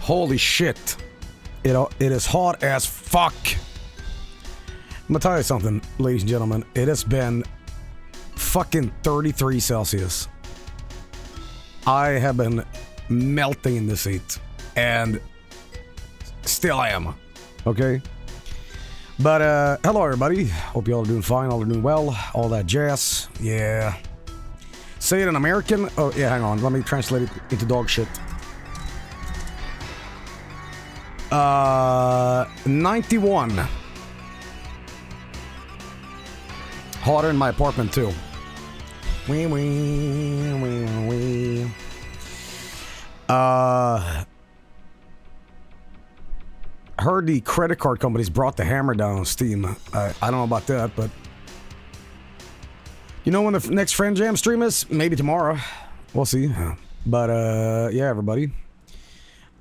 Holy shit. It is hot as fuck. I'm gonna tell you something, ladies and gentlemen. It has been fucking 33 Celsius. I have been melting in the seat. And still I am. Okay? But, hello everybody. Hope y'all are doing fine, all are doing well. All that jazz. Yeah. Say it in American. Oh, yeah, hang on. Let me translate it into dog shit. 91. Hotter in my apartment too. Wee wee wee wee. Heard the credit card companies brought the hammer down on Steam. I don't know about that, but you know when the next Friend Jam stream is? Maybe tomorrow. We'll see. But yeah, everybody.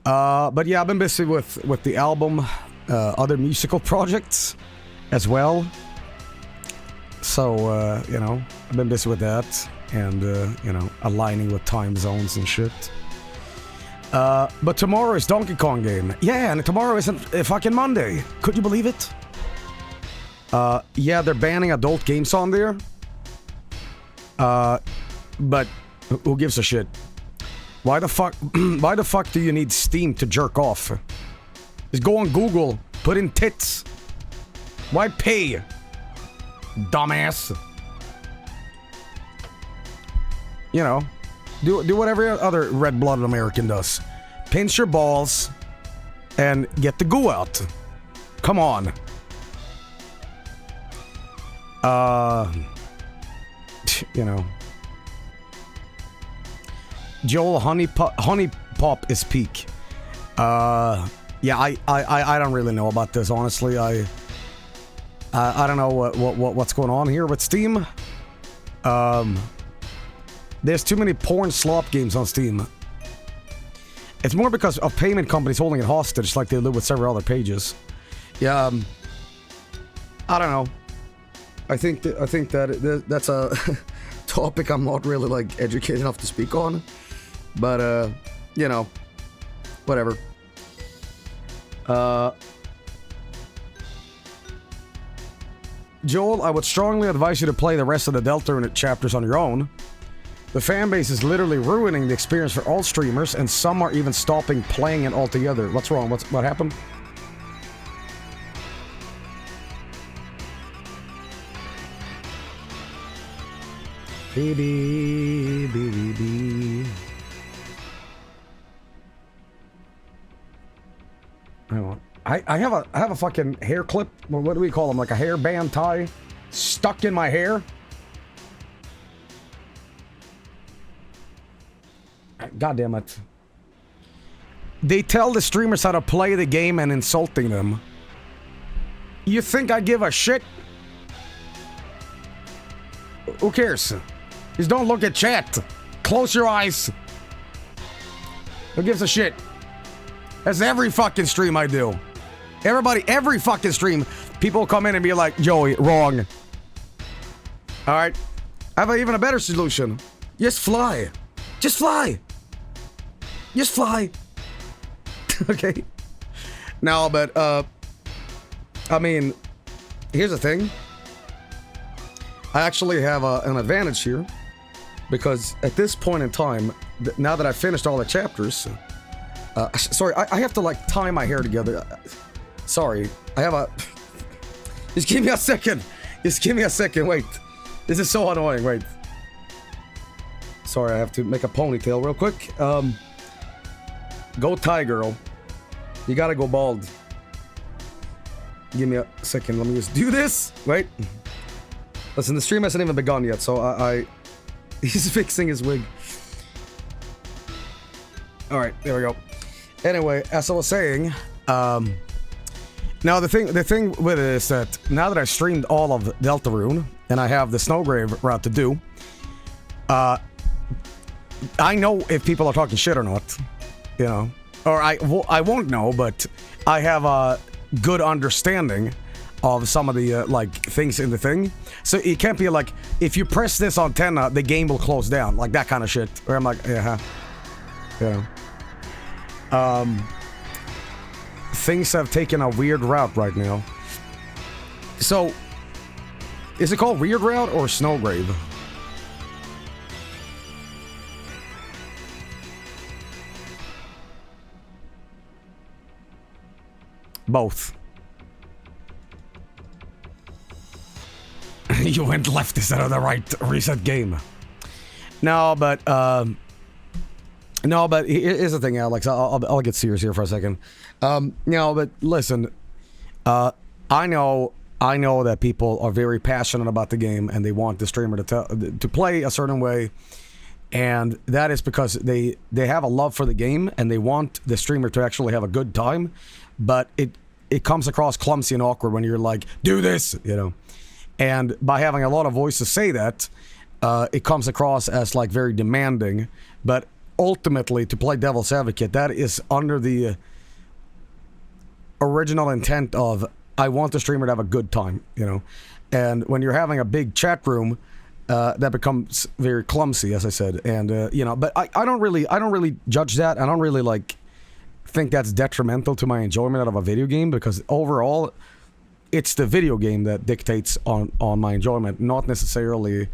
But yeah, I've been busy with the album, other musical projects as well. So, you know, I've been busy with that and, you know, aligning with time zones and shit. But tomorrow is Donkey Kong game. Yeah, and tomorrow isn't fucking Monday. Could you believe it? Yeah, they're banning adult games on there. But who gives a shit? Why the fuck do you need Steam to jerk off? Just go on Google, put in tits. Why pay? Dumbass. You know, do what every other red-blooded American does. Pinch your balls and get the goo out. Come on. You know. Joel, Honey Pop is peak. Yeah, I don't really know about this, honestly. I don't know what's going on here with Steam. There's too many porn slop games on Steam. It's more because of payment companies holding it hostage, like they do with several other pages. Yeah, I don't know. I think that that's a topic I'm not really like educated enough to speak on. But you know, whatever. Joel, I would strongly advise you to play the rest of the Deltarune chapters on your own. The fanbase is literally ruining the experience for all streamers, and some are even stopping playing it altogether. What's wrong? What happened? Baby. Hang on. I have a fucking hair clip. What do we call them? Like a hairband tie stuck in my hair. God damn it. They tell the streamers how to play the game and insulting them. You think I give a shit? Who cares? Just don't look at chat. Close your eyes. Who gives a shit? That's every fucking stream I do. Every fucking stream, people come in and be like, Joey, wrong. Alright? I have even a better solution. Just fly. Just fly. Just fly. Okay? No, but, I mean, here's the thing. I actually have an advantage here. Because at this point in time, now that I've finished all the chapters... sorry, I have to, like, tie my hair together. Sorry, I have a... Just give me a second. Just give me a second, wait. This is so annoying, wait. Sorry, I have to make a ponytail real quick. Go Thai girl. You gotta go bald. Give me a second, let me just do this. Wait. Listen, the stream hasn't even begun yet, so he's fixing his wig. Alright, there we go. Anyway, as I was saying, now the thing with it is that now that I've streamed all of Deltarune and I have the Snowgrave route to do, I know if people are talking shit or not, you know, or I won't know, but I have a good understanding of some of the like things in the thing. So it can't be like, if you press this antenna, the game will close down, like that kind of shit. Where I'm like, yeah, you know. things have taken a weird route right now. So, is it called Weird Route or Snowgrave? Both. You went left instead of the right. Reset game. No, but here's the thing, Alex. I'll get serious here for a second. No, but listen. I know that people are very passionate about the game and they want the streamer to play a certain way, and that is because they have a love for the game and they want the streamer to actually have a good time, but it comes across clumsy and awkward when you're like, do this, you know. And by having a lot of voices say that, it comes across as like very demanding, but ultimately, to play devil's advocate, that is under the original intent of, I want the streamer to have a good time, you know. And when you're having a big chat room, that becomes very clumsy, as I said. And you know, but I don't really judge that. I don't really like think that's detrimental to my enjoyment of a video game, because overall, it's the video game that dictates on my enjoyment, not necessarily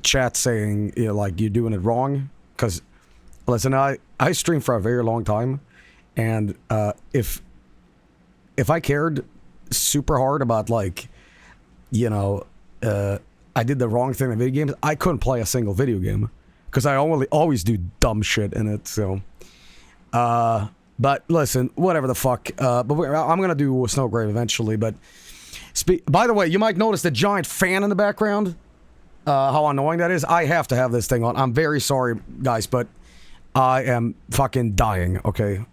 chat saying, you know, like, you're doing it wrong. Because listen, I streamed for a very long time, and if I cared super hard about, like, you know, I did the wrong thing in video games, I couldn't play a single video game because I always do dumb shit in it. So, but listen, whatever the fuck. But I'm gonna do Snowgrave eventually. But by the way, you might notice the giant fan in the background. How annoying that is. I have to have this thing on. I'm very sorry, guys, but I am fucking dying. Okay.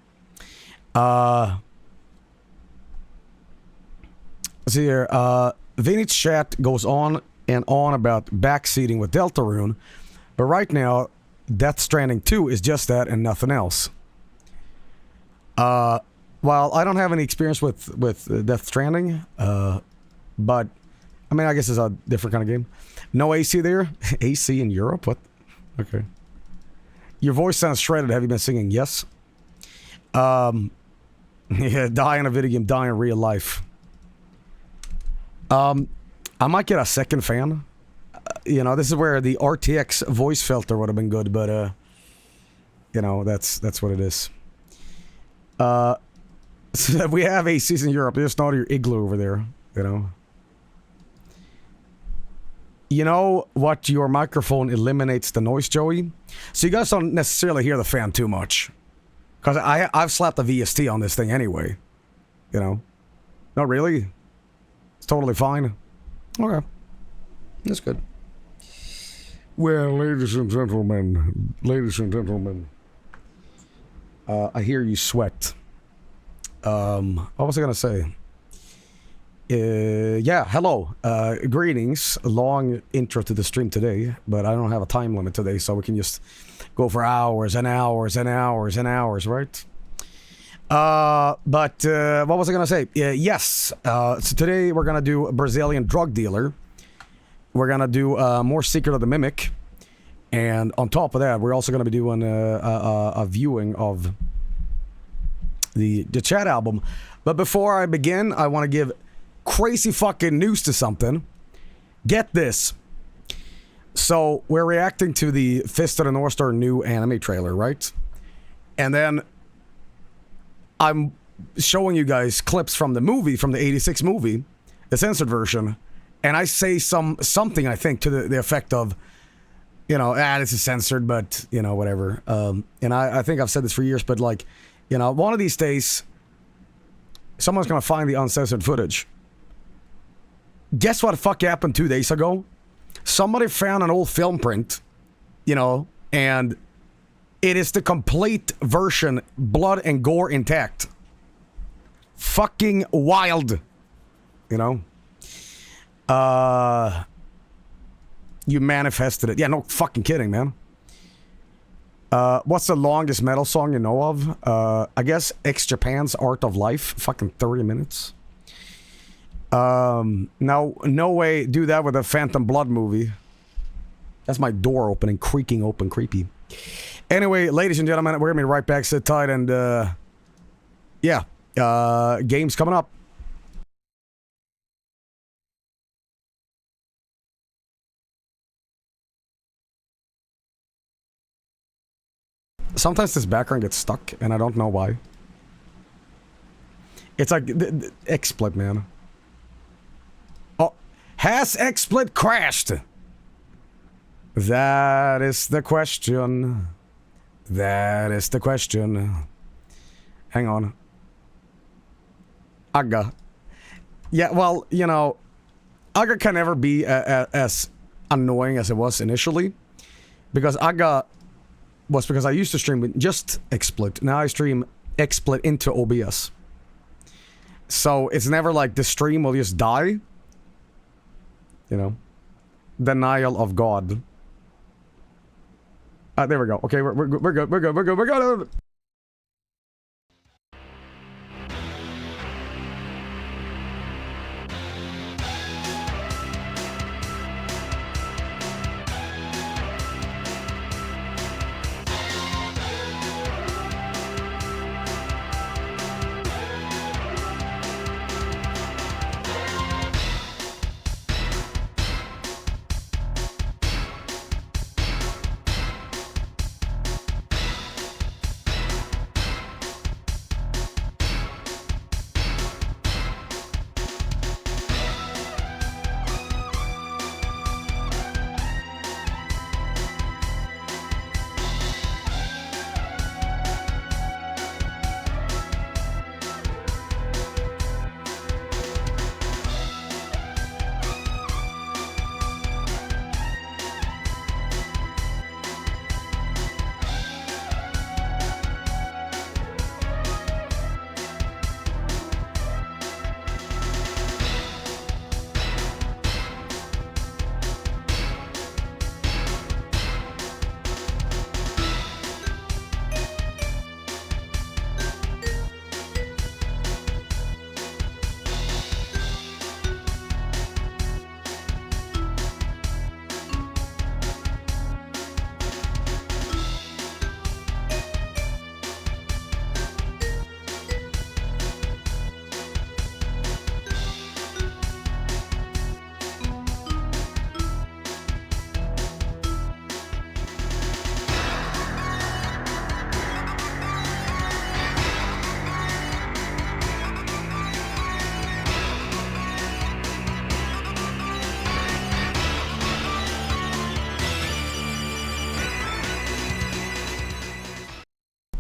See here, Vinny's chat goes on and on about backseating with Deltarune, but right now, Death Stranding 2 is just that and nothing else. While I don't have any experience with Death Stranding, but, I mean, I guess it's a different kind of game. No AC there? AC in Europe? What? Okay. Your voice sounds shredded. Have you been singing? Yes. Yeah, die in a video game, die in real life. I might get a second fan. You know, this is where the RTX voice filter would have been good, but you know, that's what it is. So we have ACs in Europe. There's not your igloo over there, you know. You know what? Your microphone eliminates the noise, Joey. So you guys don't necessarily hear the fan too much, because I've slapped the VST on this thing anyway. You know, not really. It's totally fine. Okay. That's good. Well, ladies and gentlemen, I hear you sweat. What was I gonna say? Yeah, hello. Greetings. Long intro to the stream today, but I don't have a time limit today, so we can just go for hours and hours and hours and hours, right? But what was I gonna say? Yes. So today we're gonna do a Brazilian drug dealer. We're gonna do more Secret of the Mimic, and on top of that, we're also gonna be doing a viewing of the chat album. But before I begin, I want to give crazy fucking news to something. Get this. So we're reacting to the Fist of the North Star new anime trailer, right? And then I'm showing you guys clips from the movie, from the 86 movie, the censored version, and I say something, I think, to the effect of, you know, this is censored, but, you know, whatever. And I think I've said this for years, but, like, you know, one of these days, someone's gonna find the uncensored footage. Guess what the fuck happened 2 days ago? Somebody found an old film print, you know, and it is the complete version, blood and gore intact. Fucking wild. You know? You manifested it. Yeah, no fucking kidding, man. What's the longest metal song you know of? I guess X Japan's Art of Life. Fucking 30 minutes. No way do that with a Phantom Blood movie. That's my door opening, creaking open, creepy. Anyway, ladies and gentlemen, we're gonna be right back. Sit tight and, yeah. games coming up. Sometimes this background gets stuck, and I don't know why. It's like XSplit, man. Oh, has XSplit crashed? That is the question. That is the question. Hang on. Aga. Yeah, well, you know, Aga can never be as annoying as it was initially. Because Aga was because I used to stream with just XSplit. Now I stream XSplit into OBS. So it's never like the stream will just die. You know? Denial of God. There we go. Okay, we're good. We're good.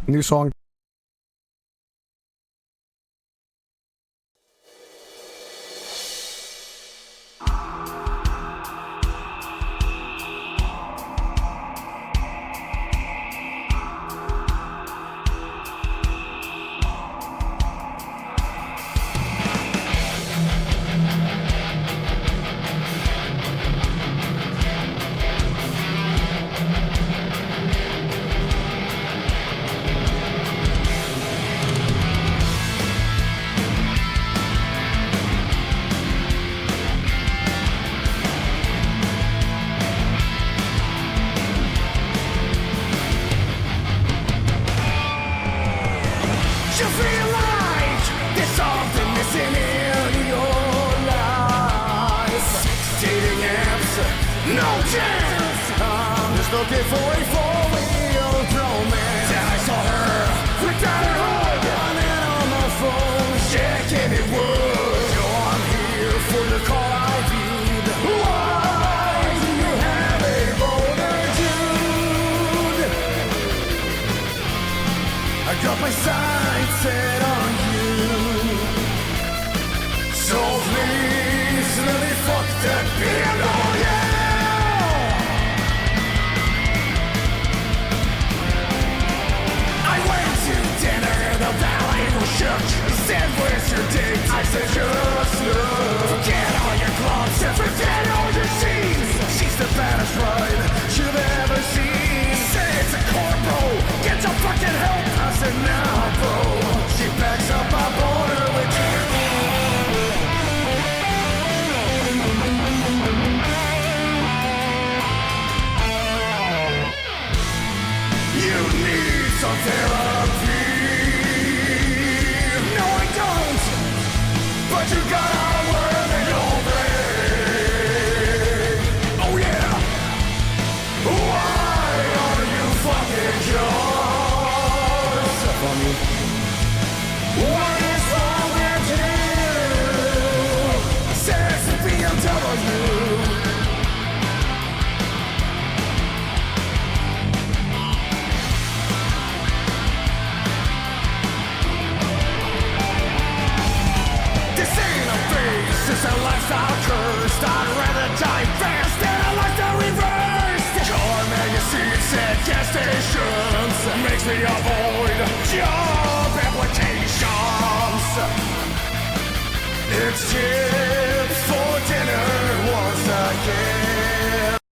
New song. You need some therapy. Knowing you gotta wear the old ring. Oh yeah. Why are you fucking yours? Funny. What is wrong with you? Says the BMW. It's a lifestyle cursed. I'd rather die fast than a lifestyle reversed. Car magazines and gas stations makes me avoid job applications. It's chips for dinner once again.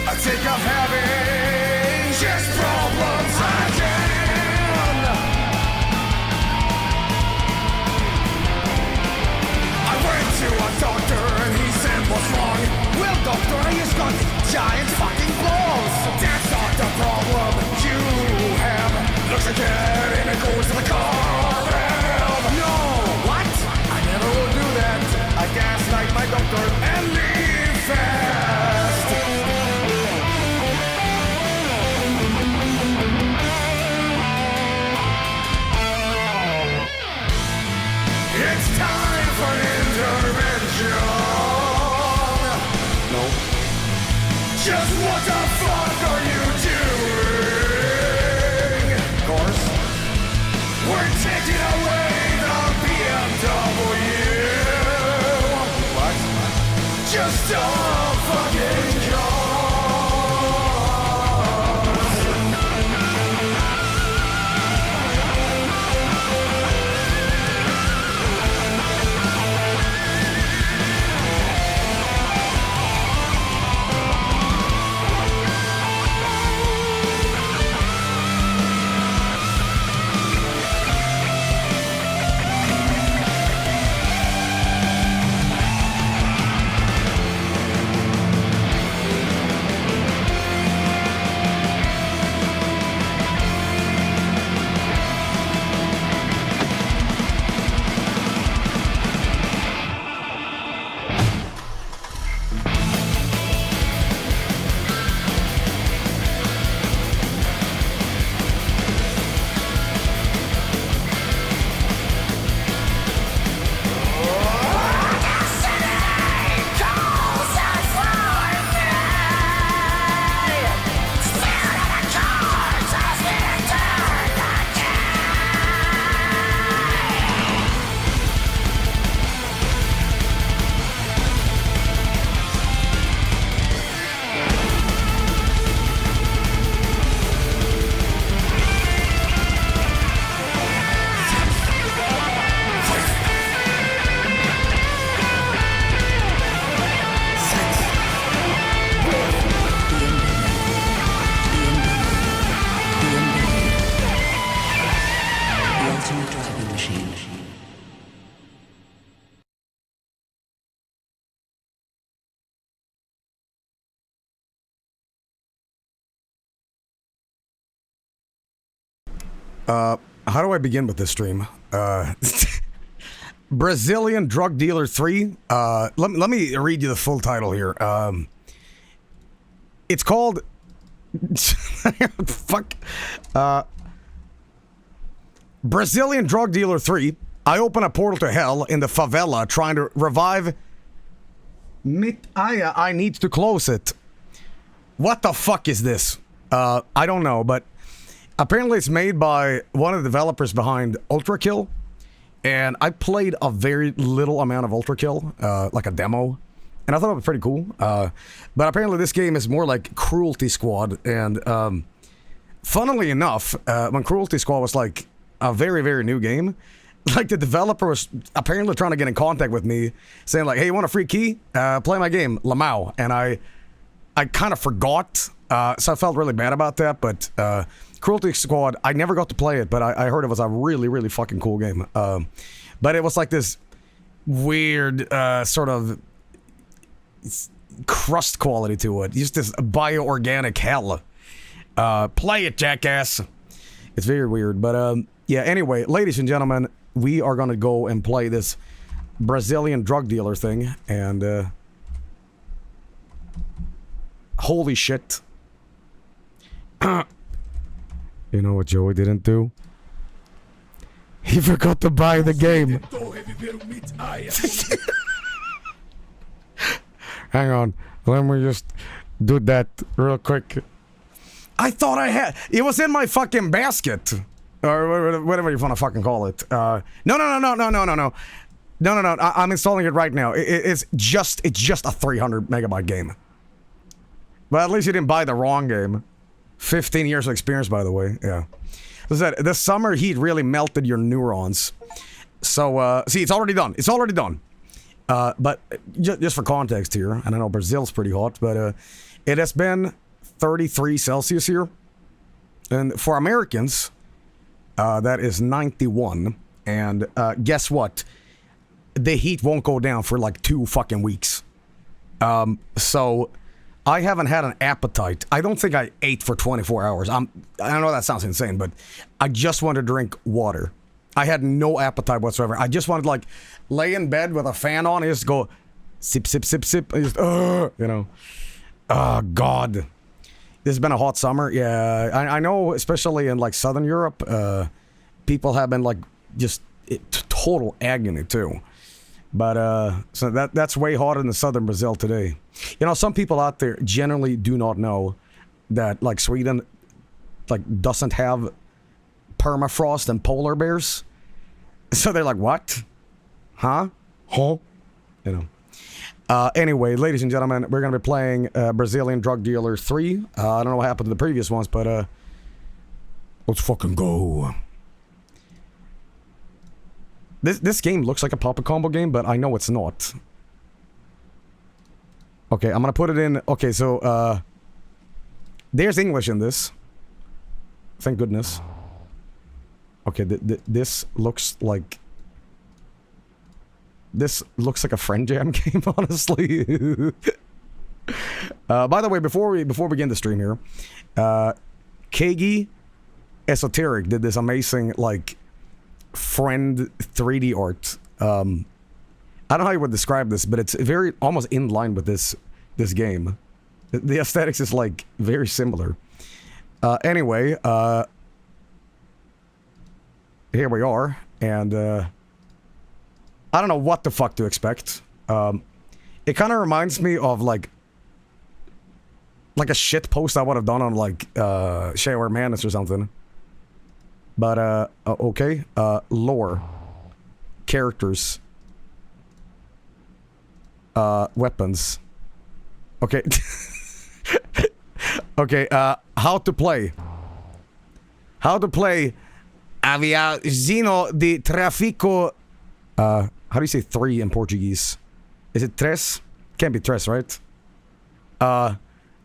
I think I'm having just problems again. To a doctor and he said what's wrong? Well doctor, I just got giant fucking balls. That's not the problem you have. Looks again and it goes to the car valve. No, what? I never will do that. I gaslight my doctor and leave fast. It's time for intervention. No. Just what the fuck are you doing? Of course. We're taking away the BMW. What? Just don't fucking cars. How do I begin with this stream? Brazilian Drug Dealer 3. Let me read you the full title here. It's called... Fuck. Brazilian Drug Dealer 3. I open a portal to hell in the favela trying to revive... I need to close it. What the fuck is this? I don't know, but... Apparently it's made by one of the developers behind Ultra Kill, and I played a very little amount of Ultra Kill, like a demo, and I thought it was pretty cool. But apparently this game is more like Cruelty Squad, and funnily enough, when Cruelty Squad was like a very, very new game, like the developer was apparently trying to get in contact with me, saying like, hey, you want a free key? Play my game, Lamau. And I kind of forgot, so I felt really bad about that, but... Cruelty Squad, I never got to play it, but I heard it was a really, really fucking cool game. But it was like this weird sort of crust quality to it. Just this bioorganic hell. Play it, jackass. It's very weird. But yeah, anyway, ladies and gentlemen, we are gonna go and play this Brazilian drug dealer thing, and holy shit. You know what Joey didn't do? He forgot to buy the game. Hang on, let me just do that real quick. I thought I had it was in my fucking basket, or whatever you want to fucking call it. No. I'm installing it right now. It's just a 300 megabyte game. But at least you didn't buy the wrong game. 15 years of experience, by the way. Yeah. As I said, the summer heat really melted your neurons. So, see, it's already done. It's already done. But just for context here, and I know Brazil's pretty hot, but it has been 33 Celsius here. And for Americans, that is 91. And guess what? The heat won't go down for like 2 fucking weeks. So I haven't had an appetite. I don't think I ate for 24 hours. I know that sounds insane, but I just wanted to drink water. I had no appetite whatsoever. I just wanted to like lay in bed with a fan on and just go sip, sip, sip, sip. And just, you know. Oh, God. This has been a hot summer. Yeah, I know, especially in like Southern Europe, people have been like just total agony too. But so that's way hotter than Southern Brazil today. You know, some people out there generally do not know that like Sweden like doesn't have permafrost and polar bears. So they're like, what? Huh? You know. Anyway, ladies and gentlemen, we're going to be playing Brazilian Drug Dealer 3. I don't know what happened to the previous ones, but let's fucking go. This game looks like a Papa Combo game, but I know it's not. Okay, I'm going to put it in. Okay, so there's English in this. Thank goodness. Okay, this looks like... This looks like a Friend Jam game, honestly. By the way, before we begin the stream here, Kagi Esoteric did this amazing, like, Friend 3D art. I don't know how you would describe this, but it's very almost in line with this game. The aesthetics is, like, very similar. Anyway, here we are, and I don't know what the fuck to expect. It kind of reminds me of like a shit post I would have done on like Shareware Madness or something. But okay, lore, characters, weapons. Okay, okay. How to play? How to play? Aviãozinho de tráfico. How do you say 3 in Portuguese? Is it tres? Can't be tres, right?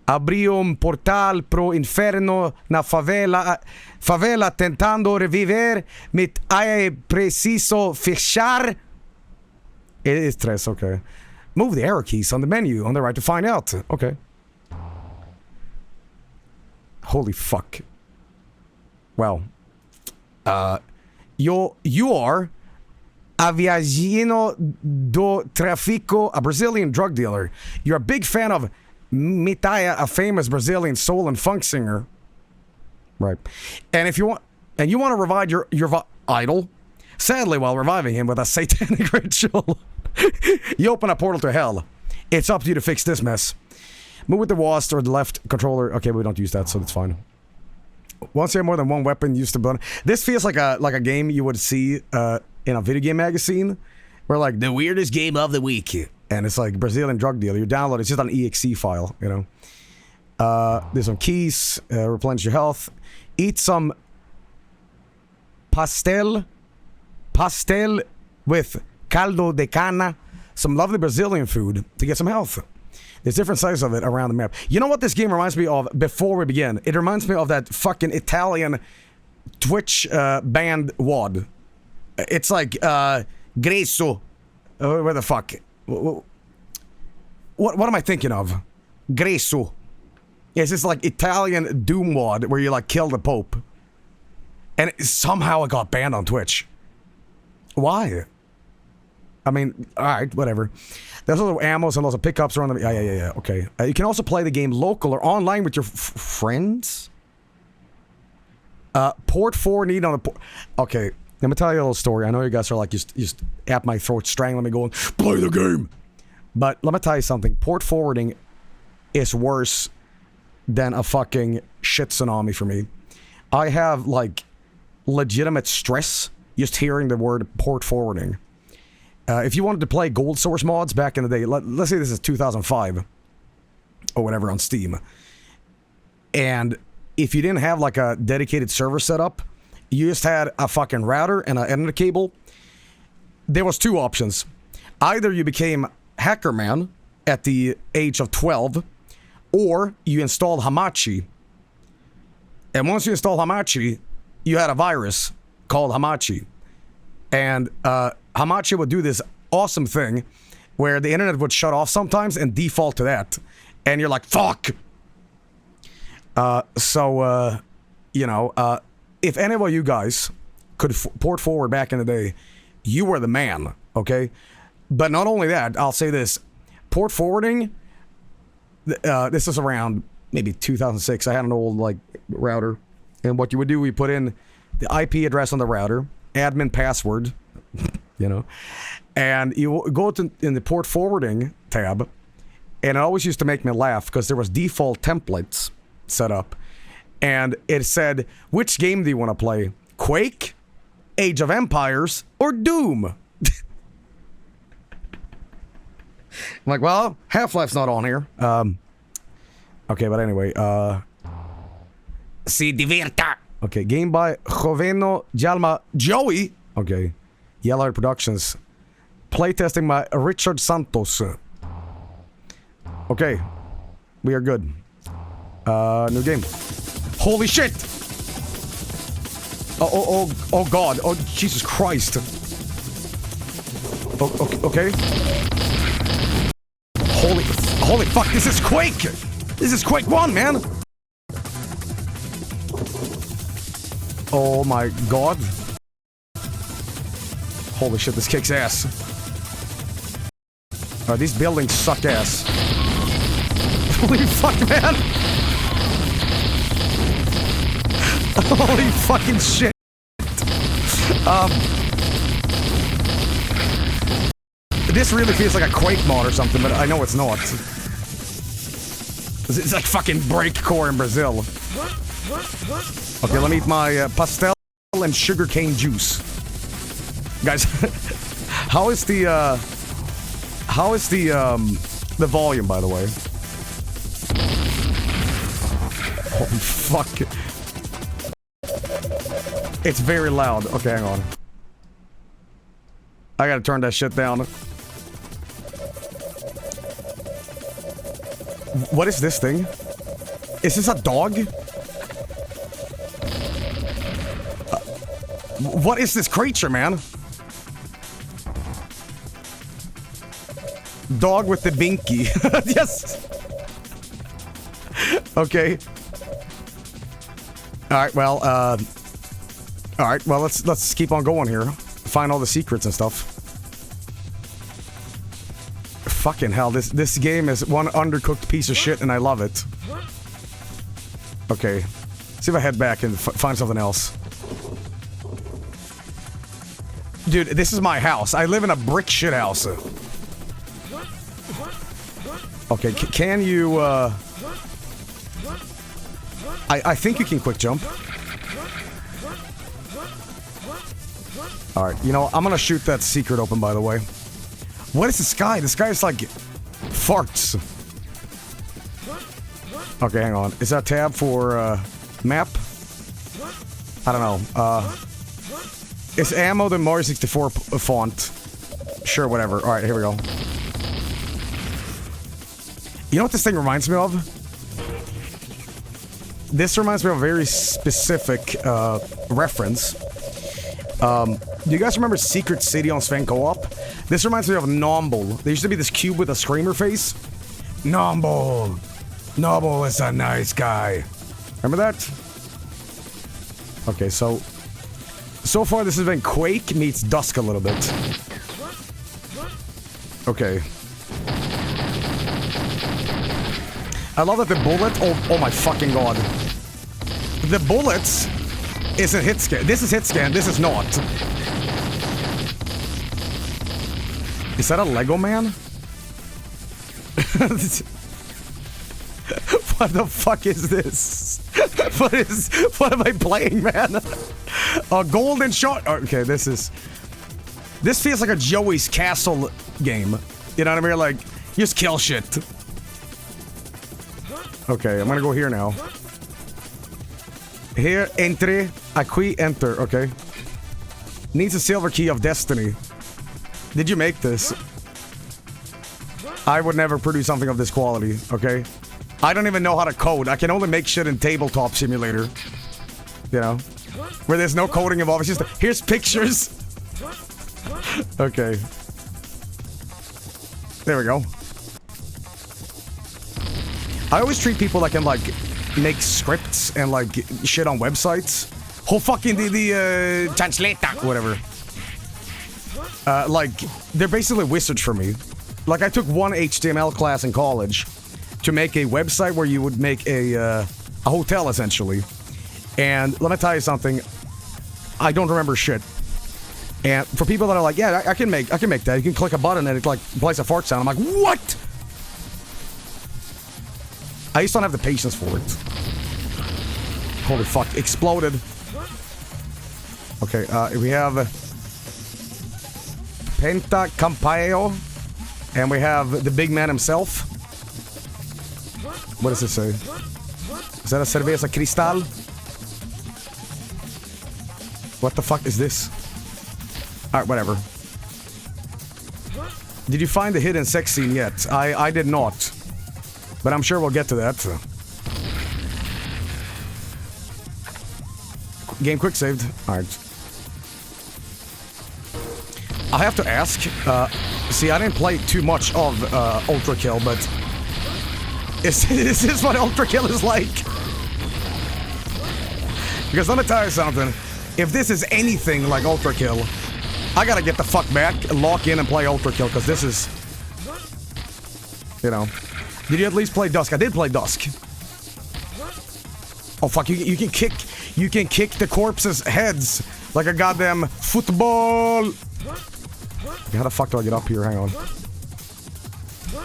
Abriu portal pro inferno na favela. Favela tentando reviver. Mit é preciso fechar. It is tres, okay. Move the arrow keys on the menu on the right to find out. Okay. Holy fuck. Well. You are Aviãozinho do Tráfico, a Brazilian drug dealer. You're a big fan of Mitaya, a famous Brazilian soul and funk singer. Right. And if you want, and you want to revive your idol, sadly, while reviving him with a satanic ritual, you open a portal to hell. It's up to you to fix this mess. Move with the WASD or the left controller. Okay, we don't use that, so that's fine. Once you have more than one weapon, use the button. This feels like a game you would see in a video game magazine, where like the weirdest game of the week, and it's like Brazilian drug dealer. You download it's just an exe file, you know. There's some keys, replenish your health, eat some pastel with caldo de cana, some lovely Brazilian food to get some health. There's different sizes of it around the map. You know what this game reminds me of before we begin? It reminds me of that fucking Italian Twitch band WOD. It's like Greso. Where the fuck? What am I thinking of? Greso. It's this like Italian Doom WOD where you like kill the Pope. And somehow it got banned on Twitch. Why? I mean, alright, whatever. There's also ammos and lots of pickups around the... Yeah, okay. You can also play the game local or online with your friends. Port 4 need on the port... Okay, let me tell you a little story. I know you guys are like, just at my throat strangling me going, play the game! But let me tell you something. Port forwarding is worse than a fucking shit tsunami for me. I have, like, legitimate stress just hearing the word port forwarding. If you wanted to play Gold Source mods back in the day, let's say this is 2005 or whatever on Steam, and if you didn't have like a dedicated server set up, you just had a fucking router and an Ethernet cable, there was two options. Either you became Hacker Man at the age of 12, or you installed Hamachi. And once you installed Hamachi, you had a virus called Hamachi. And Hamachi would do this awesome thing where the internet would shut off sometimes and default to that. And you're like, fuck! You know, if any of you guys could port forward back in the day, you were the man, okay? But not only that, I'll say this. Port forwarding, this is around maybe 2006. I had an old, like, router. And what you would do, we put in the IP address on the router, admin password, you know, and you go in the port forwarding tab, and it always used to make me laugh because there was default templates set up, and it said, which game do you want to play? Quake, Age of Empires, or Doom? I'm like, well, Half-Life's not on here. Okay, but anyway, Si Diverta. Okay, game by Joveno Jalma Joey. Okay, Yellow Productions. Playtesting by Richard Santos. Okay, we are good. New game. Holy shit! Oh God. Oh, Jesus Christ. Okay. Holy fuck, this is Quake! This is Quake 1, man! Oh my God. Holy shit, this kicks ass. These buildings suck ass. Holy fuck, man! Holy fucking shit! This really feels like a Quake mod or something, but I know it's not. It's like fucking breakcore in Brazil. Okay, let me eat my pastel and sugarcane juice. Guys, how is the volume, by the way? Holy fuck. It's very loud. Okay, hang on. I gotta turn that shit down. What is this thing? Is this a dog? What is this creature, man? Dog with the binky. Yes. Okay. All right, well, let's keep on going here. Find all the secrets and stuff. Fucking hell, this game is one undercooked piece of shit, and I love it. Okay, see if I head back and find something else. Dude, this is my house. I live in a brick shit house. Okay, can you, I think you can quick jump. Alright, you know, I'm gonna shoot that secret open, by the way. What is this guy? This guy is like... farts. Okay, hang on. Is that tab for, map? I don't know. Is ammo the Mario 64 font? Sure, whatever. Alright, here we go. You know what this thing reminds me of? This reminds me of a very specific, reference. Do you guys remember Secret City on Sven Co-op? This reminds me of Nomble. There used to be this cube with a screamer face. Nomble! Nomble is a nice guy. Remember that? Okay, so... So far, this has been Quake meets Dusk a little bit. Okay. I love that the bullet... Oh my fucking god. The bullets is a hit scan. This is hit scan. This is not. Is that a Lego man? What the fuck is this? What am I playing, man? A golden shot. Okay, this feels like a Joey's Castle game. You know what I mean? Like, just kill shit. Okay, I'm gonna go here now. Here, entry. Qui enter. Okay. Needs a silver key of destiny. Did you make this? I would never produce something of this quality, okay? I don't even know how to code. I can only make shit in Tabletop Simulator. You know? Where there's no coding involved. It's just, here's pictures. Okay. There we go. I always treat people that can, like, make scripts and, like, shit on websites. Whole fucking the translator, whatever. Like, they're basically wizards for me. Like, I took one HTML class in college to make a website where you would make a hotel, essentially. And let me tell you something. I don't remember shit. And for people that are like, yeah, I can make that. You can click a button and it, like, plays a fart sound. I'm like, what? I just don't have the patience for it. Holy fuck. Exploded. Okay, we have Penta Campaio. And we have the big man himself. What does it say? Is that a cerveza cristal? What the fuck is this? Alright, whatever. Did you find the hidden sex scene yet? I did not. But I'm sure we'll get to that. So. Game quick saved. Alright. I have to ask. See, I didn't play too much of Ultra Kill, but is this what Ultra Kill is like? Because let me tell you something. If this is anything like Ultra Kill, I gotta get the fuck back, lock in, and play Ultra Kill, because this is, you know. Did you at least play Dusk? I did play Dusk. Oh fuck! You can kick the corpses' heads like a goddamn football. How the fuck do I get up here? Hang on.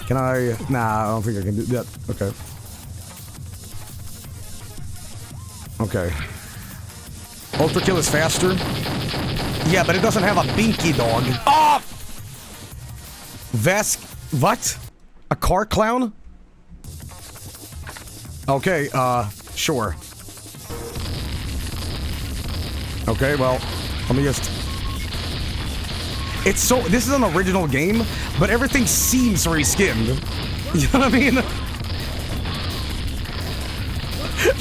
Can I? Nah, I don't think I can do that. Okay. Okay. Ultra Kill is faster. Yeah, but it doesn't have a binky dog. Oh! What? A car clown? Okay, sure. Okay, well, let me just... It's so... This is an original game, but everything seems reskinned. You know what I mean?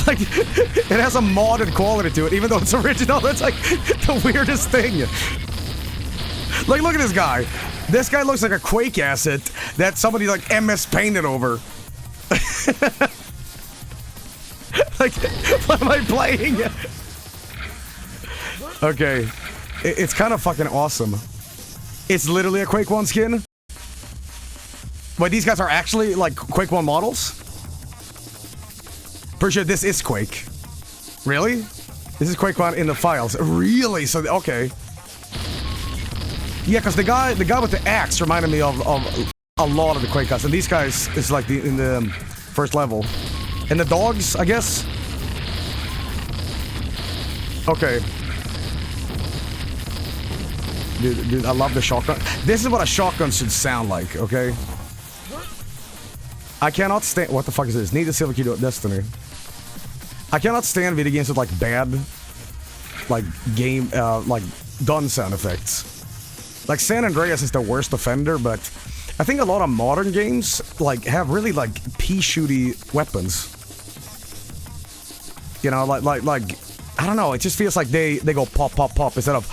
Like, it has a modded quality to it, even though it's original. That's like the weirdest thing. Like, look at this guy. This guy looks like a Quake asset that somebody, like, MS painted over. Like, what am I playing? Okay. It's kind of fucking awesome. It's literally a Quake 1 skin. But these guys are actually, like, Quake 1 models? Pretty sure this is Quake. Really? This is Quake 1 in the files. Really? So, okay. Yeah, because the guy with the axe reminded me of a lot of the Quake guys. And these guys is like in the first level. And the dogs, I guess? Okay. Dude, I love the shotgun. This is what a shotgun should sound like, okay? I cannot stand... What the fuck is this? Need a silver key to Destiny. I cannot stand video games with, like, bad... Like, game... like, gun sound effects. Like, San Andreas is the worst offender, but... I think a lot of modern games, like, have really, like, pea-shooty weapons. You know, like... I don't know, it just feels like they go pop, pop, pop instead of...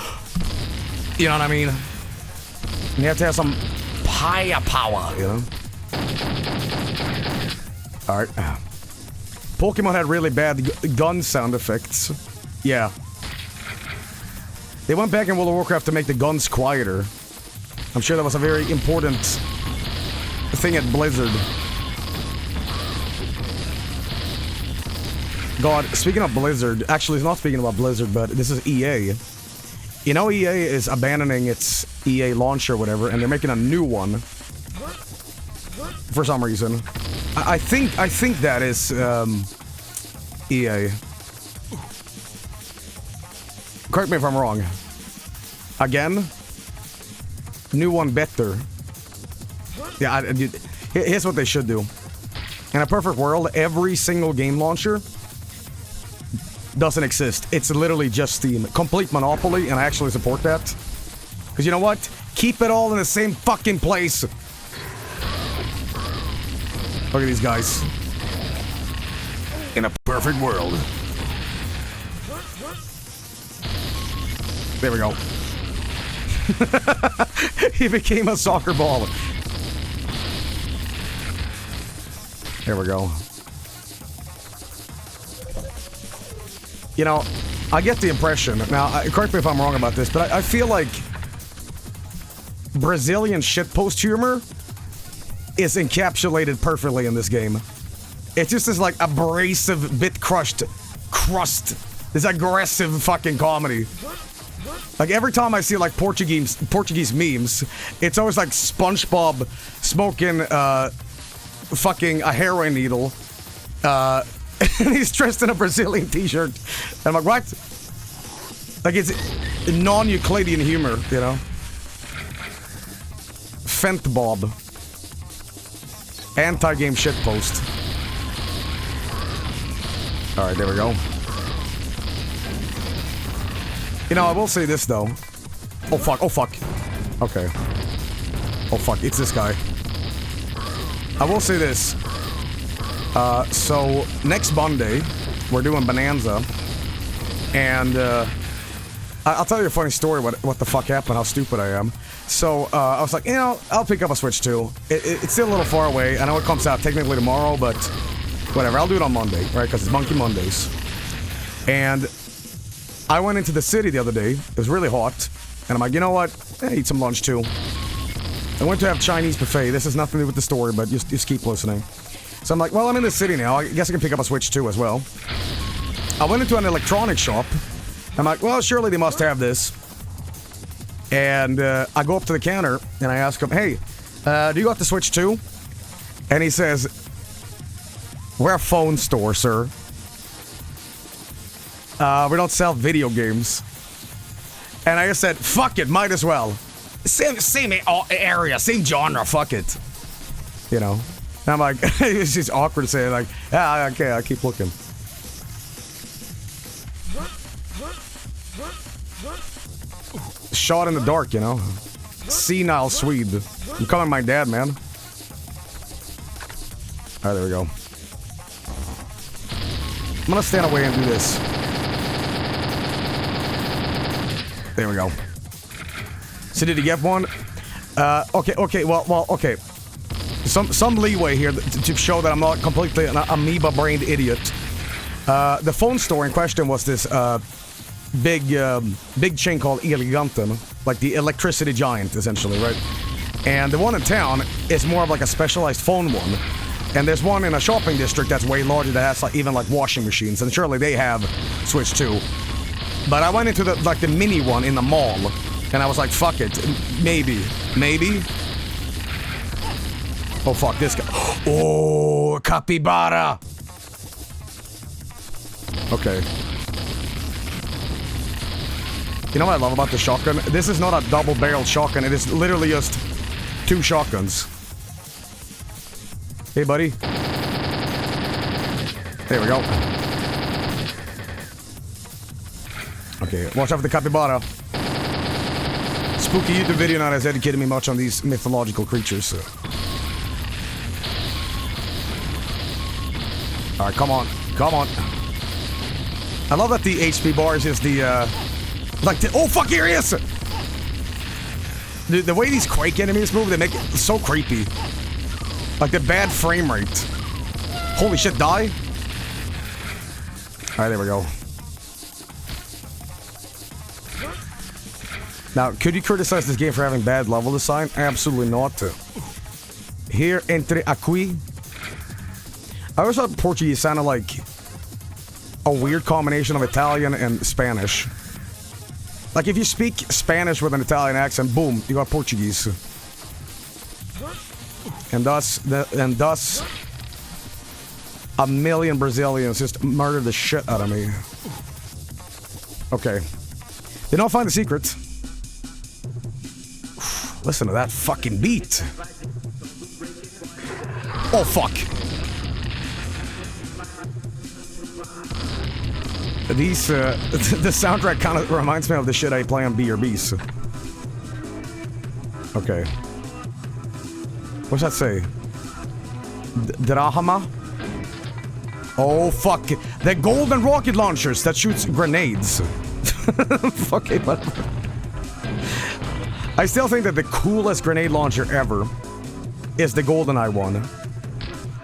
You know what I mean? You have to have some power, you know? Alright. Pokemon had really bad gun sound effects. Yeah. They went back in World of Warcraft to make the guns quieter. I'm sure that was a very important thing at Blizzard. God, speaking of Blizzard, actually it's not speaking about Blizzard, but this is EA. You know EA is abandoning its EA launcher or whatever, and they're making a new one. For some reason. I think that is EA. Correct me if I'm wrong. Again? New one better. Yeah, here's what they should do. In a perfect world, every single game launcher doesn't exist. It's literally just Steam. Complete monopoly, and I actually support that. Because you know what? Keep it all in the same fucking place. Look at these guys. In a perfect world. There we go. He became a soccer ball. There we go. You know, I get the impression, now, correct me if I'm wrong about this, but I feel like Brazilian shitpost humor is encapsulated perfectly in this game. It's just this, like, abrasive, bit-crushed crust. This aggressive fucking comedy. Like, every time I see, like, Portuguese memes, it's always, like, SpongeBob smoking, fucking a heroin needle. And he's dressed in a Brazilian t-shirt. And I'm like, what? Like, it's non-Euclidean humor, you know? Fentbob. Anti-game shitpost. Alright, there we go. You know, I will say this, though. Oh, fuck. Oh, fuck. Okay. Oh, fuck. It's this guy. I will say this. So, next Monday, we're doing Bonanza. And, I'll tell you a funny story what the fuck happened, how stupid I am. So, I was like, you know, I'll pick up a Switch 2. It's still a little far away. I know it comes out technically tomorrow, but whatever. I'll do it on Monday, right? Because it's Monkey Mondays. And I went into the city the other day. It was really hot. And I'm like, you know what? Eat some lunch, too. I went to have Chinese buffet. This has nothing to do with the story, but just keep listening. So I'm like, well, I'm in the city now. I guess I can pick up a Switch 2 as well. I went into an electronics shop. I'm like, well, surely they must have this. And I go up to the counter, and I ask him, hey, do you got the Switch 2? And he says, we're a phone store, sir. We don't sell video games. And I just said, fuck it, might as well. Same area, same genre, fuck it. You know? And I'm like, it's just awkward to say, like, yeah, okay, I keep looking. Shot in the dark, you know? Senile Swede. I'm calling my dad, man. Alright, there we go. I'm gonna stand away and do this. There we go. So did he get one? Okay, well, okay. Some leeway here to show that I'm not completely an amoeba-brained idiot. The phone store in question was this big chain called Eleganten, like the electricity giant, essentially, right? And the one in town is more of like a specialized phone one. And there's one in a shopping district that's way larger that has like even like washing machines, and surely they have Switch 2. But I went into the mini one in the mall, and I was like, fuck it, maybe. Oh fuck, this guy. Oh, capybara. Okay. You know what I love about the shotgun? This is not a double-barreled shotgun. It is literally just 2 shotguns. Hey, buddy. There we go. Okay, watch out for the capybara. Spooky YouTube video not has educated me much on these mythological creatures. So. Alright, come on. I love that the HP bar is just the, oh, fuck, here he is! The way these Quake enemies move, they make it so creepy. Like the bad frame rate. Holy shit, die? Alright, there we go. Now, could you criticize this game for having bad level design? Absolutely not. Here, entre aqui. I always thought Portuguese sounded like a weird combination of Italian and Spanish. Like if you speak Spanish with an Italian accent, boom, you got Portuguese. And thus, a million Brazilians just murdered the shit out of me. Okay. They don't find the secret. Listen to that fucking beat. Oh, fuck. These, the soundtrack kind of reminds me of the shit I play on BRBs. Okay. What's that say? Drahama? Oh, fuck. They're golden rocket launchers that shoots grenades. Fuck it, but... I still think that the coolest grenade launcher ever is the GoldenEye one.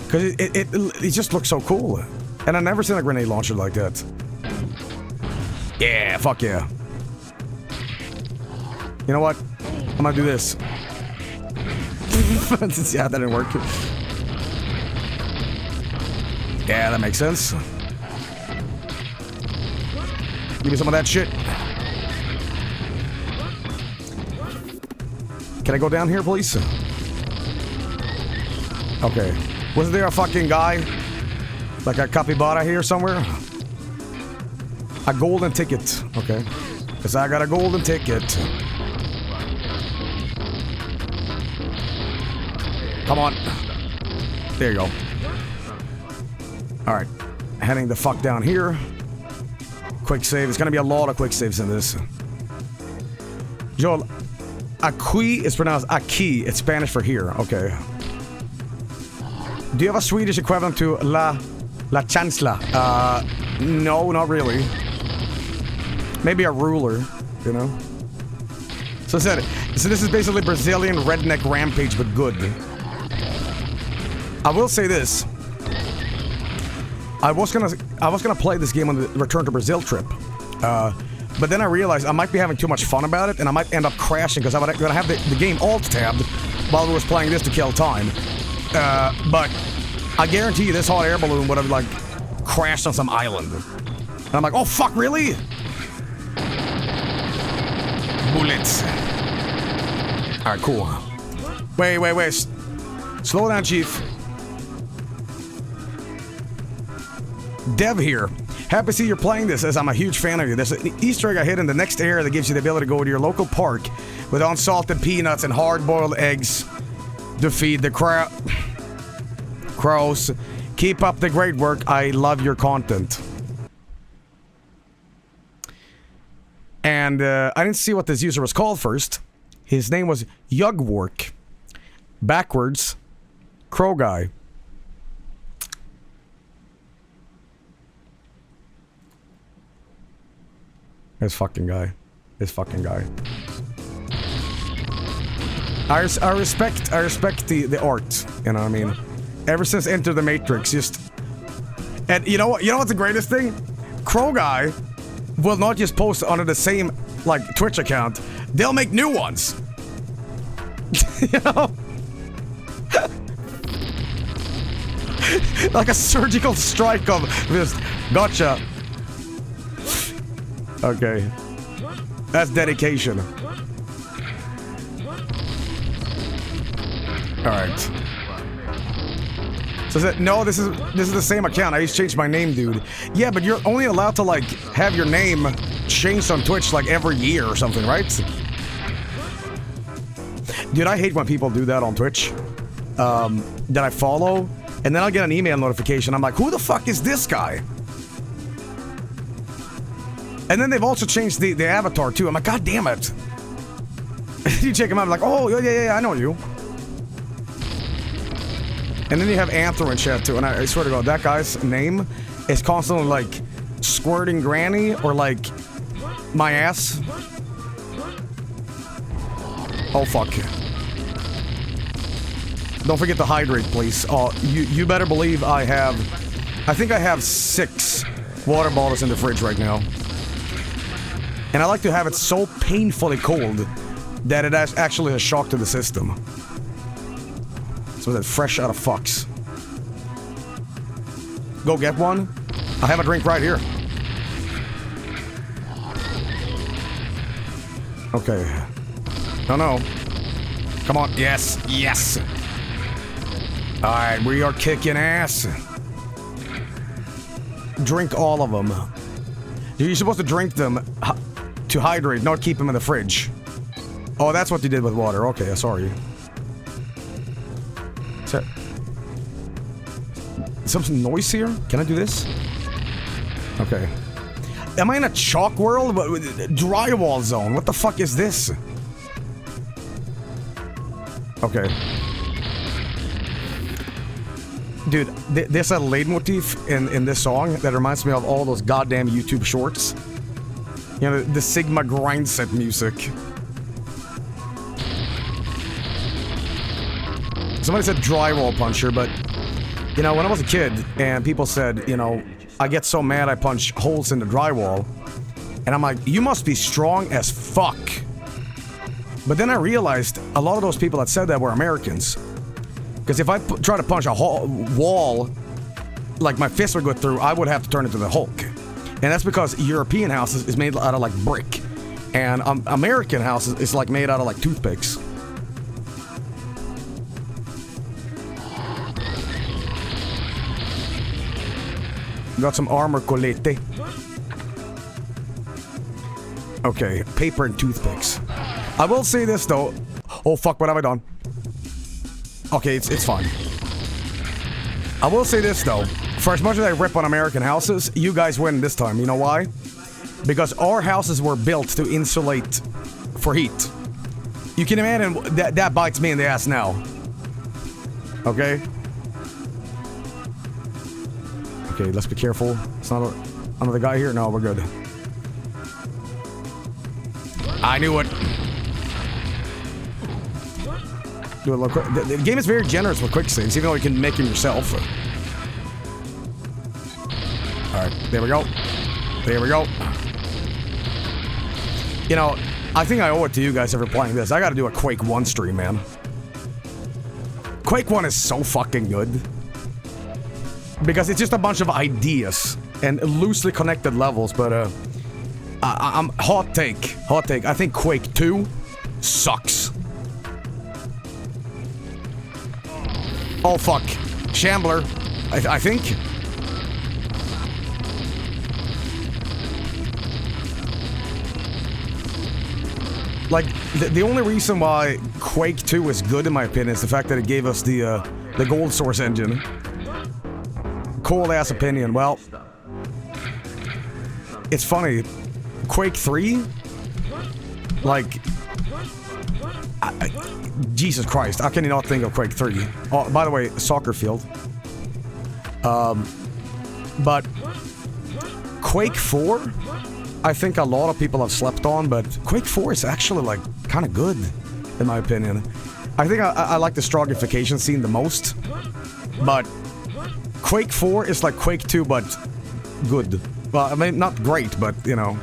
Because it just looks so cool. And I've never seen a grenade launcher like that. Yeah, fuck yeah. You know what? I'm gonna do this. Yeah, that didn't work. Yeah, that makes sense. Give me some of that shit. Can I go down here, please? Okay. Wasn't there a fucking guy? Like a capybara here somewhere? A golden ticket. Okay. Because I got a golden ticket. Come on. There you go. Alright. Heading the fuck down here. Quick save. There's gonna be a lot of quick saves in this. Joel, aquí is pronounced aquí. It's Spanish for here. Okay. Do you have a Swedish equivalent to la chancla? No, not really. Maybe a ruler, you know? So this is basically Brazilian redneck rampage, but good. I will say this. I was gonna play this game on the Return to Brazil trip. But then I realized I might be having too much fun about it, and I might end up crashing because I'm gonna have the game alt-tabbed while I was playing this to kill time. But I guarantee you this hot air balloon would have, like, crashed on some island. And I'm like, oh, fuck, really? Bullets. Alright, cool. Wait. Slow down, Chief. Dev here. Happy to see you're playing this, as I'm a huge fan of you. There's an Easter egg I hid in the next area that gives you the ability to go to your local park with unsalted peanuts and hard-boiled eggs to feed the crows. Keep up the great work. I love your content. And I didn't see what this user was called first. His name was Yugwork. Backwards. Crow guy. This fucking guy. I respect the art. You know what I mean? Ever since Enter the Matrix, just... And you know what's the greatest thing? Crow guy will not just post under the same, like, Twitch account. They'll make new ones. You know? Like a surgical strike of just, gotcha. Okay. That's dedication. Alright. So that, no, this is the same account. I just changed my name, dude. Yeah, but you're only allowed to, like, have your name changed on Twitch, like, every year or something, right? Dude, I hate when people do that on Twitch. That I follow, and then I'll get an email notification. I'm like, who the fuck is this guy? And then they've also changed the avatar, too. I'm like, god damn it. You check him out, I'm like, oh, yeah, I know you. And then you have Anther in chat, too. And I swear to God, that guy's name is constantly, like, squirting granny or, like, my ass. Oh, fuck. Don't forget to hydrate, please. Oh, you better believe I think I have 6 water bottles in the fridge right now. And And I like to have it so painfully cold that it actually a shock to the system. So that fresh out of fucks. Go get one. I have a drink right here. Okay. No. Come on. Yes. Yes. Alright, we are kicking ass. Drink all of them. You're supposed to drink them to hydrate, not keep them in the fridge. Oh, that's what you did with water. Okay, sorry. Is that... Some noise here? Can I do this? Okay. Am I in a chalk world? Drywall zone. What the fuck is this? Okay. Dude, there's a leitmotif in this song that reminds me of all those goddamn YouTube shorts. You know, the Sigma grind set music. Somebody said drywall puncher, but, you know, when I was a kid and people said, you know, I get so mad I punch holes in the drywall, and I'm like, you must be strong as fuck. But then I realized a lot of those people that said that were Americans. Because if I try to punch a wall, like my fist would go through, I would have to turn into the Hulk. And that's because European houses is made out of like brick. And American houses is like made out of like toothpicks. Got some armor colete. Okay, paper and toothpicks. I will say this though. Oh fuck, what have I done? Okay, it's fine. I will say this though. For as much as I rip on American houses, you guys win this time. You know why? Because our houses were built to insulate for heat. You can imagine that bites me in the ass now. Okay? Okay, let's be careful. It's not another guy here? No, we're good. I knew it. Do a little quick. The game is very generous with quick saves, even though you can make them yourself. Alright, there we go. There we go. You know, I think I owe it to you guys ever playing this. I gotta do a Quake 1 stream, man. Quake 1 is so fucking good. Because it's just a bunch of ideas and loosely connected levels, but I'm hot take. I think Quake 2 sucks. Oh fuck, Shambler. I think. Like the only reason why Quake 2 is good in my opinion is the fact that it gave us the gold source engine. Cold ass opinion. Well, it's funny. Quake 3, like, Jesus Christ, how can you not think of Quake 3? Oh, by the way, soccer field. But Quake 4, I think a lot of people have slept on, but Quake 4 is actually, like, kind of good, in my opinion. I think I like the strongification scene the most, but Quake 4 is like Quake 2, but good. Well, I mean, not great, but, you know.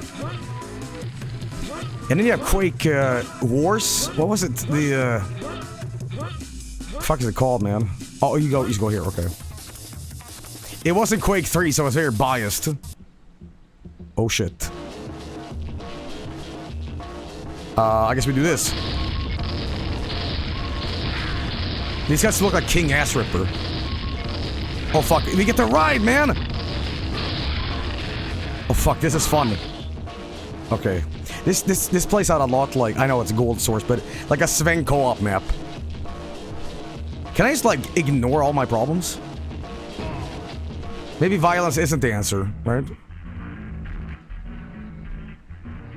And then you have Quake Wars. What was it? The fuck is it called, man? Oh, you go here. Okay. It wasn't Quake 3, so I was very biased. Oh shit. I guess we do this. These guys look like King Ass Ripper. Oh fuck, we get to ride, man! Oh fuck, this is fun. Okay. This plays out a lot like, I know it's gold source, but like a Sven co-op map. Can I just like ignore all my problems? Maybe violence isn't the answer, right?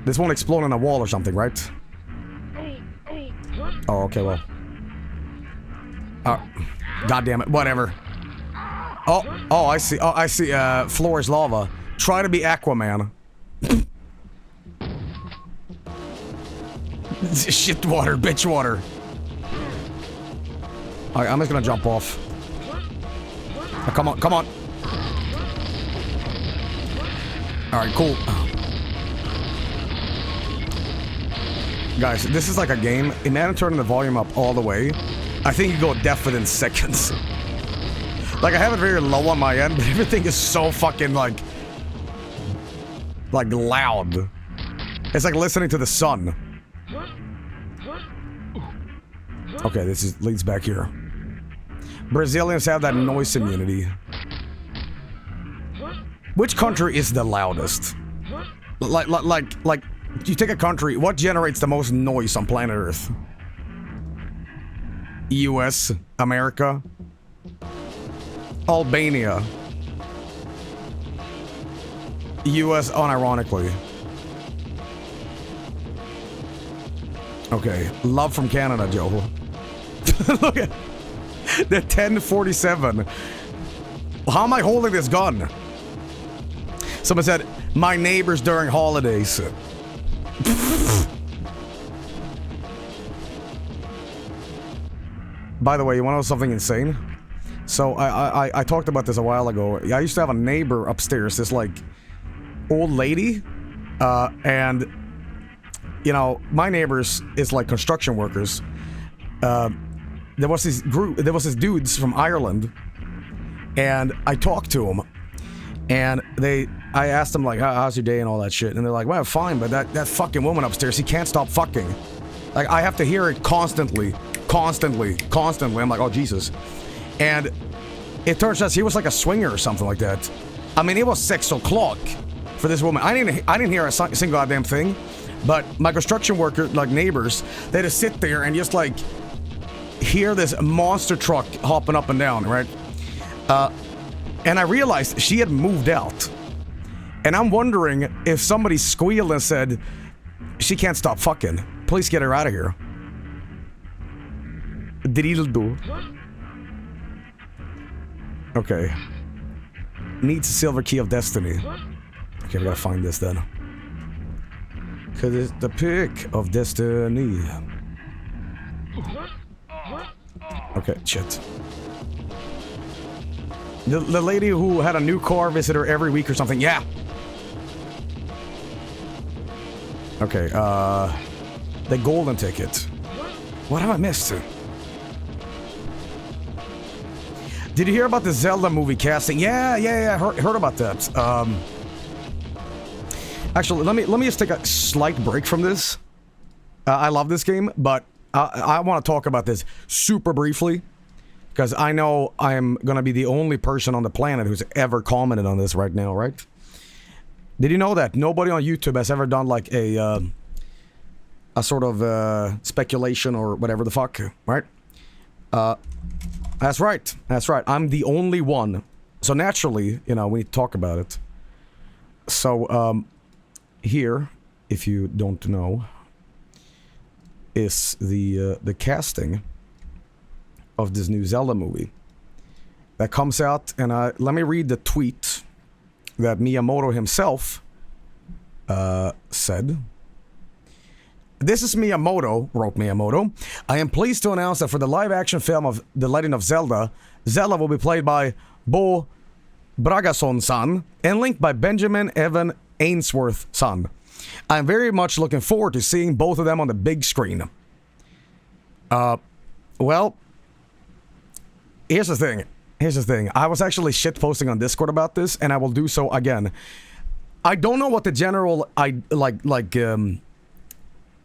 This won't explode on a wall or something, right? Oh, okay, well. God damn it, whatever. Oh, I see. Oh, I see. Floor is lava. Try to be Aquaman. Shit water, bitch water. Alright, I'm just gonna jump off. Oh, come on, come on. Alright, cool. Guys, this is like a game. Imagine turning the volume up all the way. I think you go deaf within seconds. Like, I have it very low on my end, but everything is so fucking, like loud. It's like listening to the sun. Okay, leads back here. Brazilians have that noise immunity. Which country is the loudest? Like, you take a country, what generates the most noise on planet Earth? US, America, Albania, US, unironically. Okay, love from Canada, Joe. Look at the 1047. How am I holding this gun? Someone said, my neighbors during holidays. By the way, you want to know something insane? So I talked about this a while ago. I used to have a neighbor upstairs, this like old lady, and you know, my neighbors is like construction workers. There was this dudes from Ireland, and I talked to them, and I asked them like, how's your day and all that shit, and they're like, well, fine, but that fucking woman upstairs, she can't stop fucking. Like, I have to hear it constantly. I'm like, oh Jesus. And it turns out she was like a swinger or something like that. I mean, it was 6 o'clock for this woman. I didn't hear a single goddamn thing, but my construction worker, like neighbors, they just sit there and just like hear this monster truck hopping up and down, right? And I realized she had moved out. And I'm wondering if somebody squealed and said, she can't stop fucking. Please get her out of here. Dildo. Okay. Needs a silver key of destiny. Okay, we gotta find this then. Cause it's the pick of destiny. Okay, shit. The lady who had a new car visit her every week or something. Yeah. Okay, the golden ticket. What have I missed? Did you hear about the Zelda movie casting? Yeah, heard about that. Actually, let me just take a slight break from this. I love this game, but I want to talk about this super briefly, because I know I'm gonna be the only person on the planet who's ever commented on this right now, right? Did you know that nobody on YouTube has ever done like a sort of speculation or whatever the fuck, right? That's right. I'm the only one. So naturally, you know, we need to talk about it. So, here, if you don't know, is the casting of this new Zelda movie that comes out, and let me read the tweet that Miyamoto himself said. This is Miyamoto, wrote Miyamoto. I am pleased to announce that for the live-action film of The Legend of Zelda, Zelda will be played by Bo Bragason-san and linked by Benjamin Evan Ainsworth-san. I'm very much looking forward to seeing both of them on the big screen. Well, here's the thing. I was actually shitposting on Discord about this, and I will do so again. I don't know what the general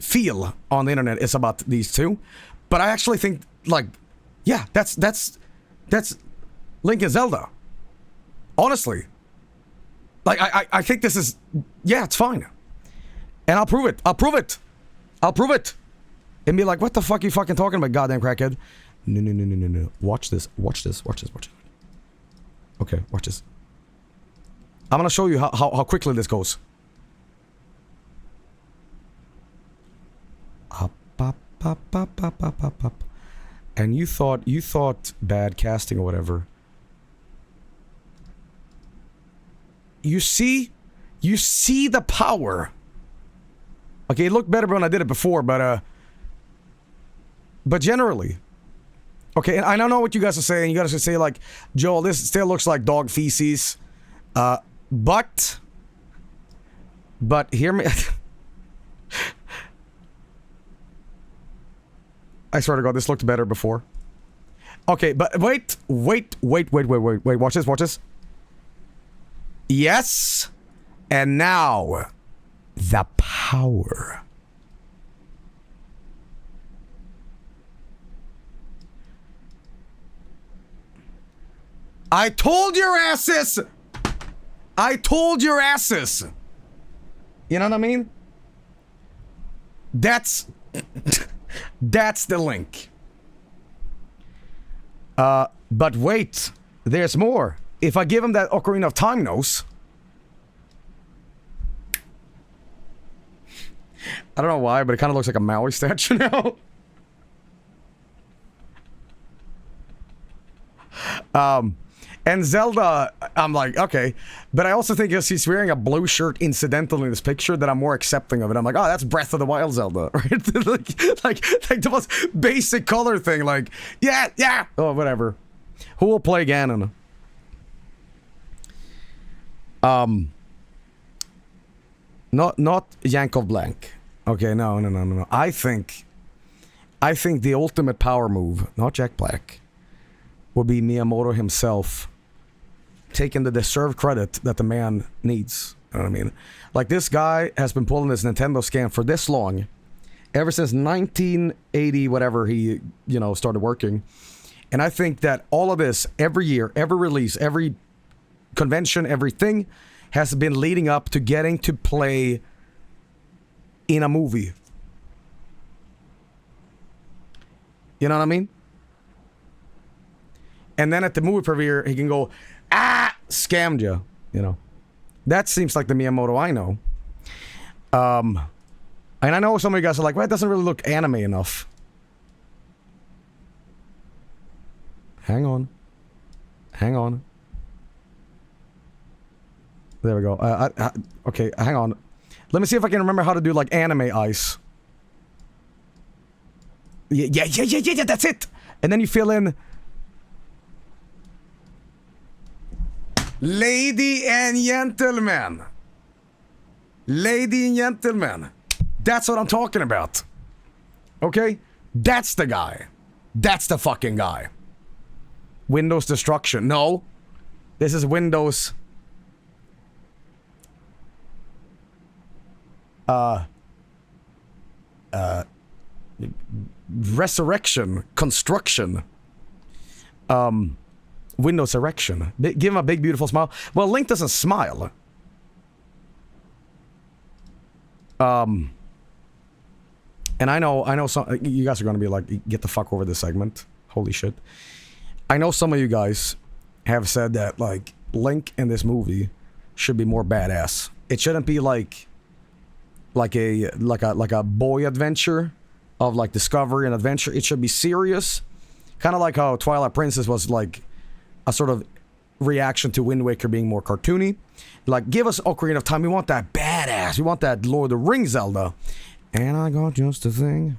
feel on the internet is about these two, but I actually think, like, yeah, that's Link and Zelda. Honestly, like, I think this is, yeah, it's fine, and I'll prove it. And be like, what the fuck are you fucking talking about, goddamn crackhead? No. Watch this. Okay, watch this. I'm gonna show you how quickly this goes. Up. And you thought bad casting or whatever. You see the power. Okay, it looked better when I did it before, but generally, okay, and I don't know what you guys are saying. You guys are saying like, Joel, this still looks like dog feces, but hear me. I swear to God, this looked better before. Okay, but wait. Watch this. Yes. And now, the power. I told your asses. You know what I mean? That's the link. But wait, there's more. If I give him that Ocarina of Time nose, I don't know why, but it kind of looks like a Maui statue now. And Zelda, I'm like, okay. But I also think because he's wearing a blue shirt incidentally in this picture that I'm more accepting of it. I'm like, oh, that's Breath of the Wild Zelda, right? like the most basic color thing, like, yeah. Oh, whatever. Who will play Ganon? Not Yankov Blank. Okay, no. I think the ultimate power move, not Jack Black, would be Miyamoto himself taking the deserved credit that the man needs. You know what I mean? Like, this guy has been pulling this Nintendo scam for this long, ever since 1980, whatever he, started working. And I think that all of this, every year, every release, every convention, everything has been leading up to getting to play in a movie. You know what I mean? And then at the movie premiere, he can go, scammed you, That seems like the Miyamoto I know. And I know some of you guys are like, well, it doesn't really look anime enough. Hang on. There we go. Okay, hang on. Let me see if I can remember how to do, like, anime eyes. Yeah, that's it! And then you fill in... Lady and gentlemen, that's what I'm talking about. Okay? That's the guy. That's the fucking guy. Windows destruction. No. This is Windows... resurrection. Construction. Windows erection. Give him a big, beautiful smile. Well, Link doesn't smile. And I know some you guys are gonna be like, get the fuck over this segment. Holy shit. I know some of you guys have said that, like, Link in this movie should be more badass. It shouldn't be like a boy adventure of, like, discovery and adventure. It should be serious. Kind of like how Twilight Princess was, like, a sort of reaction to Wind Waker being more cartoony. Like, give us Ocarina of Time. We want that badass. We want that Lord of the Rings Zelda. And I got just a thing.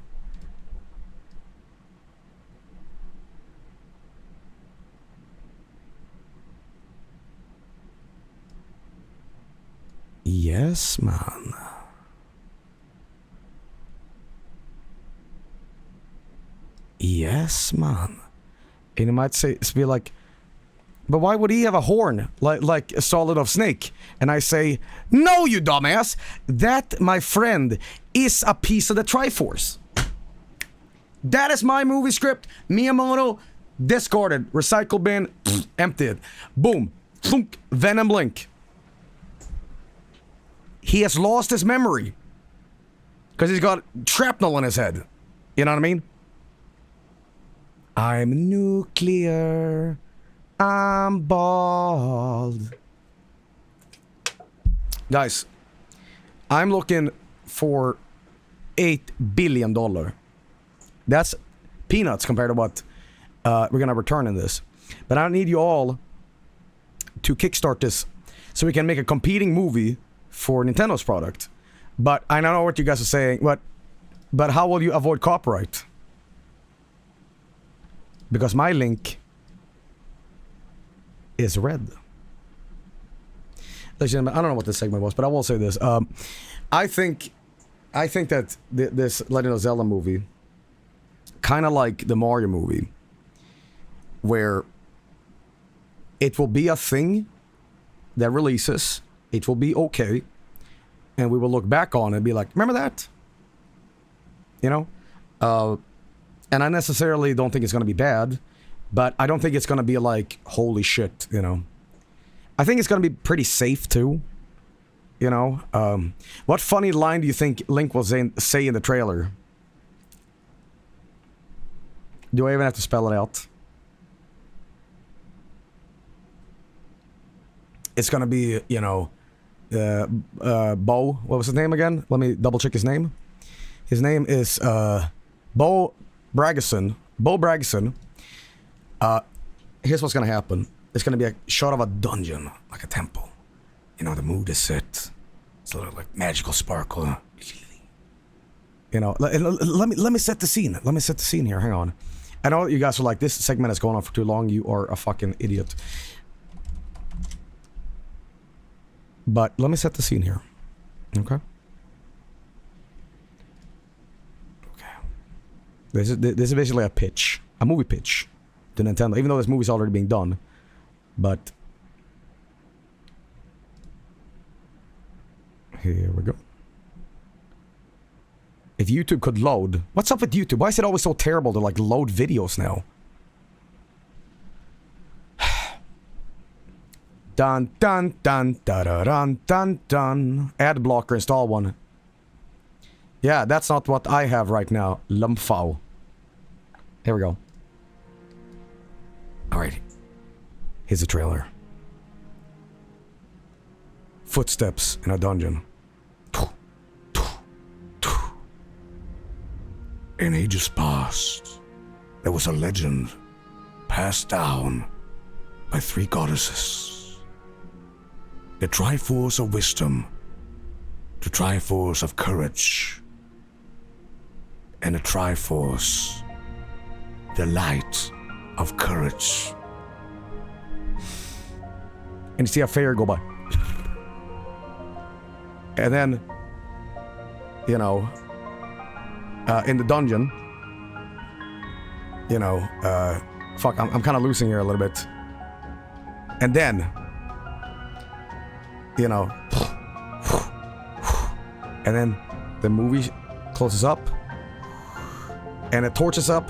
Yes, man. Yes, man. And you might be like, but why would he have a horn like a Solid of Snake? And I say, no, you dumbass. That, my friend, is a piece of the Triforce. That is my movie script. Miyamoto, discarded. Recycle bin, emptied. Boom. Thunk, Venom Link. He has lost his memory. Because he's got shrapnel in his head. You know what I mean? I'm nuclear. I'm bald. Guys, I'm looking for $8 billion. That's peanuts compared to what we're going to return in this. But I need you all to kickstart this so we can make a competing movie for Nintendo's product. But I don't know what you guys are saying. But how will you avoid copyright? Because my Link is red. Ladies and gentlemen, I don't know what this segment was, but I will say this. I think that this Legend of Zelda movie kind of like the Mario movie, where it will be a thing that releases, it will be okay, and we will look back on it and be like, remember that? You know? And I necessarily don't think it's going to be bad, but I don't think it's going to be like, holy shit, you know? I think it's going to be pretty safe, too. You know? What funny line do you think Link will say in the trailer? Do I even have to spell it out? It's gonna be, you know, Bo. What was his name again? Let me double check his name. His name is Bo Bragison. Bo Bragison. Here's what's gonna happen. It's gonna be a shot of a dungeon, like a temple. You know, the mood is set. It's a little like magical sparkle. You know, let me set the scene. Let me set the scene here. Hang on. I know you guys are like, this segment is going on for too long. You are a fucking idiot. But let me set the scene here. Okay? Okay. This is basically a pitch. A movie pitch to Nintendo. Even though this movie's already being done. But here we go. If YouTube could load... What's up with YouTube? Why is it always so terrible to, like, load videos now? Dun dun dun da da dun dun dun. Ad blocker, install one. Yeah, that's not what I have right now. Lumpfau. Here we go. Alright. Here's the trailer. Footsteps in a dungeon. In ages past, there was a legend passed down by 3 goddesses. The Triforce of Wisdom, the Triforce of Courage, and the Triforce, the Light of Courage. And you see a fairy go by. And then, you know, in the dungeon, you know, fuck, I'm kind of losing here a little bit. And then, you know, and then the movie closes up, and it torches up.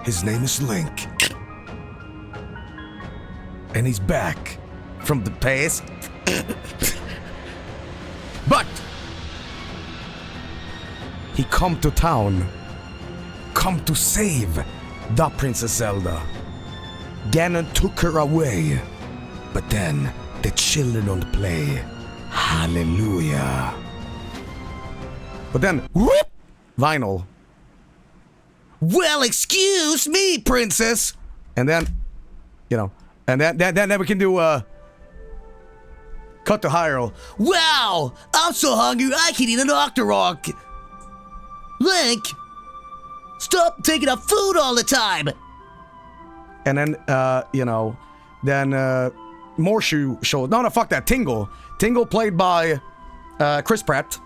His name is Link, and he's back from the past. But he come to town, come to save the Princess Zelda. Ganon took her away, but then the children don't play. Hallelujah. But then, whoop, vinyl. Well, excuse me, princess. And then, you know, and then we can do cut to Hyrule. Wow, I'm so hungry I can eat an Octorok. Link, stop taking up food all the time. And then, you know, then Morshu showed. No, fuck that. Tingle. Tingle played by Chris Pratt.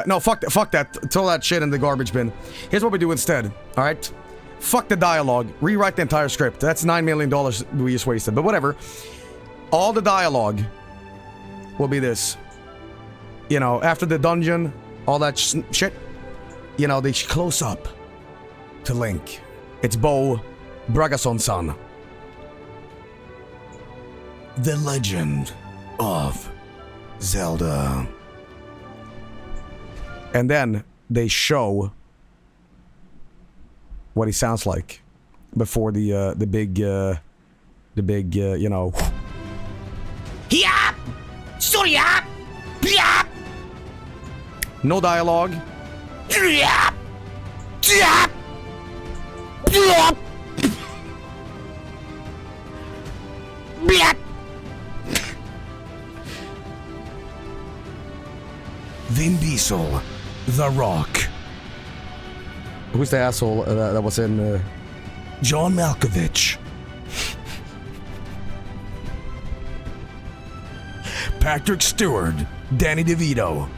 No, fuck that. Throw that shit in the garbage bin. Here's what we do instead. All right. Fuck the dialogue. Rewrite the entire script. That's $9 million we just wasted. But whatever. All the dialogue will be this. You know, after the dungeon, all that shit. You know, they close up to Link. It's Bo Bragason's son. The Legend of Zelda. And then they show what he sounds like before the big you know. Yap! Sorry, yap! Yap! No dialogue. Yap! Yap! Yap! Yap! Vin Diesel, The Rock. Who's the asshole that was in... John Malkovich. Patrick Stewart, Danny DeVito.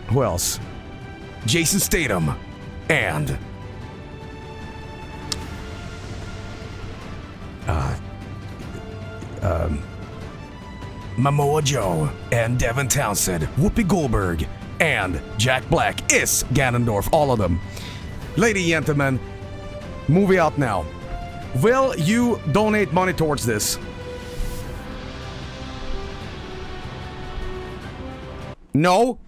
Who else? Jason Statham and Momoa Joe and Devin Townsend, Whoopi Goldberg, and Jack Black is Ganondorf, all of them. Ladies and gentlemen, movie out now. Will you donate money towards this? No?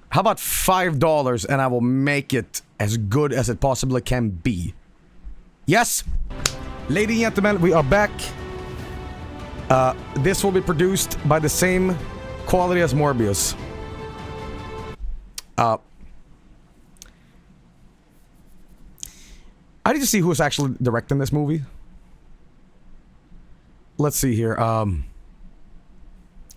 How about $5 and I will make it as good as it possibly can be? Yes? Ladies and gentlemen, we are back. This will be produced by the same quality as Morbius. I need to see who's actually directing this movie. Let's see here.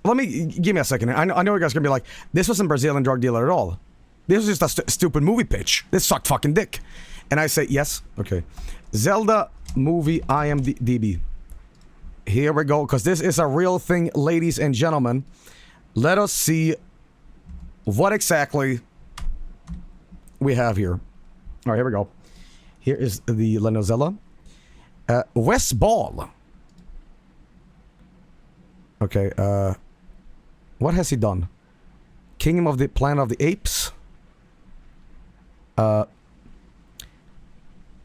Give me a second. I know you guys are gonna be like, this wasn't Brazilian drug dealer at all. This was just a stupid movie pitch. This sucked fucking dick. And I say, yes, okay. Zelda movie IMDb. Here we go, because this is a real thing, ladies and gentlemen. Let us see what exactly we have here. All right, here we go. Here is the Lenozella. Wes Ball. Okay, what has he done? Kingdom of the Planet of the Apes.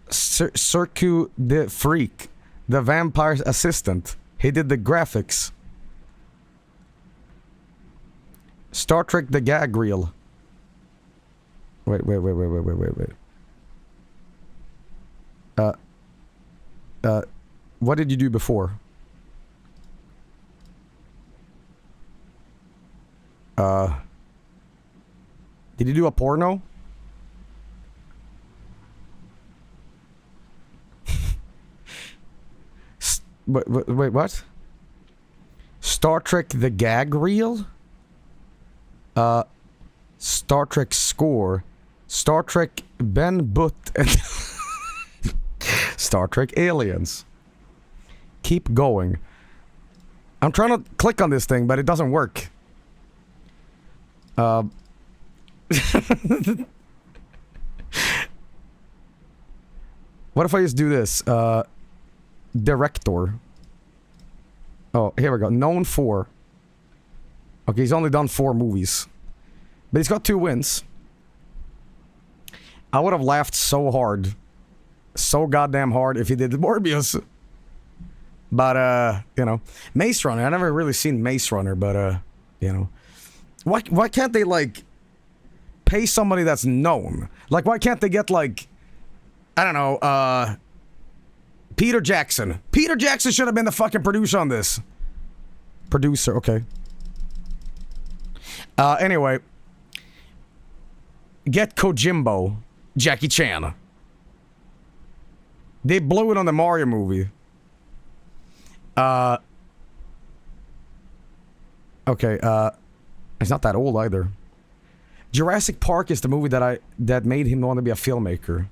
Cirque du Freak. The Vampire's Assistant. He did the graphics. Star Trek The Gag Reel. Wait. What did you do before? Did you do a porno? Wait, what? Star Trek The Gag Reel? Star Trek Score. Star Trek Ben Butt and Star Trek Aliens. Keep going. I'm trying to click on this thing, but it doesn't work. What if I just do this? Director. Oh, here we go. Known for. Okay, he's only done 4 movies. But he's got 2 wins. I would have laughed so hard. So goddamn hard if he did Morbius. But, you know. Maze Runner. I never really seen Maze Runner, but, you know. Why can't they, like, pay somebody that's known? Like, why can't they get, like, I don't know, Peter Jackson. Peter Jackson should have been the fucking producer on this. Producer, okay. Anyway. Get Kojimbo. Jackie Chan. They blew it on the Mario movie. Okay, he's not that old either. Jurassic Park is the movie that made him want to be a filmmaker.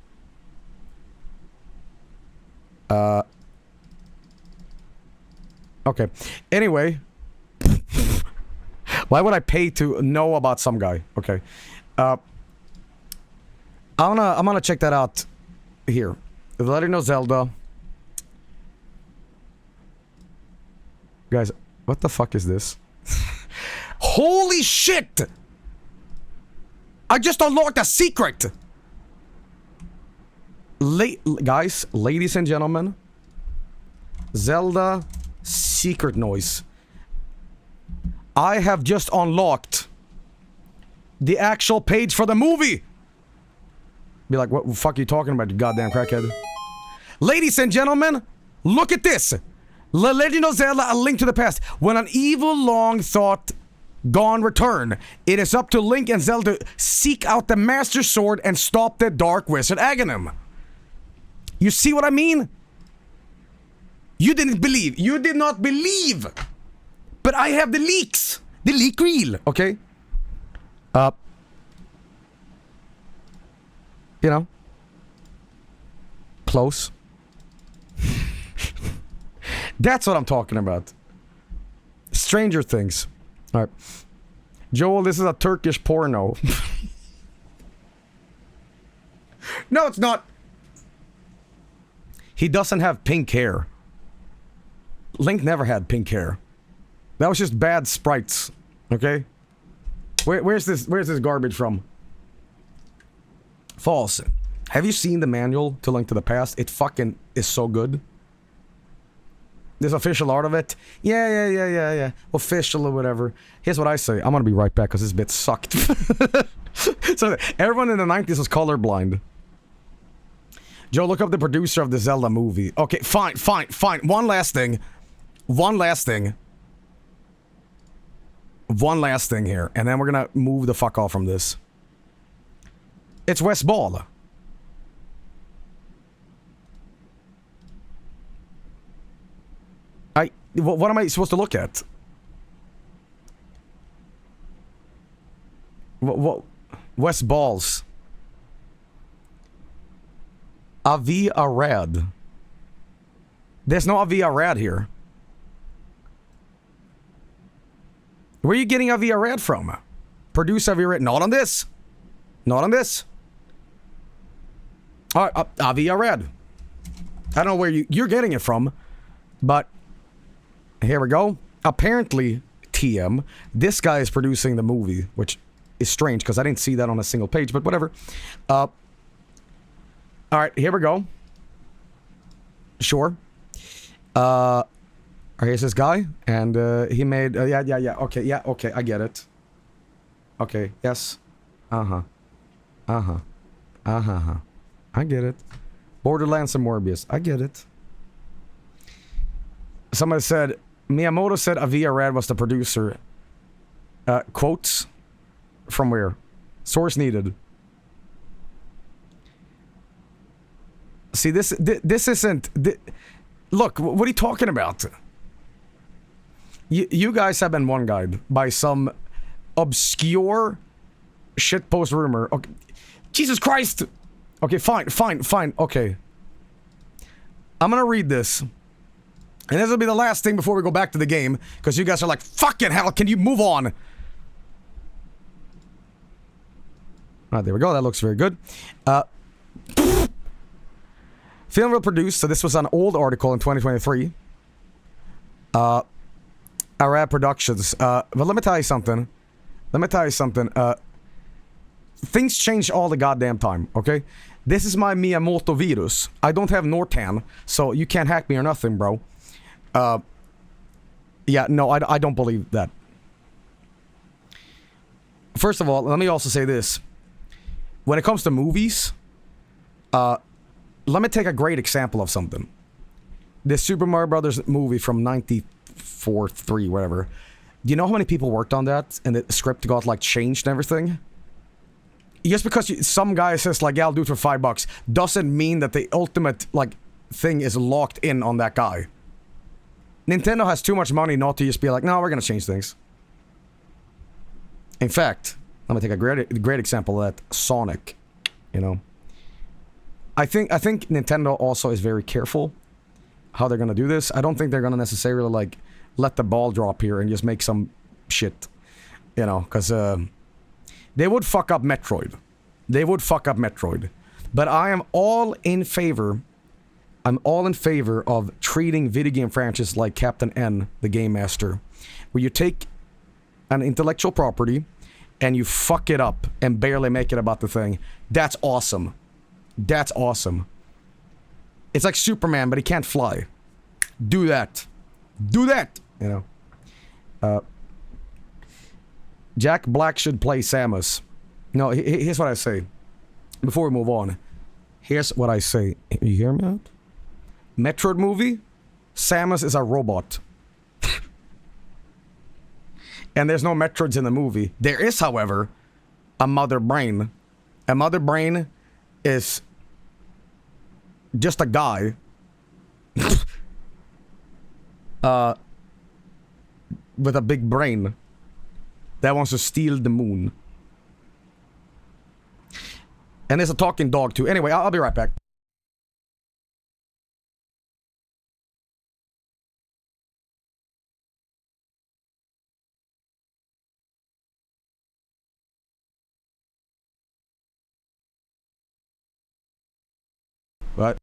Okay. Anyway. Why would I pay to know about some guy? Okay. I'm gonna check that out here. The Legend of Zelda. Guys, what the fuck is this? Holy shit! I just unlocked a secret! Guys, ladies and gentlemen. Zelda secret noise. I have just unlocked the actual page for the movie! Be like, what the fuck are you talking about, you goddamn crackhead? Ladies and gentlemen, look at this! The Legend of Zelda: A Link to the Past. When an evil long thought gone return, it is up to Link and Zelda to seek out the Master Sword and stop the Dark Wizard Aghanim. You see what I mean? You didn't believe. You did not believe. But I have the leaks. The leak reel. Okay? You know. Close. That's what I'm talking about. Stranger Things. Alright. Joel, this is a Turkish porno. No, it's not. He doesn't have pink hair. Link never had pink hair. That was just bad sprites. Okay? Where's this garbage from? False. Have you seen the manual to Link to the Past? It fucking is so good. There's official art of it. Yeah. Official or whatever. Here's what I say. I'm gonna be right back because this bit sucked. So everyone in the 90s was colorblind. Joe, look up the producer of the Zelda movie. Okay, fine. One last thing here, and then we're gonna move the fuck off from this. It's Wes Ball. What am I supposed to look at? What? Wes Balls. Avi Arad. There's no Avi Arad here. Where are you getting Avi Arad from? Produce Avi Arad. Not on this. Not on this. Alright, Avi Arad. I don't know where you're getting it from, but here we go. Apparently, TM, this guy is producing the movie, which is strange because I didn't see that on a single page, but whatever. Alright, here we go. Sure. Here's this guy, and he made... yeah, okay, I get it. Okay, yes. I get it. Borderlands and Morbius, I get it. Somebody said... Miyamoto said Avi Arad was the producer. Quotes? From where? Source needed. See, this isn't... Look, what are you talking about? You guys have been one guide by some obscure shitpost rumor. Okay. Jesus Christ! Okay, fine, okay. I'm gonna read this. And this will be the last thing before we go back to the game, because you guys are like, fucking hell, can you move on? Alright, there we go, that looks very good. Film will produce, so this was an old article in 2023. Arad Productions. But let me tell you something. Things change all the goddamn time, okay? This is my Miyamoto virus. I don't have Nortan, so you can't hack me or nothing, bro. Yeah, no, I don't believe that. First of all, let me also say this. When it comes to movies, let me take a great example of something. This Super Mario Brothers movie from 94, 3, whatever. Do you know how many people worked on that? And the script got, like, changed and everything? Just because some guy says, like, yeah, I'll do it for $5, doesn't mean that the ultimate, like, thing is locked in on that guy. Nintendo has too much money not to just be like, no, we're gonna change things. In fact, let me take a great example of that. Sonic, you know. I think Nintendo also is very careful how they're gonna do this. I don't think they're gonna necessarily, like, let the ball drop here and just make some shit, you know, because they would fuck up Metroid. But I am all in favor of treating video game franchises like Captain N, the Game Master, where you take an intellectual property and you fuck it up and barely make it about the thing. That's awesome. It's like Superman, but he can't fly. Do that. You know. Jack Black should play Samus. No, here's what I say. Before we move on. Here's what I say. You hear me out? Metroid movie, Samus is a robot. And there's no Metroids in the movie. There is, however, a mother brain. A mother brain is just a guy with a big brain that wants to steal the moon. And there's a talking dog too. Anyway, I'll be right back. But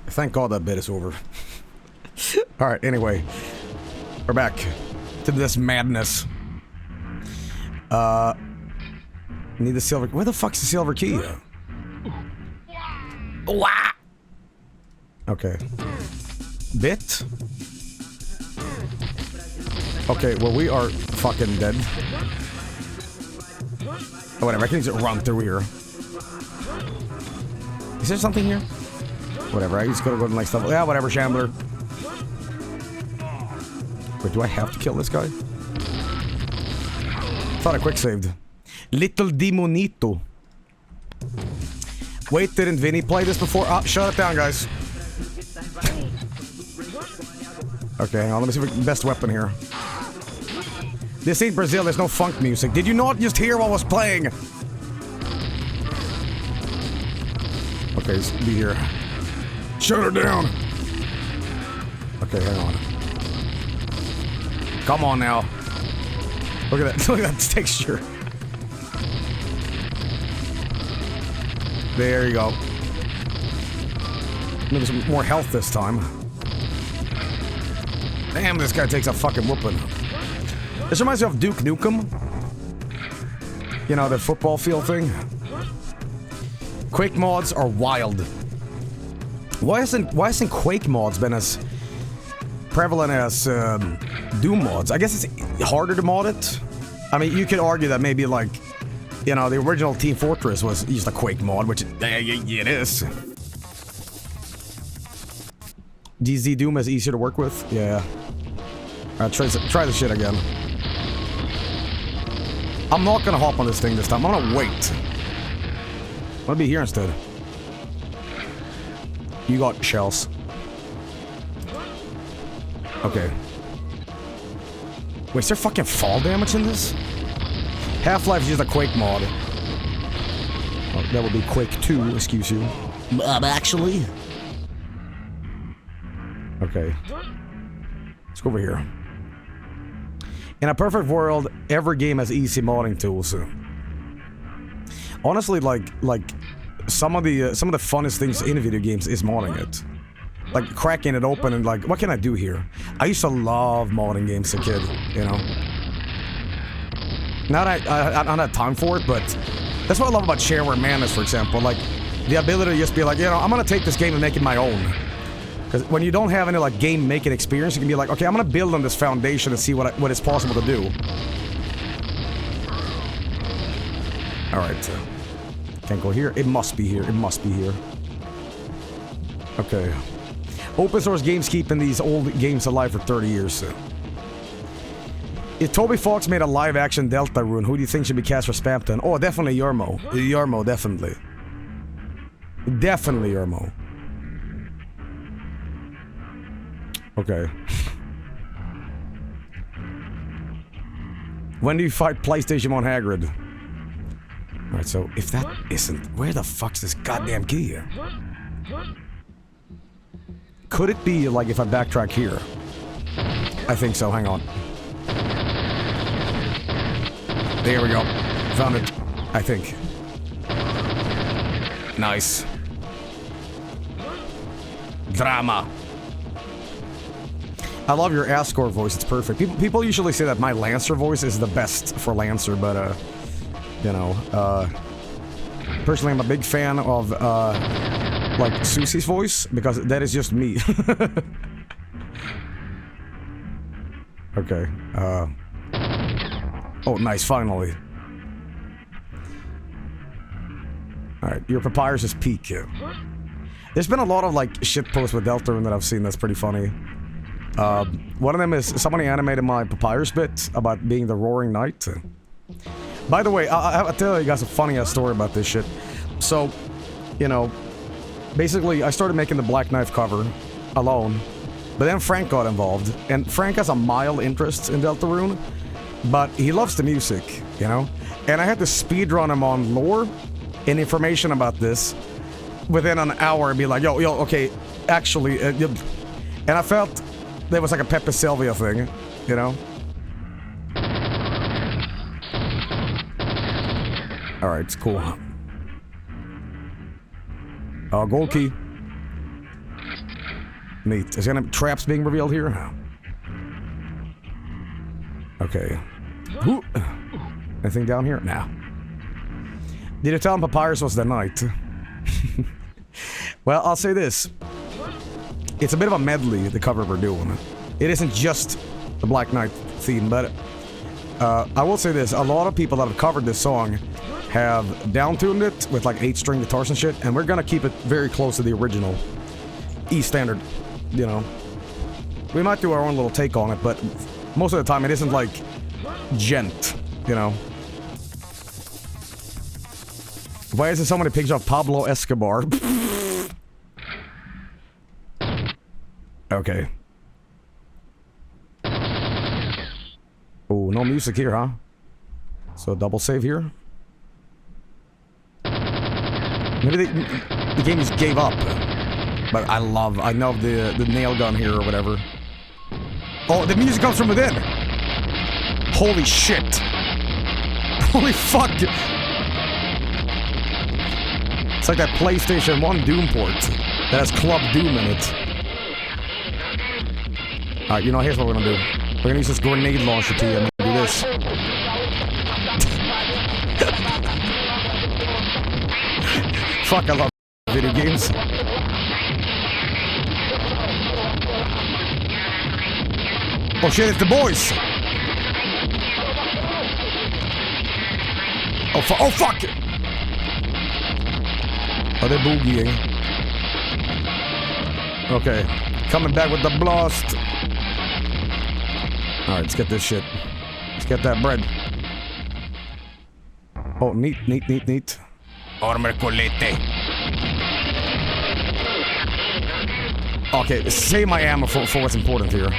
thank God that bit is over. Alright, anyway. We're back to this madness. Need the silver... Where the fuck's the silver key? Wah! Okay. Bit? Okay, well we are fucking dead. Oh, whatever, I can just run through here. Is there something here? Whatever, I just gotta go to the next level. Yeah, whatever, Shambler. Wait, do I have to kill this guy? Thought I quick saved. Little Demonito. Wait, didn't Vinny play this before? Oh, shut it down, guys. Okay, well, let me see if we can best weapon here. This ain't Brazil, there's no funk music. Did you not just hear what was playing? Okay, just be here. Shut her down! Okay, hang on. Come on now. Look at that, look at that texture. There you go. Maybe some more health this time. Damn, this guy takes a fucking whooping. This reminds me of Duke Nukem. You know, the football field thing. Quake mods are wild. Why hasn't Quake mods been as prevalent as Doom mods? I guess it's harder to mod it. I mean, you could argue that maybe like, you know, the original Team Fortress was just a Quake mod, which it is. DZ Doom is easier to work with. Yeah. Try the shit again. I'm not gonna hop on this thing this time. I'm gonna wait. I'll be here instead. You got shells. Okay. Wait, is there fucking fall damage in this? Half-Life is just a Quake mod. Oh, that would be Quake 2, excuse you. Actually. Okay. Let's go over here. In a perfect world, every game has easy modding tools. Honestly, like some of the funnest things in video games is modding it. Like cracking it open and like, what can I do here? I used to love modding games as a kid, you know. Now that I don't have time for it, but that's what I love about Shareware Madness, for example. Like the ability to just be like, you know, I'm gonna take this game and make it my own. Because when you don't have any like game making experience, you can be like, okay, I'm gonna build on this foundation and see what is possible to do. All right, can't go here. It must be here. It must be here. Okay. Open source games keeping these old games alive for 30 years. If Toby Fox made a live-action Deltarune, who do you think should be cast for Spamton? Oh, definitely Yormo. Yormo, definitely. Definitely Yormo. Okay. When do you fight PlayStation 1 Hagrid? Alright, so if that isn't... Where the fuck's this goddamn key here? Could it be, like, if I backtrack here? I think so, hang on. There we go. Found it. I think. Nice. Drama. I love your Ascor voice, it's perfect. People usually say that my Lancer voice is the best for Lancer, but, you know, personally I'm a big fan of, like, Susie's voice, because that is just me. Okay, oh, nice, finally. Alright, your Papyrus is peak. There's been a lot of, like, shitposts with Deltarune that I've seen that's pretty funny. One of them is somebody animated my Papyrus bit about being the Roaring Knight. By the way, I'll tell you guys a funny ass story about this shit. So, you know, basically I started making the Black Knife cover alone, but then Frank got involved, and Frank has a mild interest in Deltarune, but he loves the music, you know? And I had to speedrun him on lore and information about this within an hour and be like, yo, okay, actually, and I felt there was like a Pepe Sylvia thing, you know? Alright, it's cool. Gold key. Neat. Is there any traps being revealed here? Okay. Ooh. Anything down here? No. Did you tell him Papyrus was the knight? Well, I'll say this. It's a bit of a medley, the cover we're doing. It isn't just the Black Knight theme, but I will say this. A lot of people that have covered this song have down-tuned it with like 8-string guitars and shit, and we're gonna keep it very close to the original E standard, you know. We might do our own little take on it, but most of the time it isn't like gent, you know. Why is there so many pictures of Pablo Escobar? Okay. Oh, no music here, huh? So double save here. Maybe the game just gave up. But I know the nail gun here or whatever. Oh, the music comes from within! Holy shit! Holy fuck! It's like that PlayStation 1 Doom port that has Club Doom in it. Alright, you know, here's what we're gonna do. We're gonna use this grenade launcher to I'm gonna do this. Fuck, I love video games. Oh shit, it's the boys! Oh fuck! Oh, they're boogieing. Okay, coming back with the blast. Alright, let's get this shit. Let's get that bread. Oh, neat. Okay, save my ammo for what's important here.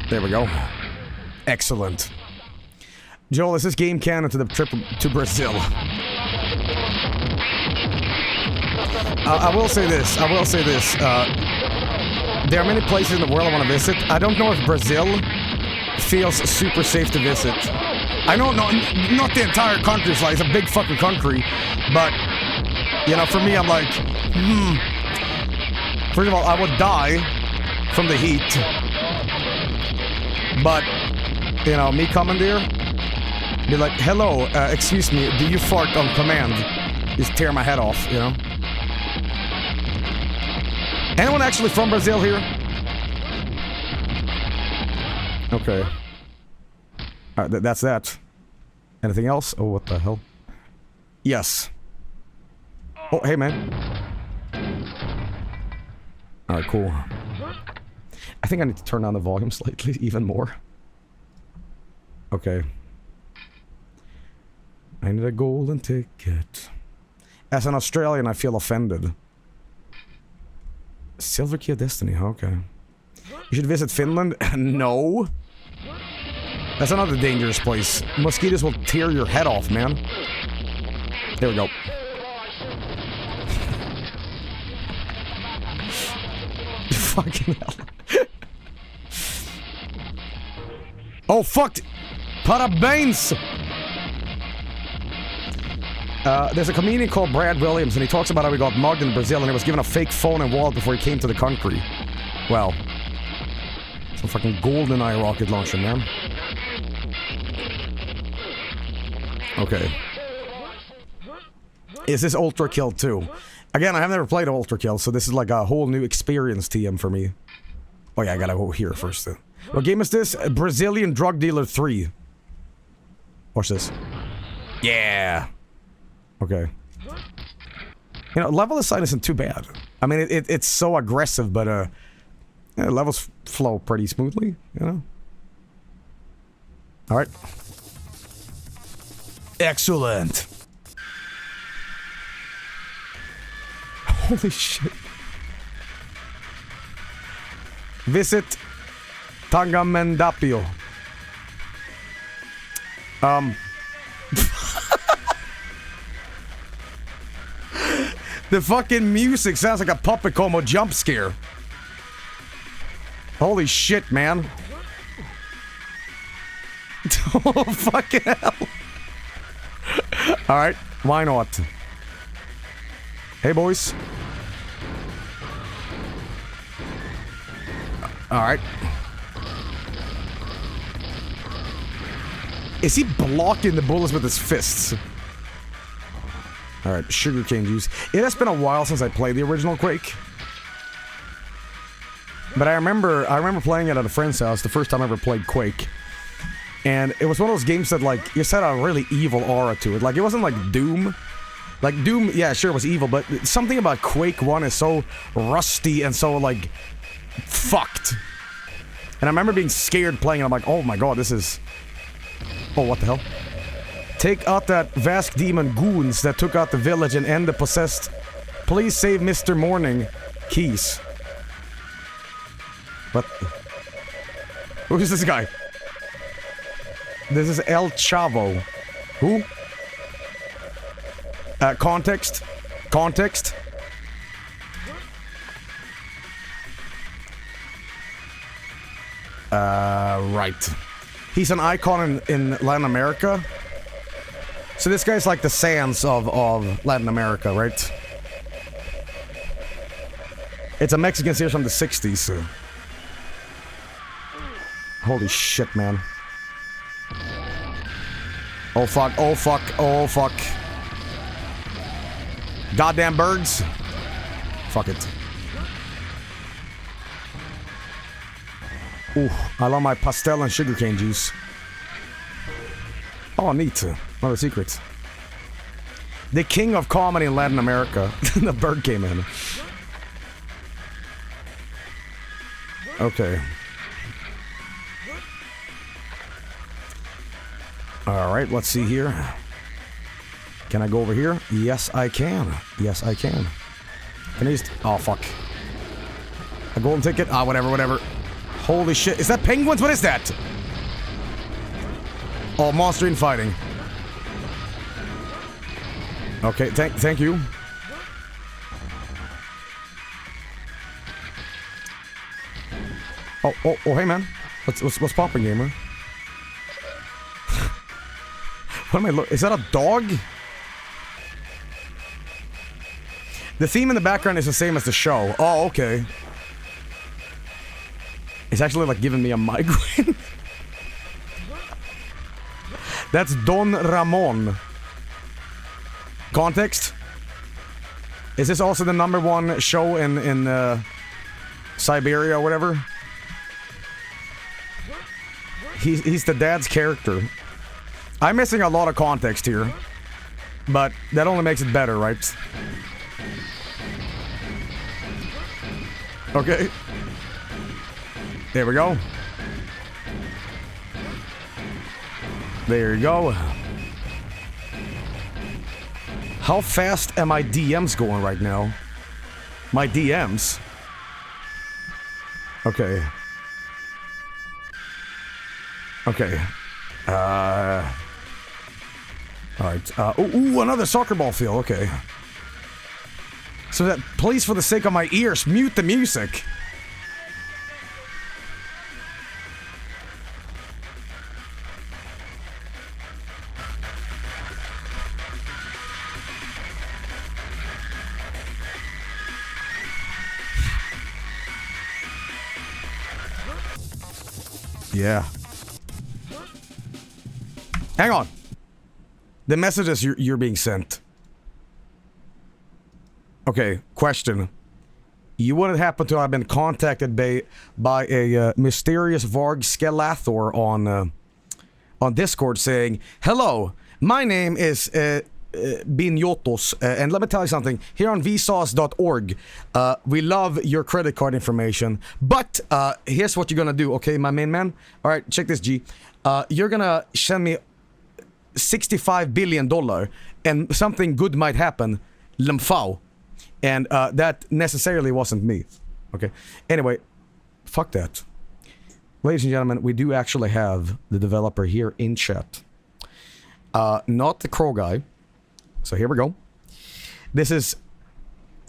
There we go. Excellent. Joel, is this game canon to the trip to Brazil? I will say this. There are many places in the world I want to visit. I don't know if Brazil feels super safe to visit. I know not the entire country. It's like it's a big fucking country, but you know, for me, I'm like, First of all, I would die from the heat, but you know, me coming there, be like, hello, excuse me, do you fart on command? Just tear my head off, you know. Anyone actually from Brazil here? Okay. Alright, that's that. Anything else? Oh, what the hell? Yes. Oh, hey, man. Alright, cool. I think I need to turn down the volume slightly, even more. Okay. I need a golden ticket. As an Australian, I feel offended. Silver Key of Destiny, okay. You should visit Finland? No. That's another dangerous place. Mosquitoes will tear your head off, man. There we go. Fucking hell. Oh, fuck! Parabéns! There's a comedian called Brad Williams, and he talks about how he got mugged in Brazil and he was given a fake phone and wallet before he came to the country. Well, some fucking GoldenEye rocket launcher, man. Okay. Is this Ultra Kill 2? Again, I have never played Ultra Kill, so this is like a whole new experience TM for me. Oh yeah, I gotta go here first then. What game is this? Brazilian Drug Dealer 3. Watch this. Yeah. Okay. You know, level design isn't too bad. I mean, it's so aggressive, but yeah, levels flow pretty smoothly, you know? Alright. Excellent. Holy shit. Visit Tangamandapio. The fucking music sounds like a Puppet Como jump scare. Holy shit, man. Oh, fucking hell. Alright, why not? Hey, boys. Alright. Is he blocking the bullets with his fists? Alright, sugarcane juice. It has been a while since I played the original Quake. But I remember playing it at a friend's house the first time I ever played Quake. And it was one of those games that, like, just had a really evil aura to it. Like, it wasn't like Doom. Like, Doom, yeah, sure, it was evil, but something about Quake 1 is so rusty and so, like, fucked. And I remember being scared playing it. I'm like, oh my god, this is... Oh, what the hell? Take out that Vask demon goons that took out the village and end the possessed. Please save Mr. Morning. Keys. What? Who is this guy? This is El Chavo. Who? Context? Context? Right. He's an icon in Latin America. So this guy's like the Sans of Latin America, right? It's a Mexican series from the 60s. Holy shit, man. Oh fuck, oh fuck, oh fuck. Goddamn birds. Fuck it. Ooh, I love my pastel and sugarcane juice. Oh, neat. Another secret. The king of comedy in Latin America. The bird came in. Okay. Alright, let's see here. Can I go over here? Yes, I can. Yes, I can. Can I just... Oh, fuck. A golden ticket? Ah, whatever. Holy shit. Is that penguins? What is that? Oh, monster infighting. Okay, thank you. Oh, hey, man. What's popping, gamer? What am I is that a dog? The theme in the background is the same as the show. Oh, okay. It's actually like giving me a migraine. That's Don Ramon. Context? Is this also the #1 show in Siberia or whatever? He's the dad's character. I'm missing a lot of context here, but that only makes it better, right? Okay. There we go. There you go. How fast am my DMs going right now? My DMs? Okay. Okay. Alright. Ooh, another soccer ball field. Okay. So that, please, for the sake of my ears, mute the music. Yeah. Hang on. The messages you're being sent. Okay, question. You wouldn't happen to have been contacted by a mysterious Varg Skelathor on Discord saying, "Hello, my name is Vinesauce, and let me tell you something. Here on Vinesauce.org, we love your credit card information, but here's what you're gonna do, okay, my main man? All right, check this, G. You're gonna send me $65 billion, and something good might happen, Lemfao." And that necessarily wasn't me. Okay. Anyway, fuck that. Ladies and gentlemen, we do actually have the developer here in chat. Not the crow guy. So here we go. This is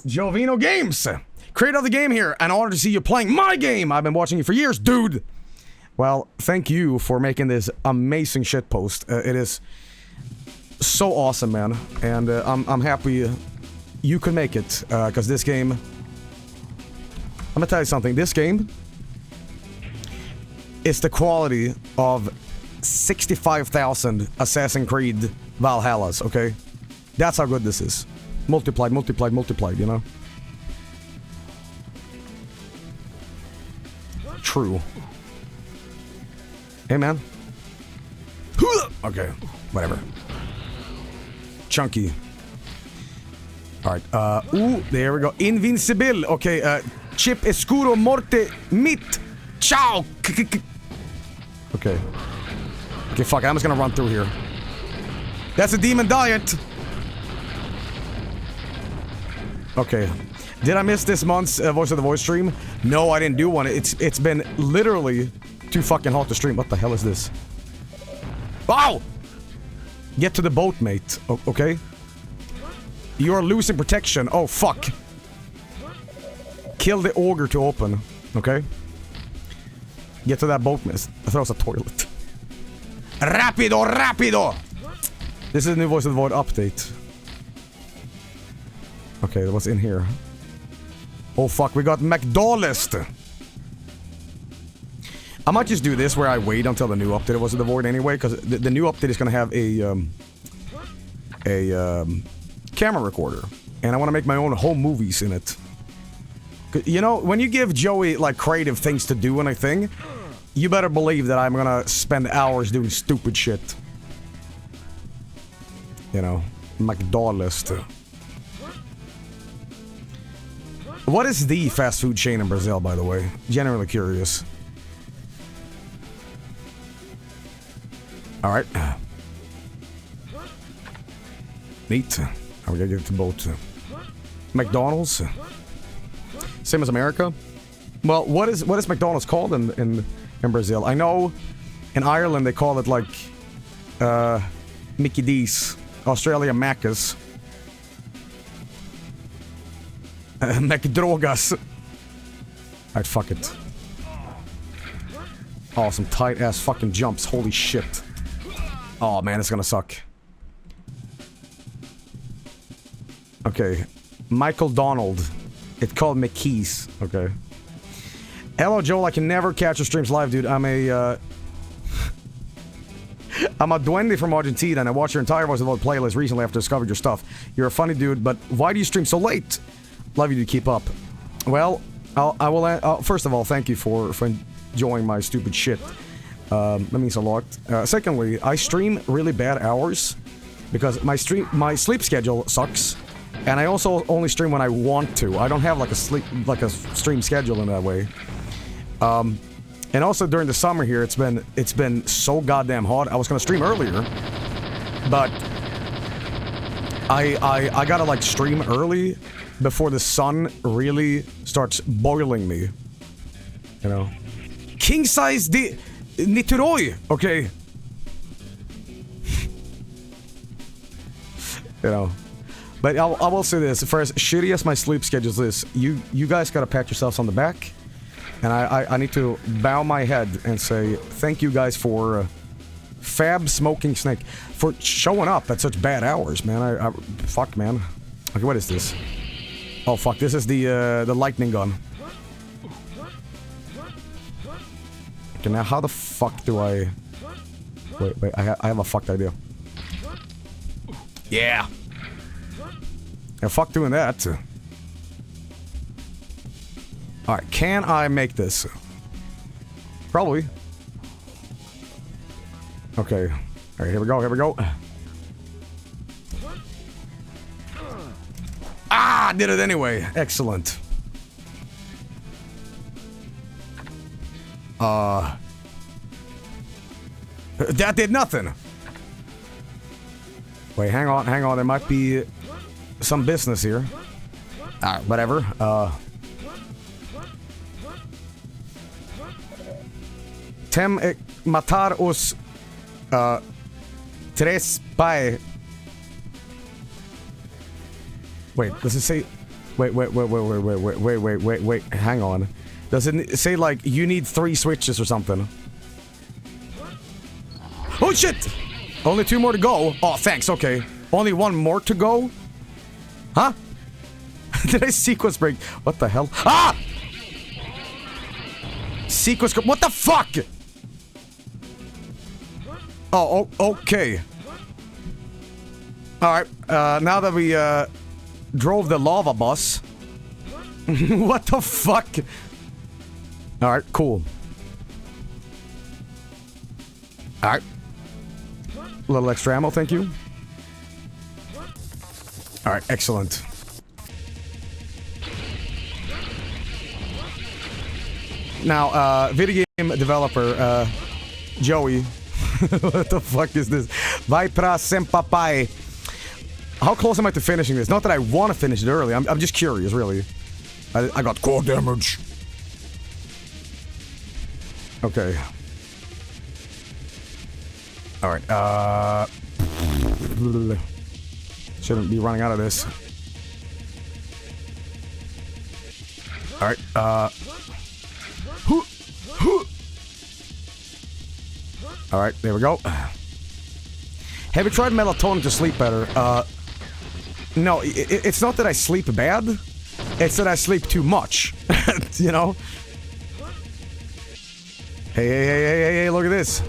Jovino Games, creator of the game here. An honor to see you playing my game. I've been watching you for years, dude. Well, thank you for making this amazing shit post. It is so awesome, man. And I'm happy you can make it, because this game... I'm gonna tell you something. This game is the quality of 65,000 Assassin's Creed Valhallas, okay? That's how good this is. Multiplied, you know? True. Hey, man. Okay, whatever. Chunky. Alright, ooh, there we go. Invincible. Okay, Chip Escuro Morte Mit. Ciao. Okay. Okay, fuck, I'm just gonna run through here. That's a demon diet. Okay. Did I miss this month's Voice of the Voice stream? No, I didn't do one. It's been literally too fucking hot to stream. What the hell is this? Wow! Get to the boat, mate. Okay? You're losing protection. Oh, fuck. Kill the ogre to open. Okay? Get to that boat, miss. I thought it was a toilet. Rapido! This is a new Voice of the Void update. Okay, what's in here? Oh, fuck. We got McDonald's. I might just do this where I wait until the new update of Voice of the Void anyway, because the new update is going to have a camera recorder, and I want to make my own home movies in it. You know, when you give Joey like creative things to do in a thing, you better believe that I'm gonna spend hours doing stupid shit. You know, McDonald's. What is the fast food chain in Brazil, by the way? Genuinely curious. All right. Neat. I'm gonna get to both. McDonald's. Same as America. Well, what is McDonald's called in Brazil? I know in Ireland they call it like Mickey D's. Australia Macca's. McDrogas. Alright, fuck it. Awesome tight ass fucking jumps. Holy shit. Oh man, it's gonna suck. Okay. Michael Donald. It's called McKees. Okay. Hello, Joel. I can never catch your streams live, dude. I'm a duende from Argentina, and I watched your entire Voice of the Void playlist recently after I discovered your stuff. You're a funny dude, but why do you stream so late? Love you to keep up. Well, I will. First of all, thank you for enjoying my stupid shit. That means a lot. Secondly, I stream really bad hours because my sleep schedule sucks. And I also only stream when I want to. I don't have like a stream schedule in that way. And also during the summer here, it's been so goddamn hot. I was gonna stream earlier, but I gotta like stream early before the sun really starts boiling me. You know, king size Nituroi. Okay. You know. But I will say this, for as shitty as my sleep schedule is, you guys gotta pat yourselves on the back. And I need to bow my head and say thank you guys for Fab Smoking Snake for showing up at such bad hours, man. Fuck, man. Okay, what is this? Oh fuck, this is the lightning gun. Okay, now how the fuck do I... Wait, I have a fucked idea. Yeah! Yeah, fuck doing that. Alright, can I make this? Probably. Okay. Alright, here we go. Ah, did it anyway. Excellent. That did nothing. Wait, hang on. There might be some business here. Alright, whatever. Tem matar os tres pai. Wait, does it say... Wait, hang on. Does it say like you need 3 switches or something? Oh shit! Only 2 more to go. Oh, thanks, okay. Only 1 more to go? Huh? Did I sequence break? What the hell? Ah! Sequence... What the fuck? Oh, okay. Alright, now that we, drove the lava bus. What the fuck? Alright, cool. Alright. A little extra ammo, thank you. Alright, excellent. Now, video game developer, Joey. What the fuck is this? Vai pra Senpapai. How close am I to finishing this? Not that I want to finish it early. I'm just curious, really. I got core damage. Okay. Alright, shouldn't be running out of this. Alright, Alright, there we go. Have you tried melatonin to sleep better? No, it's not that I sleep bad. It's that I sleep too much. You know? Hey, look at this.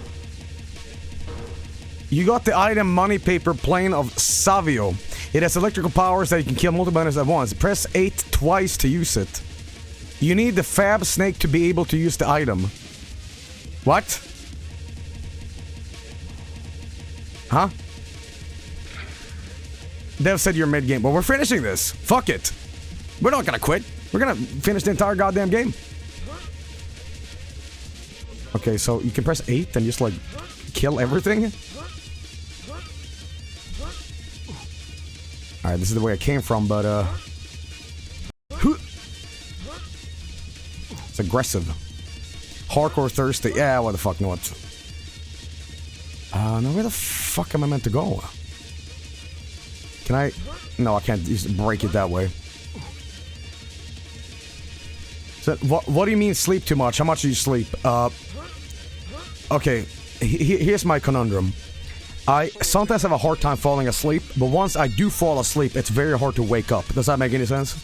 You got the item Money Paper Plane of Savio. It has electrical powers that you can kill multiple enemies at once. Press 8 twice to use it. You need the Fab Snake to be able to use the item. What? Huh? Dev said you're mid-game, but we're finishing this. Fuck it. We're not gonna quit. We're gonna finish the entire goddamn game. Okay, so you can press 8 and just, like, kill everything? Alright, this is the way I came from, but, it's aggressive. Hardcore thirsty. Yeah, what the fuck not. Now where the fuck am I meant to go? Can I... No, I can't just break it that way. So, what do you mean sleep too much? How much do you sleep? Okay, here's my conundrum. I sometimes have a hard time falling asleep, but once I do fall asleep, it's very hard to wake up. Does that make any sense?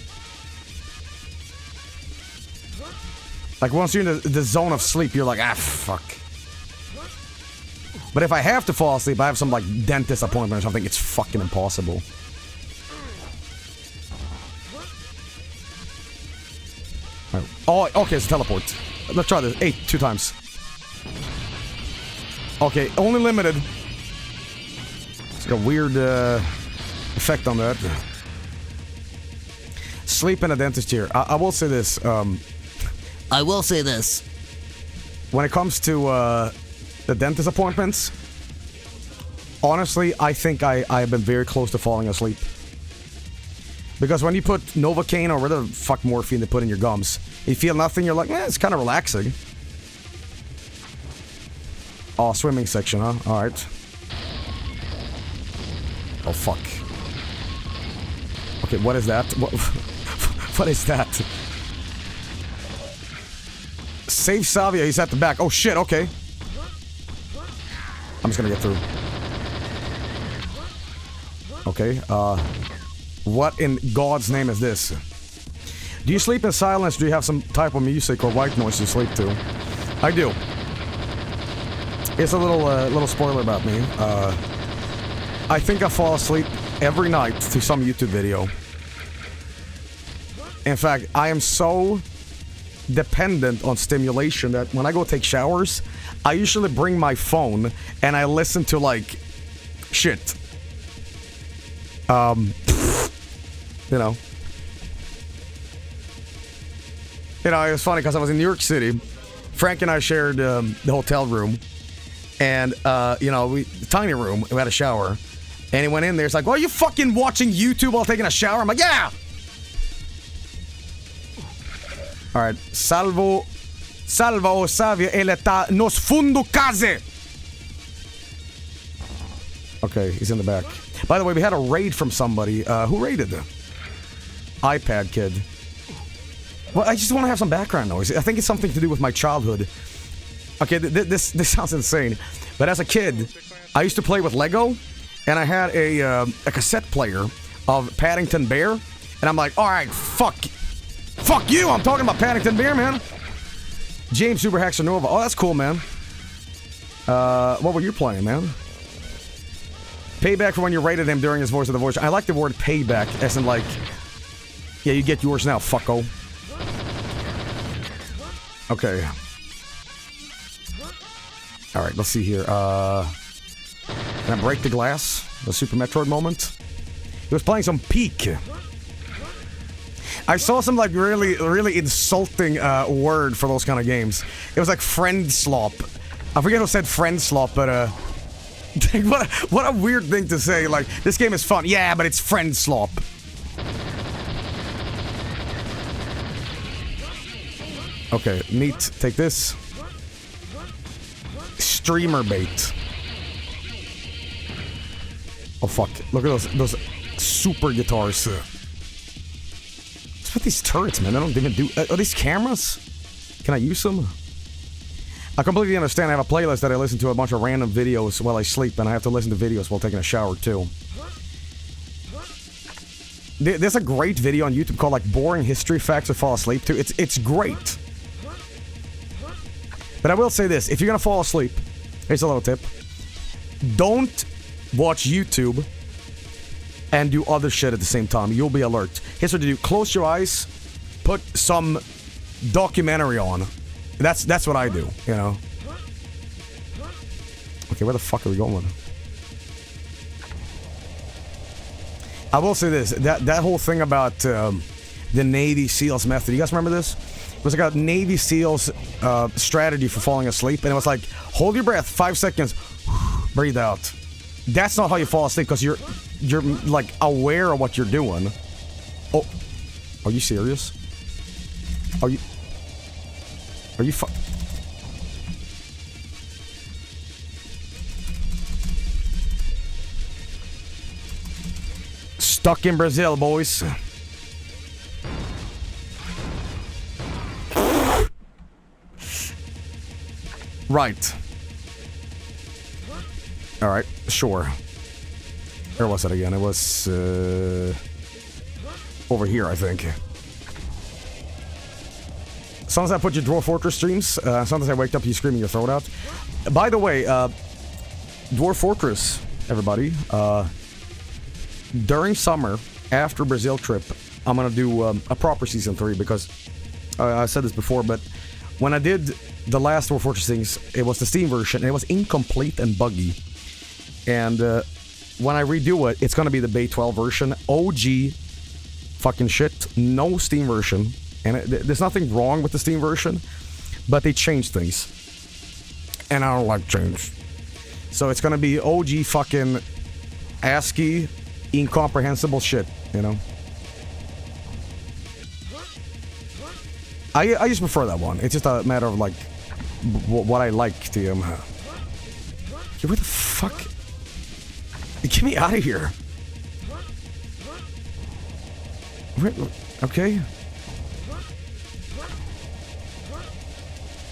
Like, once you're in the zone of sleep, you're like, ah, fuck. But if I have to fall asleep, I have some, like, dentist appointment or something, it's fucking impossible. Right. Oh, okay, it's a teleport. Let's try this. 2 times. Okay, only limited. It's got a weird, effect on that. Sleep in a dentist chair. I will say this, I will say this. When it comes to the dentist appointments, honestly, I think I have been very close to falling asleep. Because when you put Novocaine or whatever the fuck morphine they put in your gums, you feel nothing, you're like, it's kind of relaxing. Oh, swimming section, huh? Alright. Oh, fuck. Okay, what is that? What is that? Save Savia, he's at the back. Oh shit, okay. I'm just gonna get through. Okay, what in God's name is this? Do you sleep in silence? Do you have some type of music or white noise you sleep to? I do. It's a little spoiler about me. I think I fall asleep every night to some YouTube video. In fact, I am so dependent on stimulation that when I go take showers, I usually bring my phone and I listen to, like, shit. You know. It was funny because I was in New York City. Frank and I shared the hotel room. And, tiny room, we had a shower. And he went in there, it's like, well, are you fucking watching YouTube while taking a shower? I'm like, yeah! Alright, salva o savia e leta nos fundo case! Okay, he's in the back. By the way, we had a raid from somebody. Who raided? iPad kid. Well, I just want to have some background noise. I think it's something to do with my childhood. Okay, this sounds insane, but as a kid, I used to play with Lego, and I had a cassette player of Paddington Bear, and I'm like, all right, fuck you! I'm talking about Paddington Bear, man. James Super Haxer Nova. Oh, that's cool, man. What were you playing, man? Payback for when you rated him during his voice of the voice. I like the word payback, as in like, yeah, you get yours now, fucko. Okay. Alright, let's see here. Can I break the glass? The Super Metroid moment? He was playing some Peak. I saw some, like, really insulting word for those kind of games. It was like friend slop. I forget who said friend slop, but what a weird thing to say. Like, this game is fun. Yeah, but it's friend slop. Okay, neat. Take this. Streamer bait. Oh fuck! Look at those super guitars. What's with these turrets, man? They don't even do. Are these cameras? Can I use them? I completely understand. I have a playlist that I listen to a bunch of random videos while I sleep, and I have to listen to videos while taking a shower too. There's a great video on YouTube called like "Boring History Facts to Fall Asleep to." It's great. But I will say this: if you're gonna fall asleep, here's a little tip. Don't watch YouTube and do other shit at the same time. You'll be alert. Here's what to do. Close your eyes. Put some documentary on. That's what I do, you know. Okay, where the fuck are we going? I will say this. That whole thing about the Navy SEALs method. You guys remember this? It was like a Navy SEALs strategy for falling asleep, and it was like, hold your breath, 5 seconds, breathe out. That's not how you fall asleep, because you're like aware of what you're doing. Oh, are you serious? Are you stuck in Brazil, boys. Right. Alright, sure. Where was it again? It was, over here, I think. Sometimes I put your Dwarf Fortress streams. Sometimes I wake up, you screaming your throat out. By the way, Dwarf Fortress, everybody. During summer, after Brazil trip, I'm gonna do a proper Season 3, because I said this before, but when I did the last Dwarf Fortress things, it was the Steam version, and it was incomplete and buggy. And when I redo it, it's gonna be the Bay 12 version. OG fucking shit. No Steam version. And there's nothing wrong with the Steam version, but they changed things. And I don't like change. So it's gonna be OG fucking ASCII, incomprehensible shit, you know? I just prefer that one. It's just a matter of, like, what I like to him. Where the fuck? Get me out of here. Okay.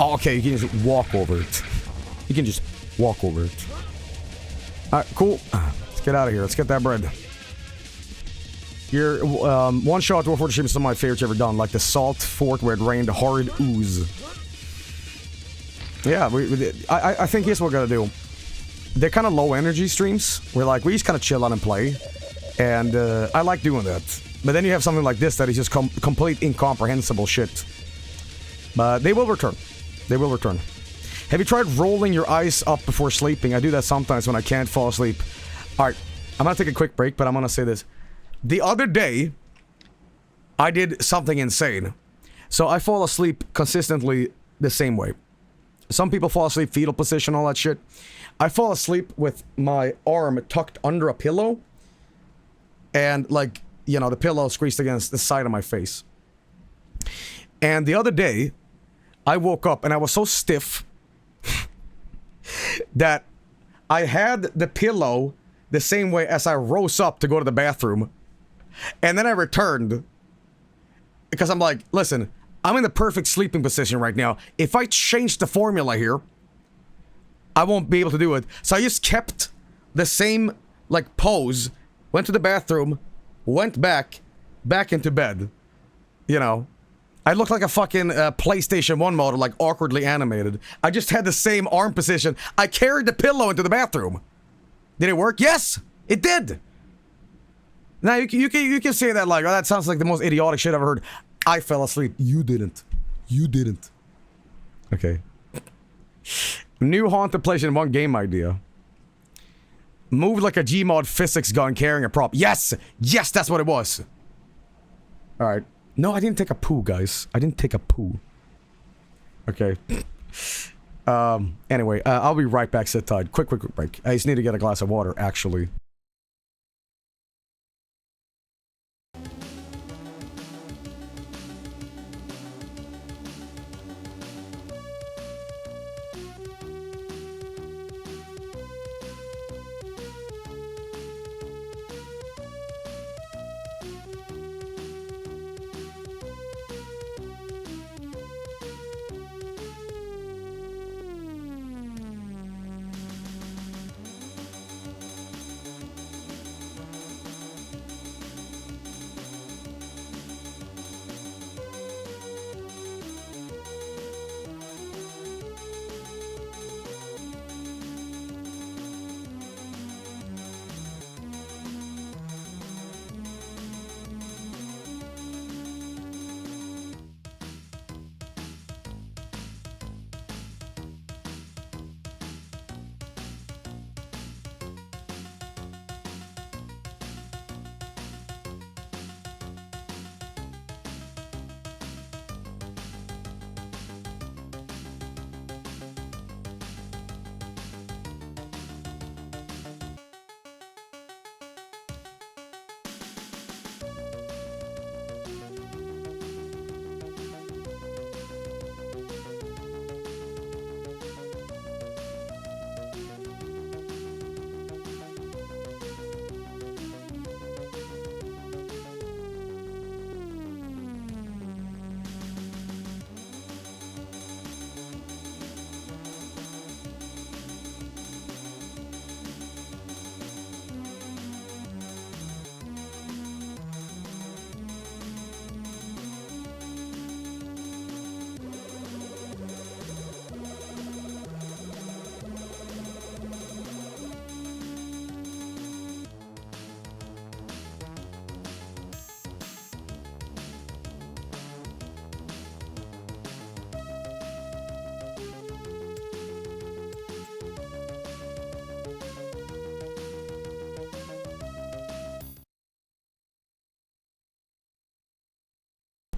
Oh, okay, you can just walk over it. You can just walk over it. Alright, cool. Let's get out of here. Let's get that bread. Your one-shot Dwarf Fortress is some of my favorites ever done, like the Salt Fort where it rained horrid ooze. Yeah, I think here's what we're gonna do. They're kind of low-energy streams. We just kind of chill out and play. And I like doing that. But then you have something like this that is just complete incomprehensible shit. But they will return. They will return. Have you tried rolling your eyes up before sleeping? I do that sometimes when I can't fall asleep. Alright, I'm gonna take a quick break, but I'm gonna say this. The other day, I did something insane. So I fall asleep consistently the same way. Some people fall asleep fetal position, all that shit. I fall asleep with my arm tucked under a pillow. And, like, you know, the pillow squeezed against the side of my face. And the other day, I woke up and I was so stiff that I had the pillow the same way as I rose up to go to the bathroom. And then I returned. Because I'm like, listen, I'm in the perfect sleeping position right now. If I change the formula here, I won't be able to do it. So I just kept the same, like, pose. Went to the bathroom. Went back into bed. You know. I looked like a fucking PlayStation 1 model, like, awkwardly animated. I just had the same arm position. I carried the pillow into the bathroom. Did it work? Yes! It did! Now, you can say that like, oh, that sounds like the most idiotic shit I've ever heard. I fell asleep. You didn't. You didn't. Okay. New Haunted PlayStation 1 game idea. Move like a Gmod physics gun carrying a prop. Yes! Yes, that's what it was! Alright. No, I didn't take a poo, guys. I didn't take a poo. Okay. Anyway, I'll be right back. Sit tight. Quick break. I just need to get a glass of water, actually.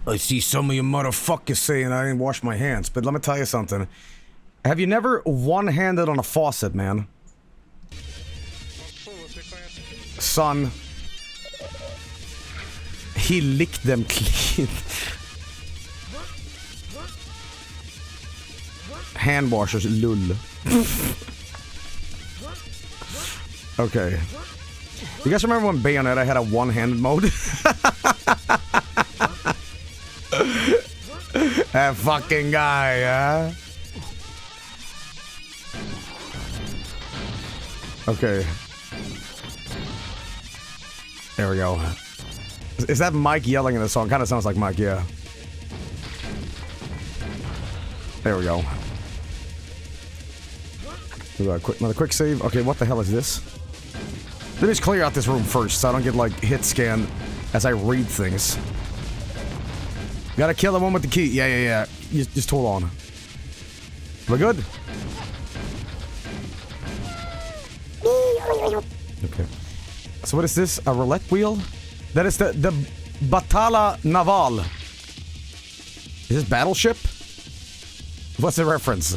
I see some of you motherfuckers saying I didn't wash my hands, but let me tell you something. Have you never one-handed on a faucet, man? Son. He licked them clean. Hand washers, lull. Okay. You guys remember when Bayonetta had a one-handed mode? That fucking guy, huh? Okay. There we go. Is that Mike yelling in the song? Kind of sounds like Mike, yeah. There we go. Another quick save. Okay, what the hell is this? Let me just clear out this room first so I don't get, like, hit scanned as I read things. Gotta kill the one with the key. Yeah. Just hold on. We're good? Okay. So what is this? A roulette wheel? That is the Batala Naval. Is this Battleship? What's the reference?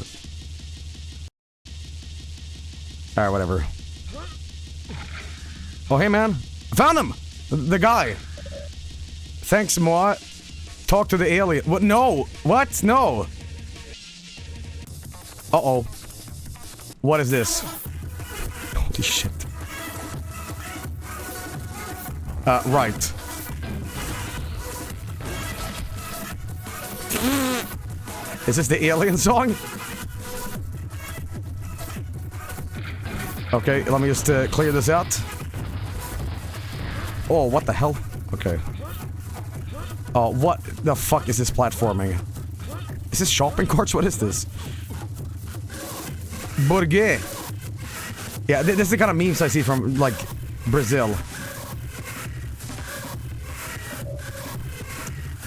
Alright, whatever. Oh, hey, man. I found him! The guy. Thanks, Moa. Talk to the alien. What? No! What? No! Uh-oh. What is this? Holy shit. Right. Is this the alien song? Okay, let me just clear this out. Oh, what the hell? Okay. Oh, what the fuck is this platforming? Is this shopping carts? What is this? Burguet. Yeah, this is the kind of memes I see from, like, Brazil.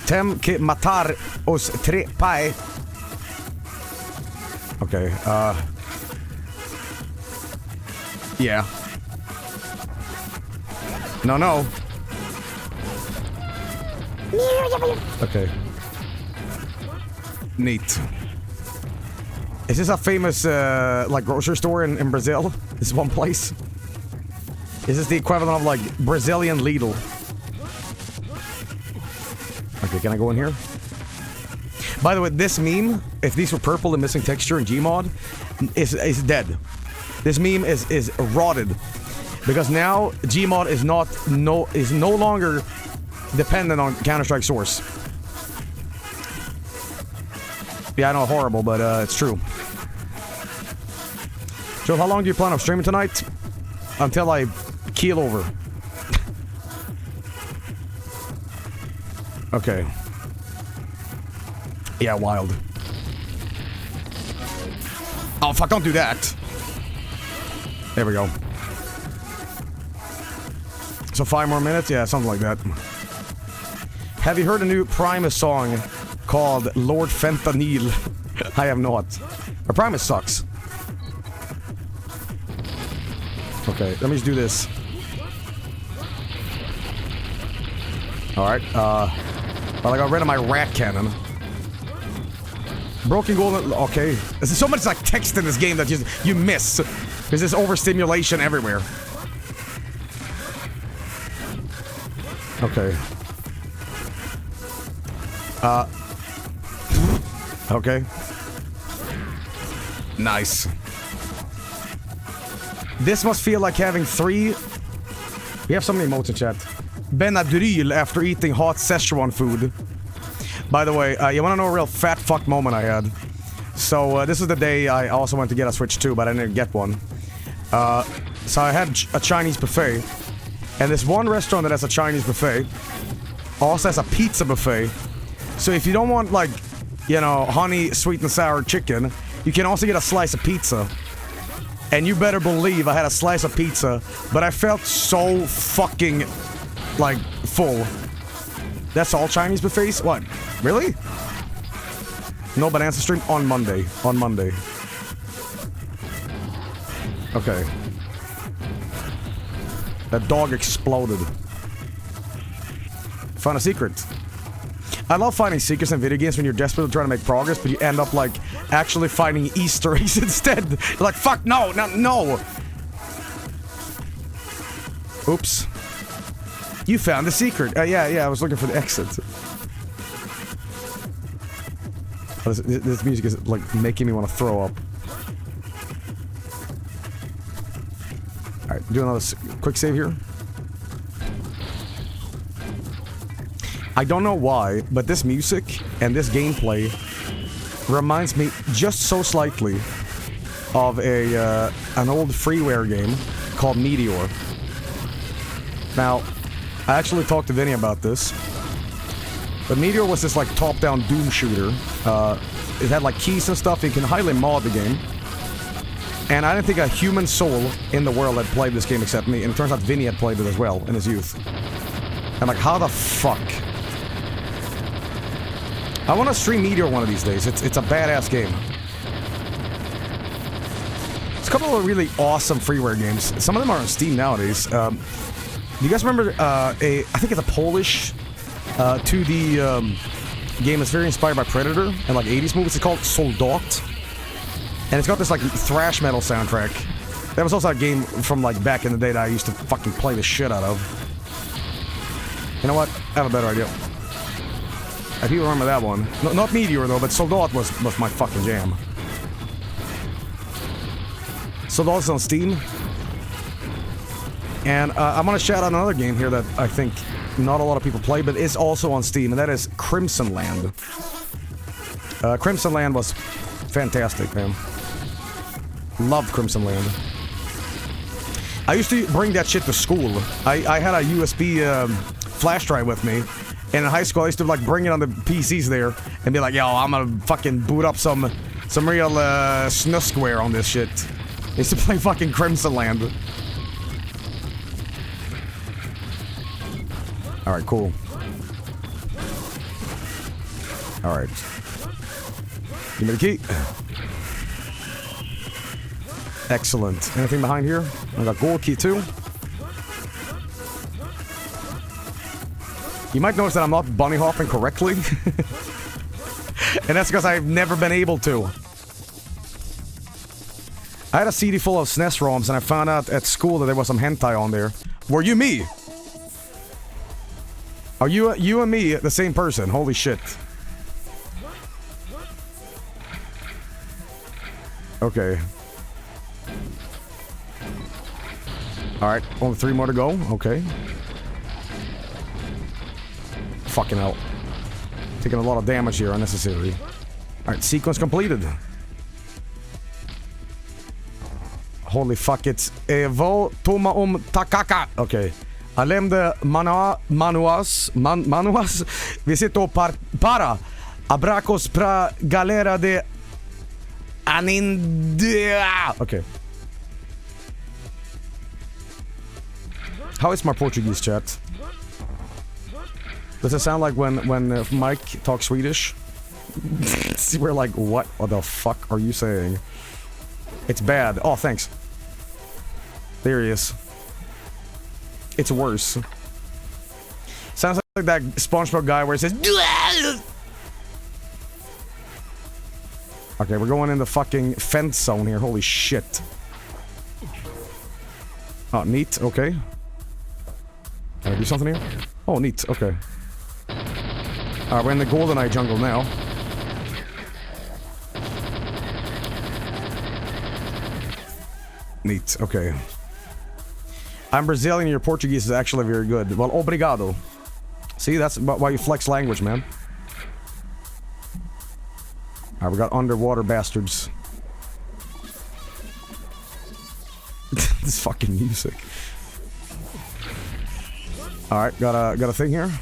Tem que matar os tre pai. Okay, yeah. No. Okay. Neat. Is this a famous, like, grocery store in Brazil? This is one place? Is this the equivalent of, like, Brazilian Lidl? Okay, can I go in here? By the way, this meme, if these were purple and missing texture in Gmod, is dead. This meme is rotted. Because now, Gmod is no longer dependent on Counter-Strike Source. Yeah, I know, horrible, but it's true. Joe, how long do you plan on streaming tonight? Until I keel over. Okay. Yeah, wild. Oh, fuck, don't do that. There we go. So 5 more minutes? Yeah, something like that. Have you heard a new Primus song called Lord Fentanyl? I have not. But Primus sucks. Okay, let me just do this. Alright, well, I got rid of my rat cannon. Broken golden... Okay. There's so much, like, text in this game that you miss. There's this overstimulation everywhere. Okay. Okay. Nice. This must feel like having 3... We have so many emotes in chat. Benadryl after eating hot Szechuan food. By the way, you wanna know a real fat fuck moment I had? So, this is the day I also went to get a Switch 2, but I didn't get one. So I had a Chinese buffet. And this one restaurant that has a Chinese buffet also has a pizza buffet. So if you don't want, like, you know, honey, sweet and sour chicken, you can also get a slice of pizza. And you better believe I had a slice of pizza, but I felt so fucking, like, full. That's all Chinese buffets? What? Really? No Bonanza stream? On Monday. On Monday. Okay. That dog exploded. Found a secret. I love finding secrets in video games when you're desperately trying to make progress, but you end up, like, actually finding Easter eggs instead. You're like, fuck, no, no, no! Oops. You found the secret. Yeah, I was looking for the exit. Oh, this music is, like, making me want to throw up. Alright, do another quick save here. I don't know why, but this music and this gameplay reminds me just so slightly of an old freeware game called Meteor. Now, I actually talked to Vinny about this, but Meteor was this like top-down Doom shooter. It had like keys and stuff. You can highly mod the game. And I didn't think a human soul in the world had played this game except me, and it turns out Vinny had played it as well in his youth. I'm like, how the fuck? I want to stream Meteor one of these days. It's a badass game. It's a couple of really awesome freeware games. Some of them are on Steam nowadays. Do you guys remember I think it's a Polish 2D game that's very inspired by Predator and like 80s movies? It's called Soldat. And it's got this like thrash metal soundtrack. That was also a game from like back in the day that I used to fucking play the shit out of. You know what? I have a better idea. I do remember that one. No, not Meteor though, but Soldat was my fucking jam. Soldat's on Steam. And I'm gonna shout out another game here that I think not a lot of people play, but is also on Steam, and that is Crimson Land. Crimson Land was fantastic, man. Loved Crimson Land. I used to bring that shit to school. I had a USB flash drive with me. And in high school, I used to like bring it on the PCs there and be like, yo, I'm gonna fucking boot up some real snuskware on this shit. I used to play fucking Crimson Land. Alright, cool. Alright. Give me the key. Excellent. Anything behind here? I got gold key too. You might notice that I'm not bunny hopping correctly. And that's because I've never been able to. I had a CD full of SNES ROMs and I found out at school that there was some hentai on there. Were you me? Are you and me the same person? Holy shit. Okay. Alright, only 3 more to go. Okay. Fucking hell. Taking a lot of damage here, unnecessary. Alright, sequence completed. Holy fuck, it's Evo Toma Takaka. Okay. Além de manuas. Vi sitter para abracos pra galera de Anindia. Okay. How is my Portuguese, chat? Does it sound like when Mike talks Swedish? We're like, what the fuck are you saying? It's bad. Oh, thanks. There he is. It's worse. Sounds like that SpongeBob guy where it says... Okay, we're going in the fucking fence zone here. Holy shit. Oh, neat. Okay. Can I do something here? Oh, neat. Okay. Alright, we're in the GoldenEye jungle now. Neat. Okay. I'm Brazilian, your Portuguese is actually very good. Well, obrigado. See, that's why you flex language, man. Alright, we got underwater bastards. This fucking music. Alright, got a thing here.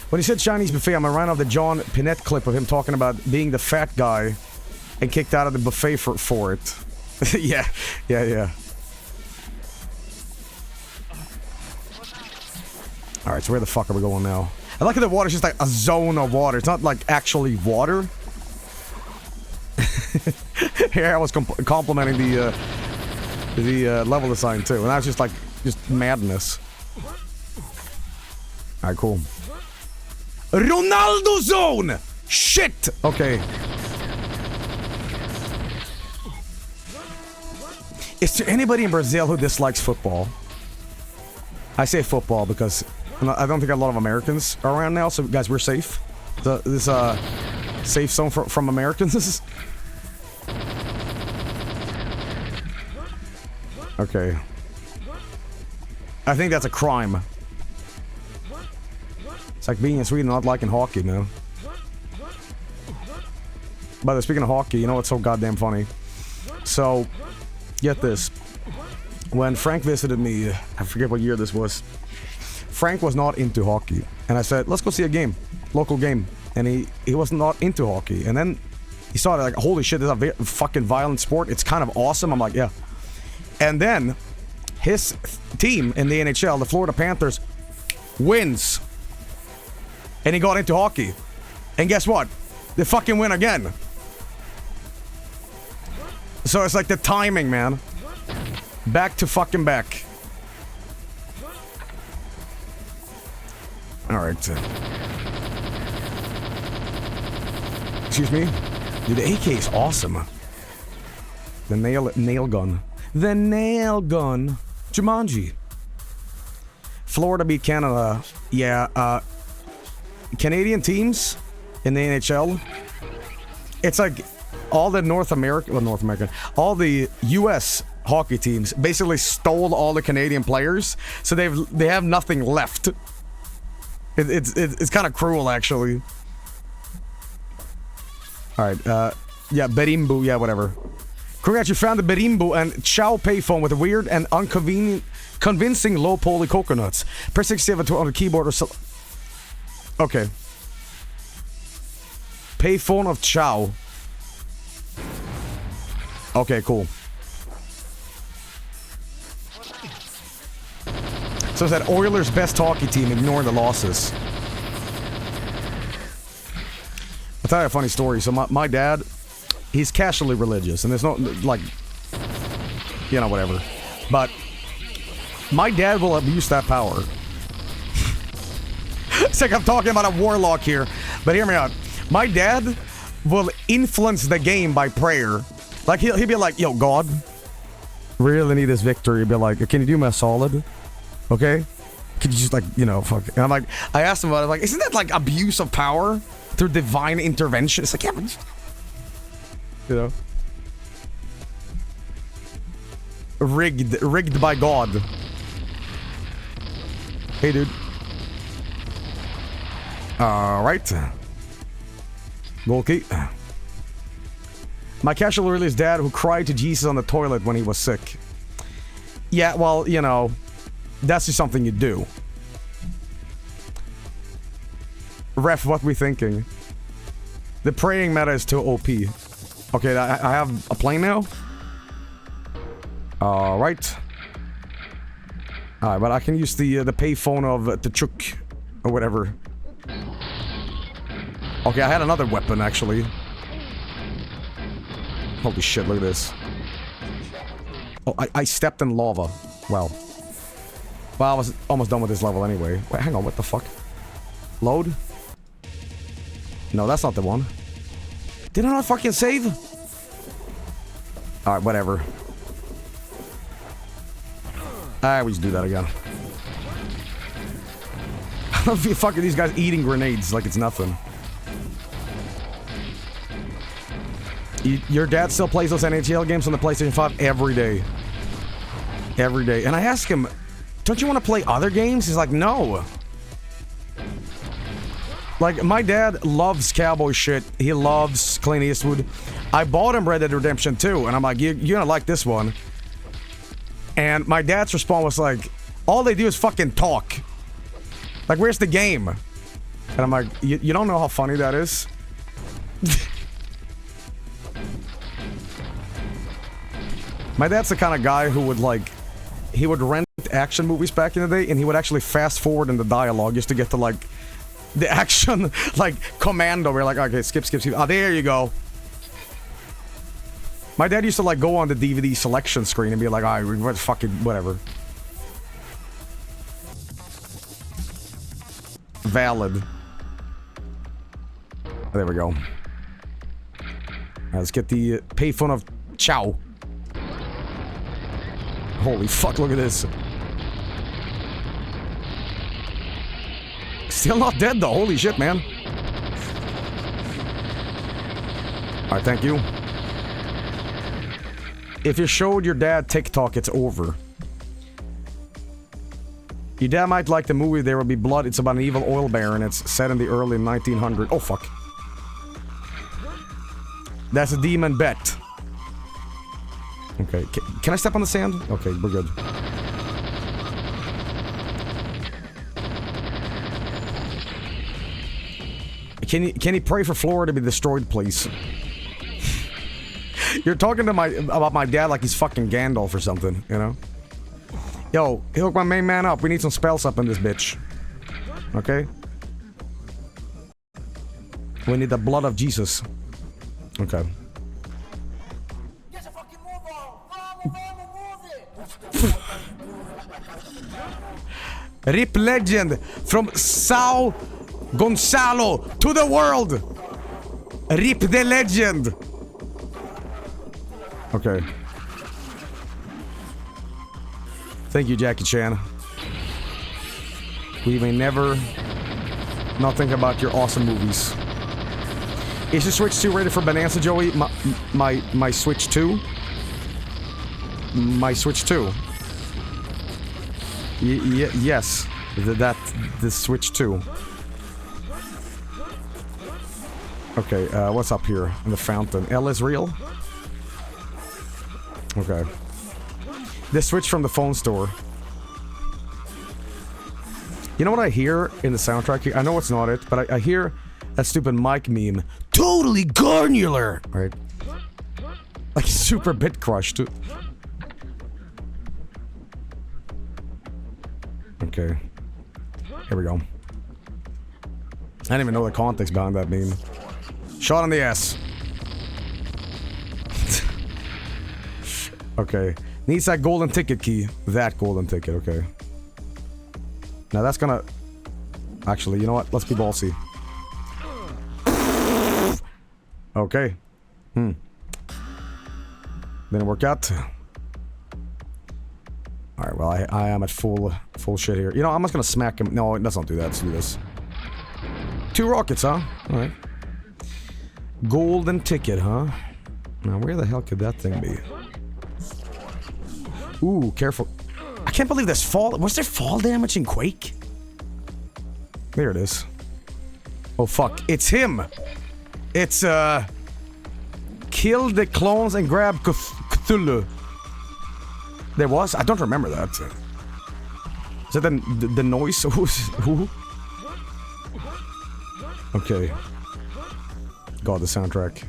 When he said Chinese buffet, I'm around off the John Pinette clip of him talking about being the fat guy and kicked out of the buffet for it. Yeah. Alright, so where the fuck are we going now? I like how the water's just like a zone of water. It's not like actually water. Here I was complimenting the level design too, and that was just like, just madness. Alright, cool. Ronaldo zone! Shit! Okay. Is there anybody in Brazil who dislikes football? I say football because I don't think a lot of Americans are around now, so guys, we're safe. This safe zone from Americans. Okay. I think that's a crime. It's like being in Sweden and not liking hockey, man. By the way, speaking of hockey, you know what's so goddamn funny? So, get this. When Frank visited me, I forget what year this was. Frank was not into hockey. And I said, let's go see a game. Local game. And he was not into hockey. And then he saw it like, holy shit, this is a fucking violent sport. It's kind of awesome. I'm like, yeah. And then his team in the NHL, the Florida Panthers, wins. And he got into hockey. And guess what? They fucking win again. So it's like the timing, man. Back to fucking back. Alright. Excuse me? Dude, the AK is awesome. The nail gun. The nail gun. Jumanji. Florida beat Canada. Yeah, Canadian teams in the NHL. It's like all the all the US hockey teams basically stole all the Canadian players, so they have nothing left. It's kind of cruel, actually. All right, yeah, Berimbu, yeah, whatever. Congrats, you found the Berimbu and Chow payphone with a weird and convincing low poly coconuts. Press 67 on the keyboard or so. Okay. Payphone of Chow. Okay, cool. So it's that Oilers' best hockey team ignoring the losses. I'll tell you a funny story. So my dad, he's casually religious, and there's no, like, you know, whatever. But my dad will abuse that power. It's like I'm talking about a warlock here, but hear me out. My dad will influence the game by prayer. Like, he'll be like, yo, God, really need this victory. He'll be like, can you do me a solid? Okay? Could you just, like, you know, fuck. And I'm like, I asked him about it, like, isn't that like abuse of power through divine intervention? It's like, yeah, but, you know, rigged by God. Hey, dude. Alright. Goal key. My casual release dad who cried to Jesus on the toilet when he was sick. Yeah, well, you know, that's just something you do. Ref, what we thinking? The praying meta is too OP. Okay, I have a plane now. Alright. Alright, but I can use the payphone of the Chuk or whatever. Okay, I had another weapon, actually. Holy shit, look at this. Oh, I stepped in lava. Well, I was almost done with this level anyway. Wait, hang on, what the fuck? Load? No, that's not the one. Did I not fucking save? Alright, whatever. I always do that again. I don't feel fucking these guys eating grenades like it's nothing. Your dad still plays those NHL games on the PlayStation 5 every day. Every day. And I ask him, don't you want to play other games? He's like, no. Like, my dad loves cowboy shit. He loves Clint Eastwood. I bought him Red Dead Redemption 2, and I'm like, you're gonna like this one. And my dad's response was like, all they do is fucking talk. Like, where's the game? And I'm like, you don't know how funny that is? My dad's the kind of guy who would, like, he would rent action movies back in the day, and he would actually fast forward in the dialogue just to get to, like, the action, like, commando. We're like, okay, skip. Oh, there you go. My dad used to, like, go on the DVD selection screen and be like, all right, fucking whatever. Valid. There we go. All right, let's get the payphone of Chow. Holy fuck, look at this. Still not dead though, holy shit, man. Alright, thank you. If you showed your dad TikTok, it's over. Your dad might like the movie There Will Be Blood. It's about an evil oil baron. It's set in the early 1900s. Oh, fuck. That's a demon bet. Okay, can I step on the sand? Okay, we're good. Can he pray for Florida to be destroyed, please? You're talking to about my dad like he's fucking Gandalf or something, you know? Yo, hook my main man up. We need some spells up in this bitch. Okay? We need the blood of Jesus. Okay. Rip legend from Sao Gonzalo to the world. Rip the legend. Okay. Thank you, Jackie Chan. We may never not think about your awesome movies. Is your Switch 2 ready for Bonanza, Joey? My Switch 2? My Switch 2. Yes. The Switch 2. Okay, what's up here in the fountain? L is real? Okay. The Switch from the phone store. You know what I hear in the soundtrack here? I know it's not it, but I hear that stupid Mike meme. Totally granular! Right? Like super bit crushed. Okay. Here we go. I didn't even know the context behind that meme. Shot in the ass. Okay. Needs that golden ticket key. That golden ticket, okay. Now that's gonna... Actually, you know what? Let's be ballsy. Okay. Didn't work out. Alright, well, I am at full shit here. You know, I'm just gonna smack him. No, let's not do that. Let's do this. 2 rockets, huh? Alright. Golden ticket, huh? Now, where the hell could that thing be? Ooh, careful. I can't believe there's fall... Was there fall damage in Quake? There it is. Oh, fuck. It's him! It's, kill the clones and grab Cthulhu. There was? I don't remember that. Is that the noise? Who? Okay. God, the soundtrack.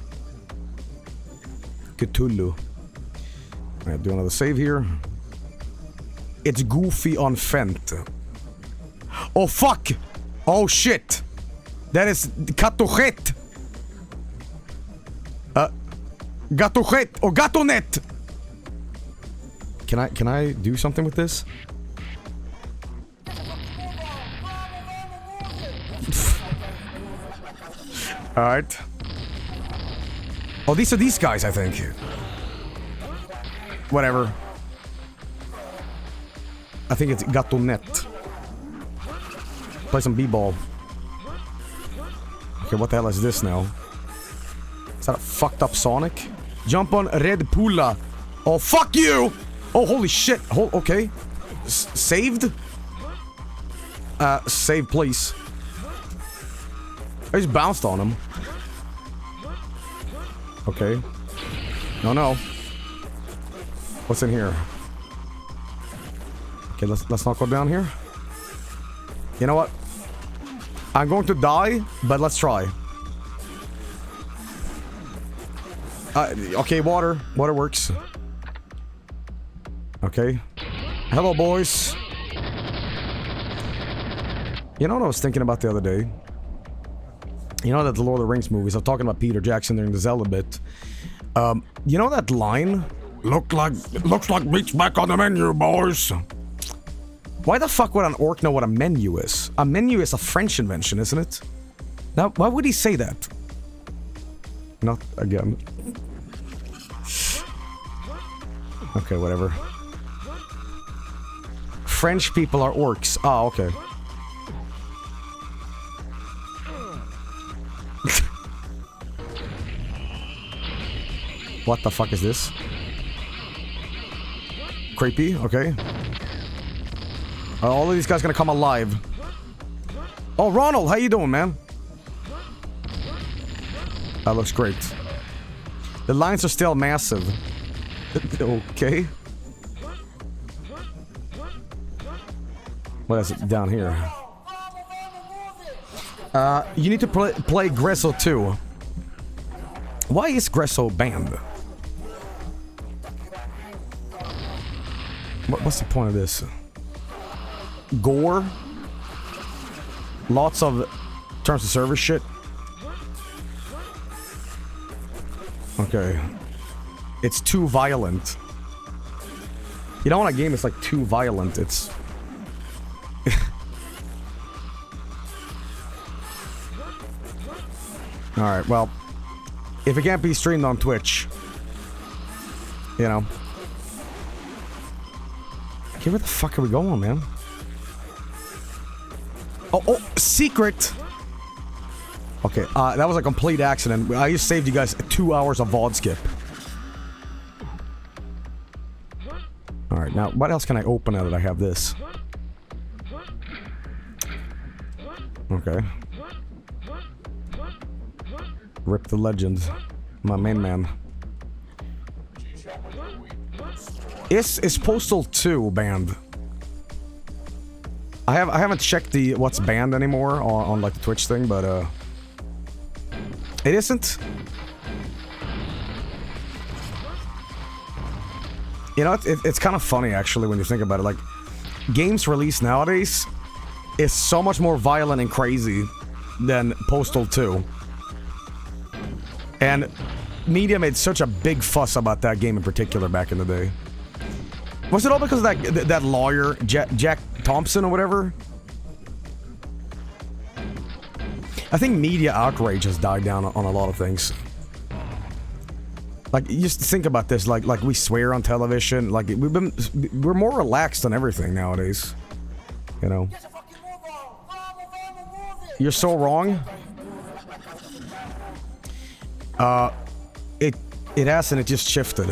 Cthulhu. Alright, do another save here. It's Goofy on Fent. Oh, fuck! Oh, shit! That is Gatuchet! Gatuchet! Or Gatonet! Can I do something with this? Alright. Oh, these are these guys, I think. Whatever. I think it's Gatonet. Play some b-ball. Okay, what the hell is this now? Is that a fucked up Sonic? Jump on Red Pula. Oh, fuck you! Oh, holy shit. Okay. Saved? Save, please. I just bounced on him. Okay. No. What's in here? Okay, let's not go down here. You know what? I'm going to die, but let's try. Okay, water. Water works. Okay. Hello, boys. You know what I was thinking about the other day? You know that the Lord of the Rings movies, I'm talking about Peter Jackson during the Zelda bit. You know that line? Looks like meat's back on the menu, boys. Why the fuck would an orc know what a menu is? A menu is a French invention, isn't it? Now, why would he say that? Not again. Okay, whatever. French people are orcs. Ah, okay. What the fuck is this? Creepy, okay. All of these guys gonna come alive. Oh, Ronald, how you doing, man? That looks great. The lines are still massive. Okay. What is it down here? You need to play Gresso too. Why is Gresso banned? What's the point of this? Gore? Lots of terms of service shit? Okay. It's too violent. You know when a game is like too violent, it's... Alright, well... If it can't be streamed on Twitch... You know... Okay, where the fuck are we going, man? Oh, secret! Okay, that was a complete accident. I just saved you guys 2 hours of VOD skip. Alright, now, what else can I open now that I have this? Okay. Rip the legend. My main man. Is Postal 2 banned? I haven't checked the what's banned anymore on like the Twitch thing, but it isn't. You know, it's kind of funny actually when you think about it. Like, games released nowadays is so much more violent and crazy than Postal 2. And media made such a big fuss about that game in particular back in the day. Was it all because of that lawyer, Jack Thompson or whatever? I think media outrage has died down on a lot of things. Like, you just think about this, like we swear on television, like we're more relaxed on everything nowadays. You know. You're so wrong. It has, and it just shifted.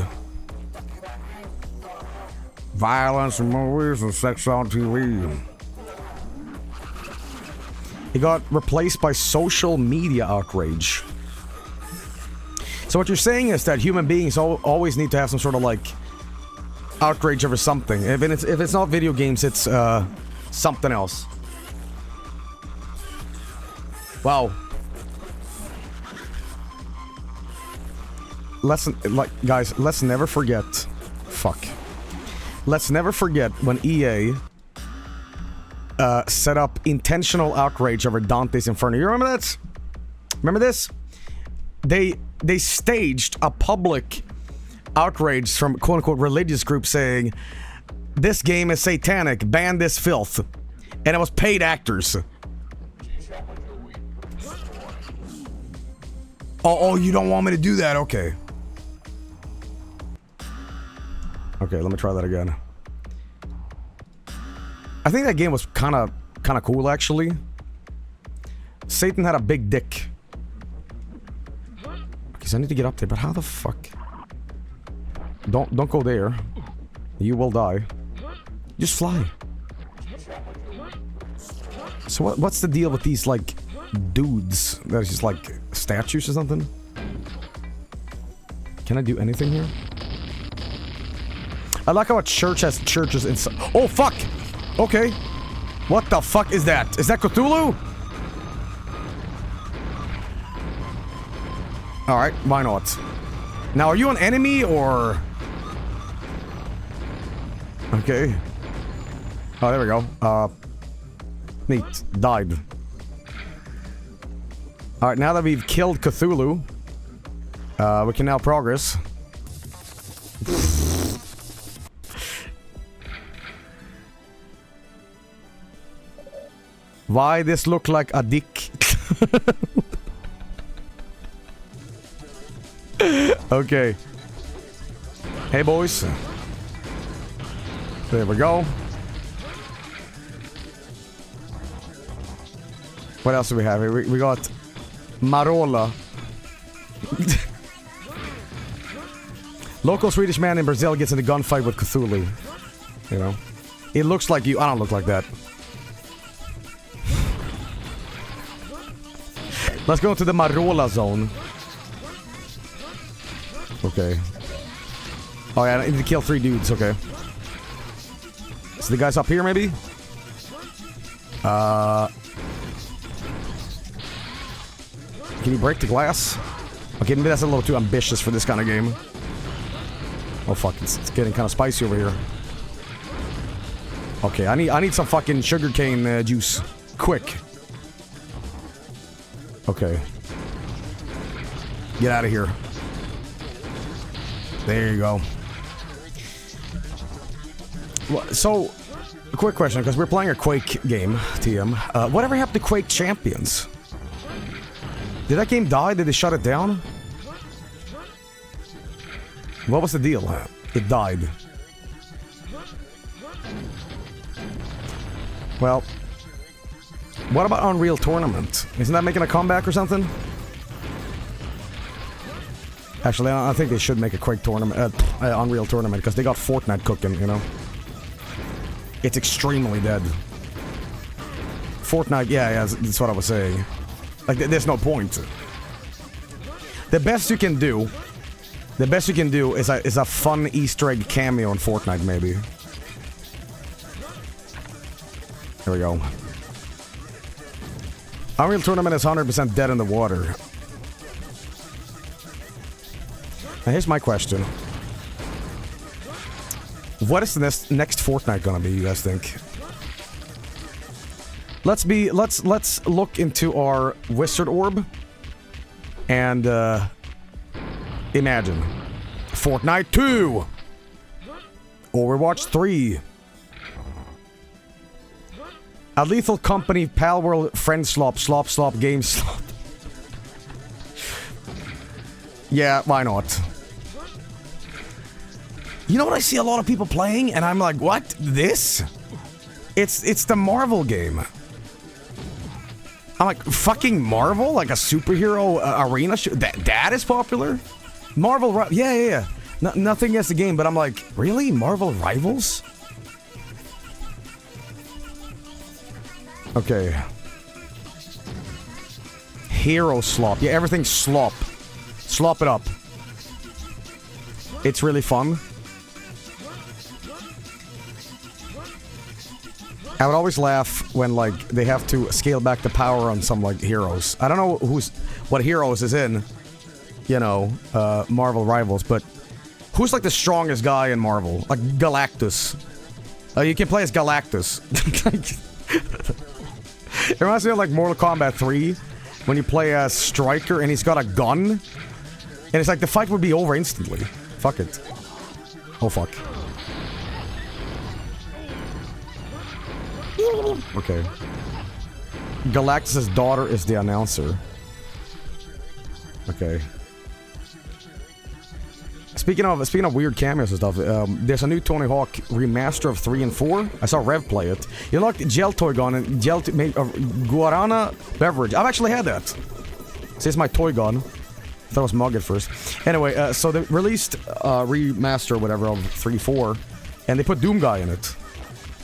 Violence in movies and sex on TV. It got replaced by social media outrage. So what you're saying is that human beings always need to have some sort of like outrage over something. If it's not video games, it's something else. Wow. Guys, let's never forget. Fuck. Let's never forget when EA set up intentional outrage over Dante's Inferno. You remember that? Remember this? They staged a public outrage from quote-unquote religious groups saying, this game is satanic, ban this filth. And it was paid actors. Oh, you don't want me to do that? Okay. Okay, let me try that again. I think that game was kind of cool, actually. Satan had a big dick. Okay, so I need to get up there, but how the fuck? Don't go there. You will die. Just fly. So what's the deal with these, like, dudes? That's just, like, statues or something? Can I do anything here? I like how a church has churches inside. Oh, fuck! Okay. What the fuck is that? Is that Cthulhu? Alright, why not? Now, are you an enemy, or... Okay. Oh, there we go. Neat. Died. Alright, now that we've killed Cthulhu, we can now progress. Why this look like a dick? Okay. Hey, boys. There we go. What else do we have here? We got Marola. Local Swedish man in Brazil gets in a gunfight with Cthulhu. You know? It looks like you. I don't look like that. Let's go to the Marola zone. Okay. Oh yeah, I need to kill 3 dudes, okay. So the guy's up here, maybe? Can you break the glass? Okay, maybe that's a little too ambitious for this kind of game. Oh fuck, it's getting kind of spicy over here. Okay, I need some fucking sugarcane juice. Quick. Okay. Get out of here. There you go. So, a quick question, because we're playing a Quake game, TM. Whatever happened to Quake Champions? Did that game die? Did they shut it down? What was the deal? It died. Well, what about Unreal Tournament? Isn't that making a comeback or something? Actually, I think they should make a Quake tournament, Unreal Tournament, because they got Fortnite cooking, you know? It's extremely dead. Fortnite, yeah, that's what I was saying. Like, there's no point. The best you can do is a fun Easter egg cameo in Fortnite, maybe. There we go. Unreal Tournament is 100% dead in the water. Now here's my question. What is the next Fortnite gonna be, you guys think? Let's look into our wizard orb and imagine Fortnite 2, Overwatch 3, A Lethal Company, Pal World, Friend Slop, Game Slop. Yeah, why not? You know what I see a lot of people playing, and I'm like, what? This? It's the Marvel game. I'm like, fucking Marvel? Like a superhero arena show? That is popular? Marvel, yeah. Nothing against the game, but I'm like, really? Marvel Rivals? Okay. Hero slop. Yeah, everything's slop. Slop it up. It's really fun. I would always laugh when, like, they have to scale back the power on some, like, heroes. I don't know what heroes is in, you know, Marvel Rivals, but who's, like, the strongest guy in Marvel? Like, Galactus. You can play as Galactus. It reminds me of, like, Mortal Kombat 3, when you play as Stryker and he's got a gun, and it's like the fight would be over instantly. Fuck it. Oh, fuck. Okay. Galactus' daughter is the announcer. Okay. Speaking of weird cameos and stuff, there's a new Tony Hawk remaster of 3 and 4. I saw Rev play it. You unlock Gel Toy Gun and Guarana beverage. I've actually had that. See, it's my toy gun. I thought it was mug at first. Anyway, so they released a remaster or whatever of 3-4, and they put Doom Guy in it.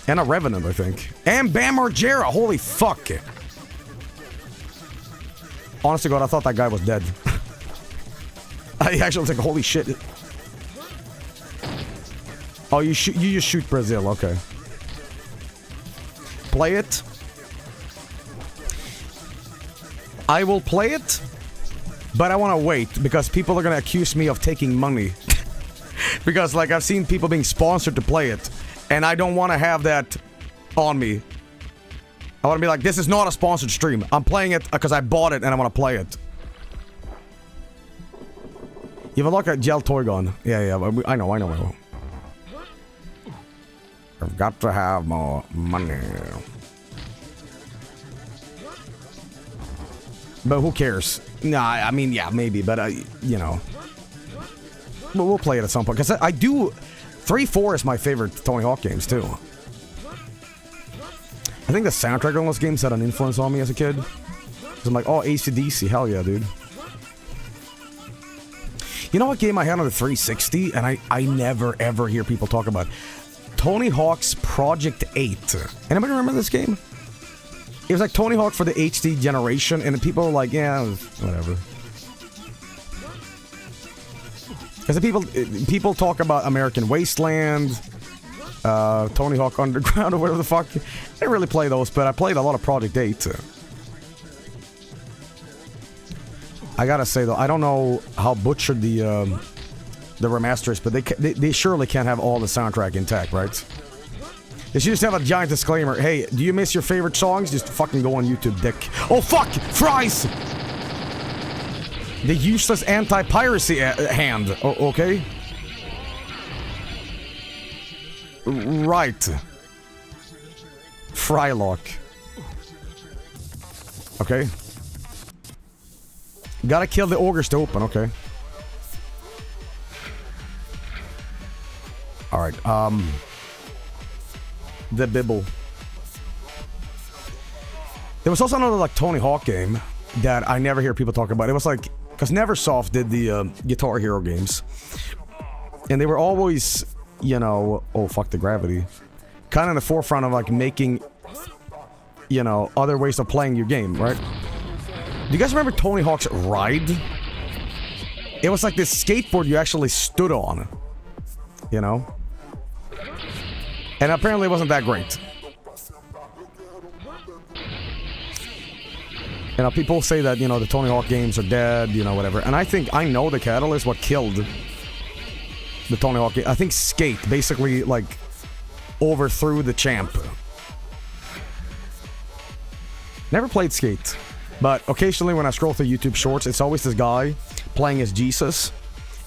And a Revenant, I think. And Bam Margera! Holy fuck! Honest to God, I thought that guy was dead. I actually was like, holy shit. Oh, you just shoot Brazil, okay. Play it. I will play it, but I want to wait, because people are going to accuse me of taking money. Because, like, I've seen people being sponsored to play it. And I don't want to have that on me. I want to be like, this is not a sponsored stream. I'm playing it because I bought it and I want to play it. You have a look at Gel Toy Gun. Yeah, I know. I've got to have more money. But who cares? Nah, I mean, yeah, maybe, but, you know. We'll play it at some point, because I do... 3-4 is my favorite Tony Hawk games, too. I think the soundtrack on those games had an influence on me as a kid. I'm like, oh, AC/DC, hell yeah, dude. You know what game I had on the 360, and I never, ever hear people talk about? Tony Hawk's Project 8. Anybody remember this game? It was like Tony Hawk for the HD generation, and people were like, yeah, whatever. Because people talk about American Wasteland, Tony Hawk Underground, or whatever the fuck. I didn't really play those, but I played a lot of Project 8. I gotta say though, I don't know how butchered the remaster is, but they surely can't have all the soundtrack intact, right? They should just have a giant disclaimer. Hey, do you miss your favorite songs? Just fucking go on YouTube, dick. Oh fuck! Fries! The useless anti-piracy hand. Okay. Right. Frylock. Okay. Gotta kill the ogres to open, okay. Alright, the Bibble. There was also another, like, Tony Hawk game that I never hear people talk about. It was like, because Neversoft did the Guitar Hero games. And they were always, you know, oh, fuck the gravity. Kind of in the forefront of, like, making, you know, other ways of playing your game, right? Do you guys remember Tony Hawk's Ride? It was like this skateboard you actually stood on. You know? And apparently it wasn't that great. You know, people say that, you know, the Tony Hawk games are dead, you know, whatever. And I know the catalyst, what killed the Tony Hawk game. I think Skate basically, like, overthrew the champ. Never played Skate. But occasionally when I scroll through YouTube Shorts, it's always this guy playing as Jesus.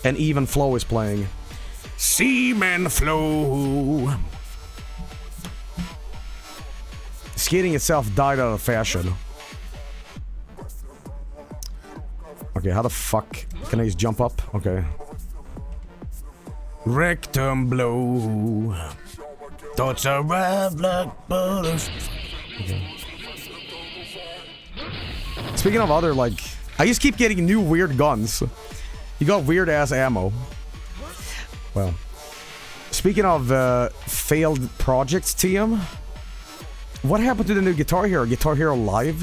And Even Flow is playing Seaman Flow. Skating itself died out of fashion. Okay, how the fuck can I just jump up? Okay. Rectum blow. Thoughts arrive like butters. Okay. Speaking of other, like... I just keep getting new weird guns. You got weird-ass ammo. Well. Speaking of failed projects, TM... What happened to the new Guitar Hero? Guitar Hero Live?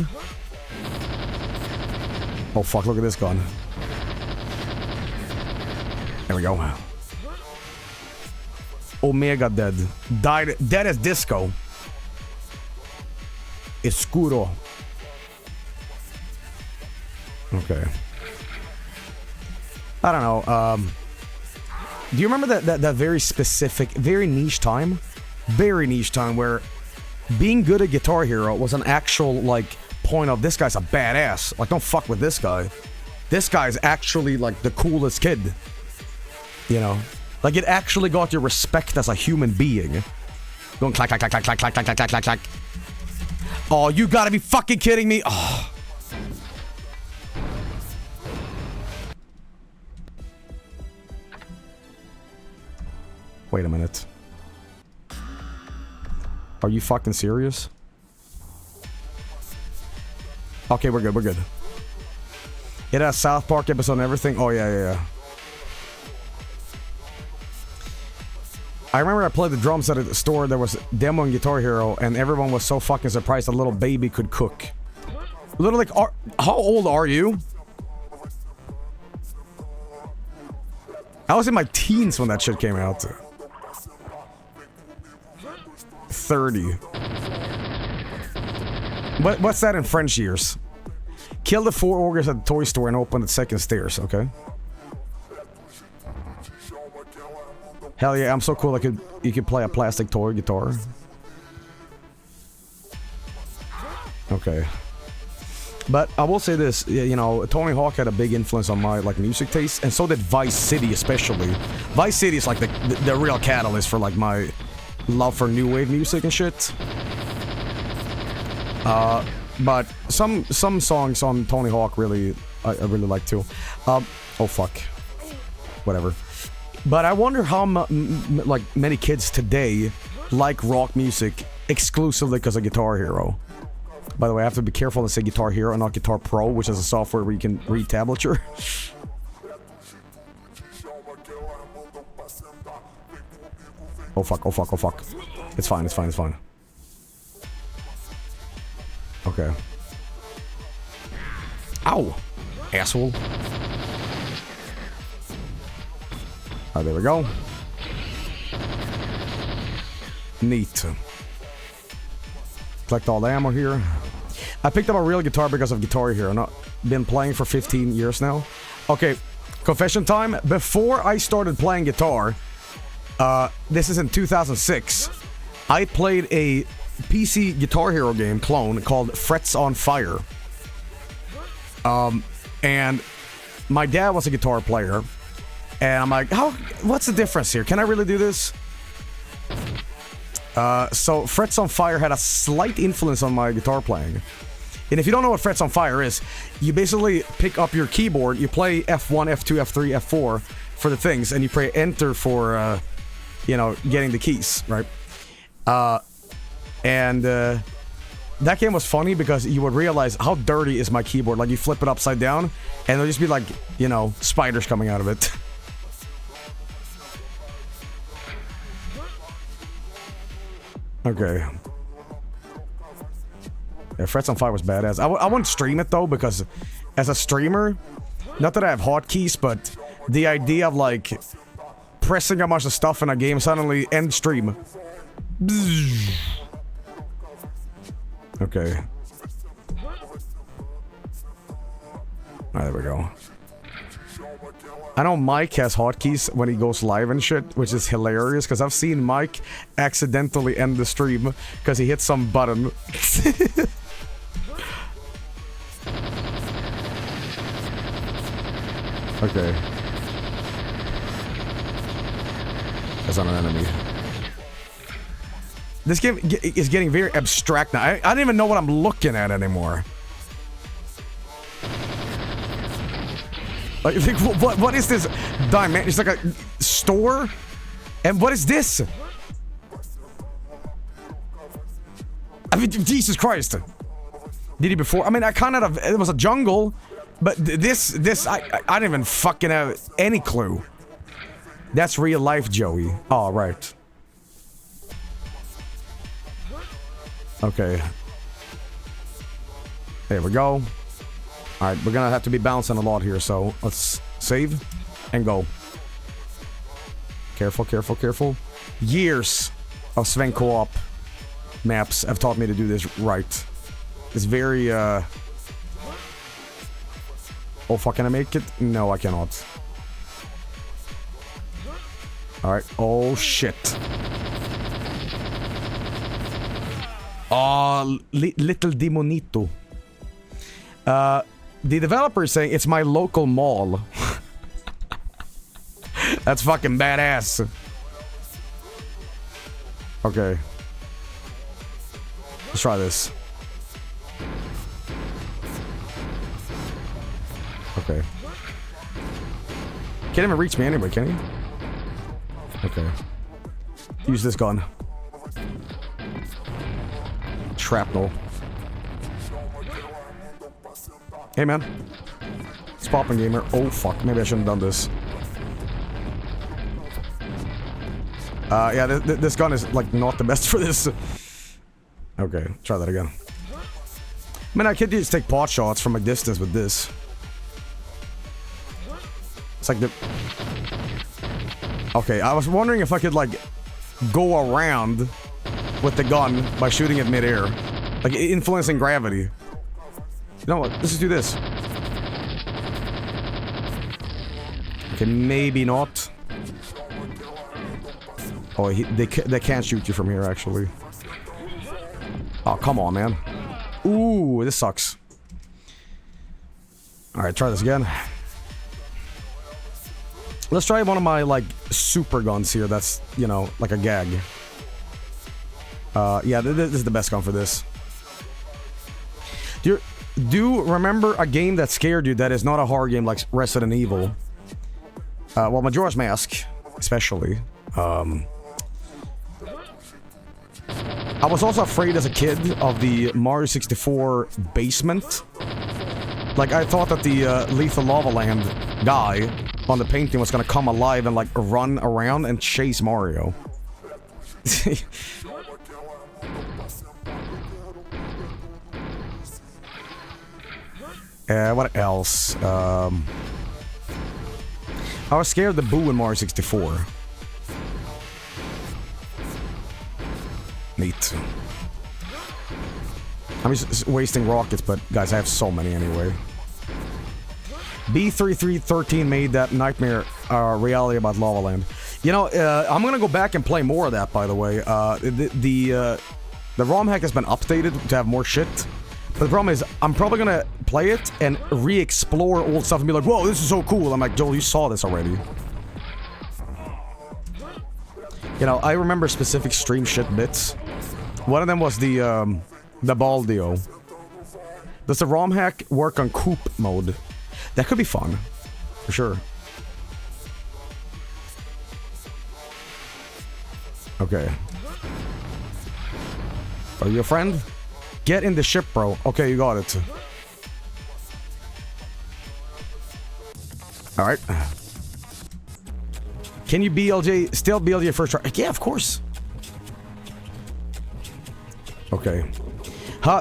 Oh fuck, look at this gun. There we go. Omega dead. Died dead as disco. Escuro. Okay. I don't know. Do you remember that very specific, very niche time? Very niche time where being good at Guitar Hero was an actual, like, point of this guy's a badass. Like, don't fuck with this guy. This guy's actually, like, the coolest kid. You know? Like, it actually got your respect as a human being. Going clack, clack, clack, clack, clack, clack, clack, clack, clack, clack. Oh, you gotta be fucking kidding me. Oh. Wait a minute. Are you fucking serious? Okay, we're good, we're good. It has South Park episode and everything. Oh, yeah. I remember I played the drums at a store that was demoing Guitar Hero, and everyone was so fucking surprised a little baby could cook. Literally, like, how old are you? I was in my teens when that shit came out. 30. What's that in French years? Kill the 4 ogres at the toy store and open the second stairs, okay? Hell yeah, I'm so cool you could play a plastic toy guitar. Okay. But I will say this, you know, Tony Hawk had a big influence on my, like, music taste, and so did Vice City especially. Vice City is like the real catalyst for, like, my love for new wave music and shit. But some songs on Tony Hawk really I really like too. Oh fuck. Whatever. But I wonder how like many kids today like rock music exclusively because of Guitar Hero. By the way, I have to be careful and say Guitar Hero and not Guitar Pro, which is a software where you can read tablature. Oh fuck, oh fuck, oh fuck. It's fine, it's fine, it's fine. Okay. Ow! Asshole. Oh, there we go. Neat. Collect all the ammo here. I picked up a real guitar because of Guitar Hero. Not been playing for 15 years now. Okay, confession time. Before I started playing guitar, this is in 2006, I played a PC Guitar Hero game clone called Frets on Fire. And my dad was a guitar player, and I'm like, what's the difference here? Can I really do this? So Frets on Fire had a slight influence on my guitar playing. And if you don't know what Frets on Fire is, you basically pick up your keyboard, you play F1, F2, F3, F4 for the things, and you play Enter for, you know, getting the keys, right? That game was funny because you would realize how dirty is my keyboard. Like, you flip it upside down, and there'll just be like, you know, spiders coming out of it. Okay. Yeah, Frets on Fire was badass. I wouldn't stream it though, because as a streamer, not that I have hotkeys, but the idea of like pressing a bunch of stuff in a game, suddenly end stream. Bzzz. Okay. There we go. I know Mike has hotkeys when he goes live and shit, which is hilarious, because I've seen Mike accidentally end the stream because he hit some button. Okay. That's not an enemy. This game is getting very abstract now. I don't even know what I'm looking at anymore. Like what is this diamond? It's like a store? And what is this? I mean, Jesus Christ. Did he before? I mean, I kind of, it was a jungle, but this, I didn't even fucking have any clue. That's real life, Joey. Oh, right. Okay. There we go. Alright, we're gonna have to be bouncing a lot here, so let's save and go. Careful, careful, careful. Years of Sven co-op maps have taught me to do this right. It's very, Oh, fuck, can I make it? No, I cannot. Alright, oh shit. Oh, little demonito. The developer is saying it's my local mall. That's fucking badass. Okay. Let's try this. Okay. Can't even reach me anyway, can he? Okay. Use this gun. Shrapnel. Hey, man. It's popping, gamer. Oh, fuck. Maybe I shouldn't have done this. Yeah, this gun is, like, not the best for this. Okay, try that again. I mean, I could just take pot shots from a distance with this. It's like the... Okay, I was wondering if I could, like, go around with the gun by shooting it mid-air. Like, influencing gravity. You know what? Let's just do this. Okay, maybe not. Oh, they can't shoot you from here, actually. Oh, come on, man. Ooh, this sucks. Alright, try this again. Let's try one of my, like, super guns here that's, you know, like a gag. Yeah, this is the best gun for this. Do you remember a game that scared you that is not a horror game like Resident Evil? Well, Majora's Mask especially. I was also afraid as a kid of the Mario 64 basement. Like, I thought that the Lethal Lava Land guy on the painting was gonna come alive and, like, run around and chase Mario. What else? I was scared of the Boo in Mario 64. Neat. I'm just wasting rockets, but guys, I have so many anyway. B3313 made that nightmare reality about Lava Land. You know, I'm gonna go back and play more of that, by the way. The ROM hack has been updated to have more shit. But the problem is, I'm probably gonna play it and re-explore old stuff and be like, whoa, this is so cool. I'm like, Joel, you saw this already. You know, I remember specific stream shit bits. One of them was the Baldio. Does the ROM hack work on Coop mode? That could be fun. For sure. Okay. Are you a friend? Get in the ship, bro. Okay, you got it. Alright. Can you BLJ, still BLJ first try? Yeah, of course. Okay.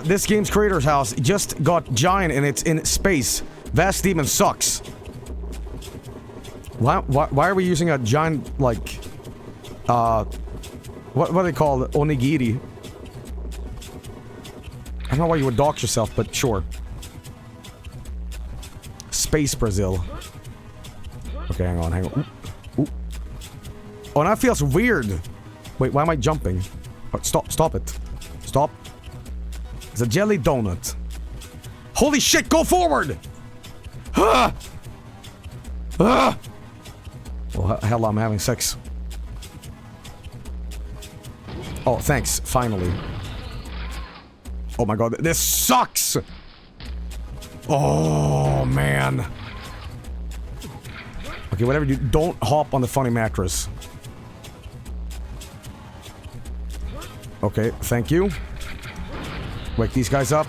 This game's creator's house just got giant and it's in space. Vast Demon sucks. Why are we using a giant, like, what are they called? Onigiri. I don't know why you would dox yourself, but sure. Space Brazil. Okay, hang on. Ooh. Ooh. Oh, that feels weird. Wait, why am I jumping? Oh, stop it. Stop. It's a jelly donut. Holy shit, go forward! Ah! Ah! Well, hell, I'm having sex. Oh, thanks. Finally. Oh my god, this sucks! Oh, man. Okay, whatever you do, don't hop on the funny mattress. Okay, thank you. Wake these guys up.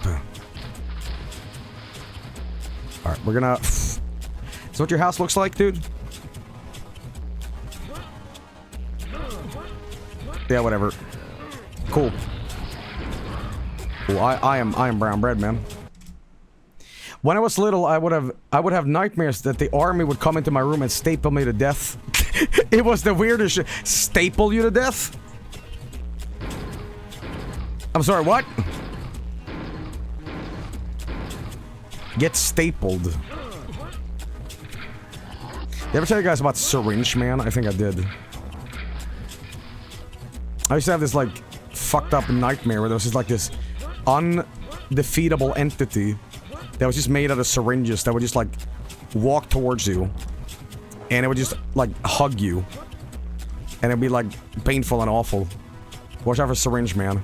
Alright, we're gonna... Is that what your house looks like, dude? Yeah, whatever. Cool. Well, I am brown bread, man. When I was little, I would have nightmares that the army would come into my room and staple me to death. It was the weirdest shit. Staple you to death? I'm sorry, what? Get stapled. Did I ever tell you guys about Syringe Man? I think I did. I used to have this, like, fucked up nightmare where there was just, like, this undefeatable entity that was just made out of syringes that would just, like, walk towards you. And it would just, like, hug you. And it'd be, like, painful and awful. Watch out for Syringe Man.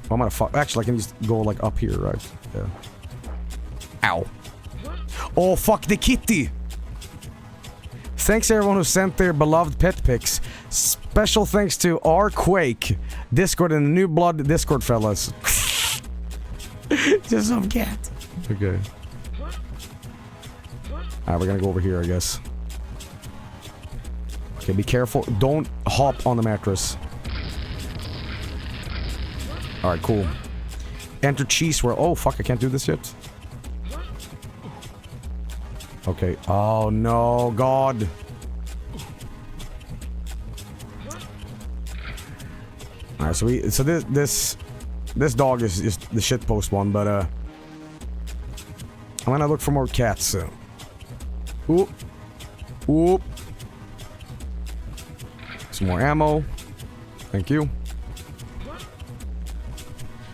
Oh, I'm gonna fuck. Actually, I can just go, like, up here, right? Yeah. Ow. Oh, fuck the kitty! Thanks everyone who sent their beloved pet pics. Special thanks to R-Quake, Discord, and the New Blood Discord fellas. Just some cat. Okay. Alright, we're gonna go over here, I guess. Okay, be careful. Don't hop on the mattress. Alright, cool. Enter cheese swirl. Oh, fuck, I can't do this yet. Okay. Oh, no, God. Alright, so this dog is just the shitpost one, but I'm gonna look for more cats. Oop. Oop. Some more ammo. Thank you.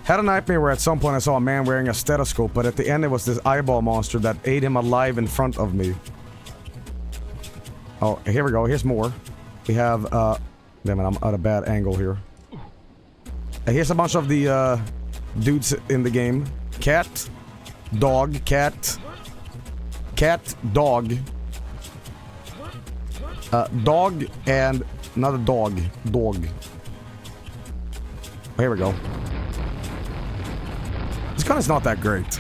Had a nightmare where at some point I saw a man wearing a stethoscope, but at the end it was this eyeball monster that ate him alive in front of me. Oh, here we go. Here's more. We have, damn it, I'm at a bad angle here. Here's a bunch of the, dudes in the game. Cat. Dog. Cat. Cat. Dog. Dog and another dog. Dog. Here we go. This gun is not that great.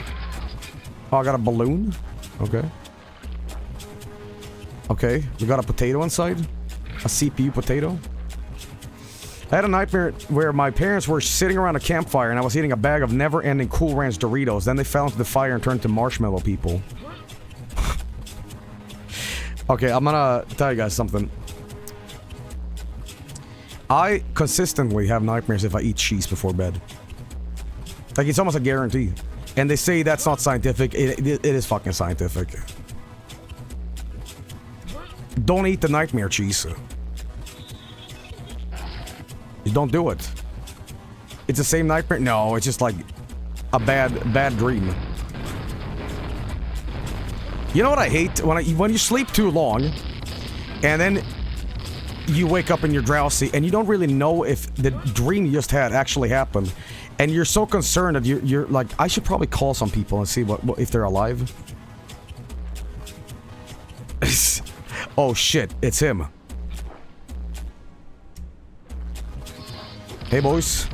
Oh, I got a balloon. Okay. Okay, we got a potato inside. A CPU potato. I had a nightmare where my parents were sitting around a campfire and I was eating a bag of never-ending Cool Ranch Doritos. Then they fell into the fire and turned to marshmallow people. Okay, I'm gonna tell you guys something. I consistently have nightmares if I eat cheese before bed. Like, it's almost a guarantee. And they say that's not scientific. It is fucking scientific. Don't eat the nightmare cheese. You don't do it. It's the same nightmare. No, it's just like a bad dream. You know what I hate? When you sleep too long, and then you wake up and you're drowsy, and you don't really know if the dream you just had actually happened, and you're so concerned that you're like, I should probably call some people and see what if they're alive. Oh shit, it's him. Hey boys.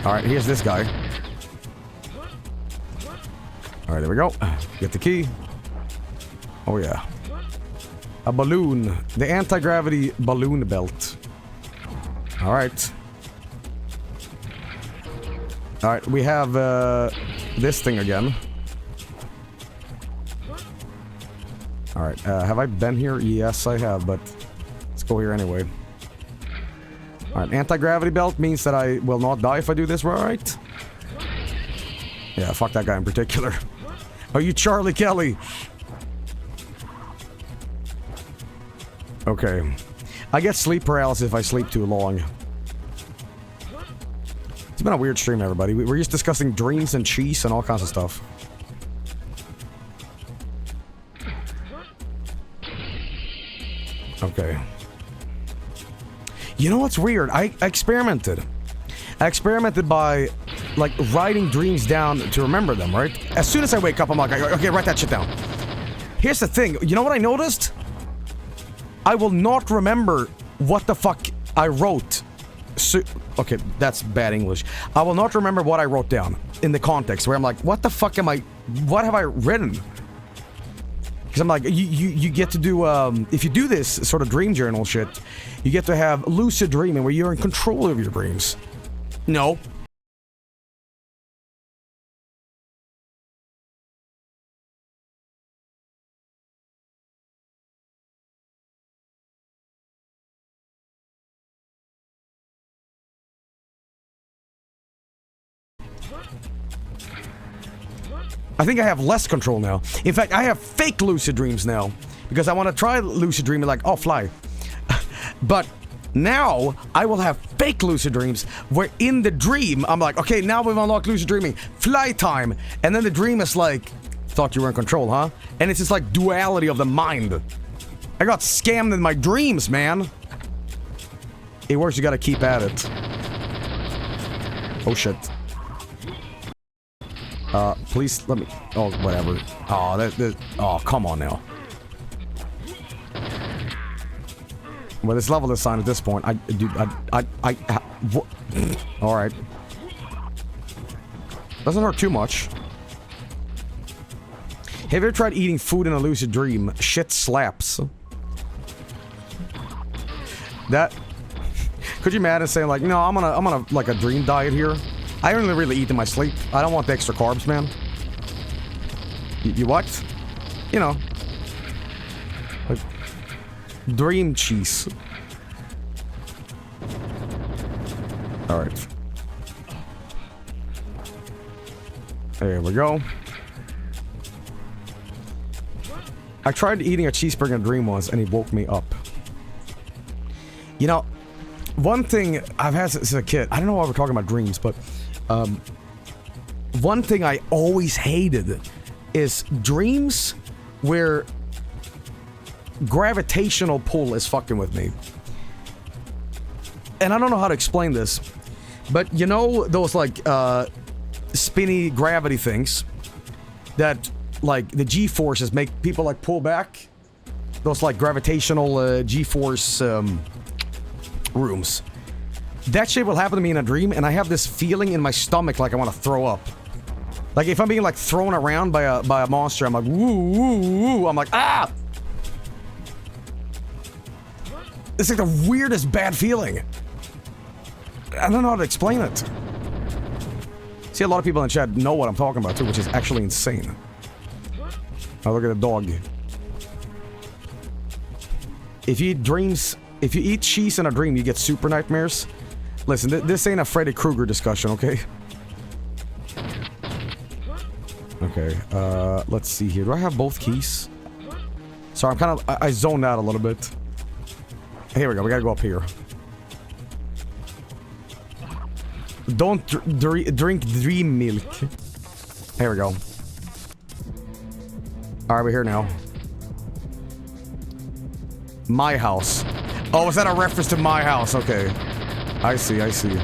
Alright, here's this guy. Alright, there we go. Get the key. Oh yeah. A balloon. The anti-gravity balloon belt. Alright. Alright, we have this thing again. Alright, have I been here? Yes, I have, but let's go here anyway. Alright, anti-gravity belt means that I will not die if I do this right. Yeah, fuck that guy in particular. Are you Charlie Kelly? Okay. I get sleep paralysis if I sleep too long. It's been a weird stream, everybody. We're just discussing dreams and cheese and all kinds of stuff. Okay. You know what's weird? I experimented. I experimented by, like, writing dreams down to remember them, right? As soon as I wake up, I'm like, okay, write that shit down. Here's the thing. You know what I noticed? I will not remember what the fuck I wrote. So, okay, that's bad English. I will not remember what I wrote down in the context where I'm like, what the fuck am I... What have I written? Because I'm like, you get to do, if you do this sort of dream journal shit, you get to have lucid dreaming where you're in control of your dreams. No. I think I have less control now. In fact, I have fake lucid dreams now. Because I want to try lucid dreaming like, oh, fly. But now, I will have fake lucid dreams where in the dream, I'm like, okay, now we've unlocked lucid dreaming. Fly time. And then the dream is like, thought you were in control, huh? And it's just like duality of the mind. I got scammed in my dreams, man. It works, you gotta keep at it. Oh, shit. Please let me... Oh, whatever. Oh, oh, come on now. Well, this level is signed at this point. Alright. Doesn't hurt too much. Have you ever tried eating food in a lucid dream? Shit slaps. That... Could you imagine saying like, no, I'm gonna like a dream diet here? I only really eat in my sleep. I don't want the extra carbs, man. You what? You know. Like, dream cheese. Alright. There we go. I tried eating a cheeseburger in a dream once and it woke me up. You know, one thing I've had since a kid, I don't know why we're talking about dreams, but one thing I always hated is dreams where gravitational pull is fucking with me. And I don't know how to explain this, but you know those like spinny gravity things that like, the G-forces make people, like, pull back. Those, like, gravitational G-force rooms. That shit will happen to me in a dream, and I have this feeling in my stomach like I want to throw up. Like, if I'm being, like, thrown around by a monster, I'm like, woo, woo, woo. I'm like, ah! It's like the weirdest bad feeling. I don't know how to explain it. See, a lot of people in chat know what I'm talking about, too, which is actually insane. Oh, look at the dog. If you eat cheese in a dream, you get super nightmares. Listen, this ain't a Freddy Krueger discussion, okay? Okay, let's see here. Do I have both keys? Sorry, I'm kind of... I zoned out a little bit. Here we go, we gotta go up here. Don't drink dream milk. Here we go. Alright, we're here now. My house. Oh, is that a reference to my house? Okay. I see, I see.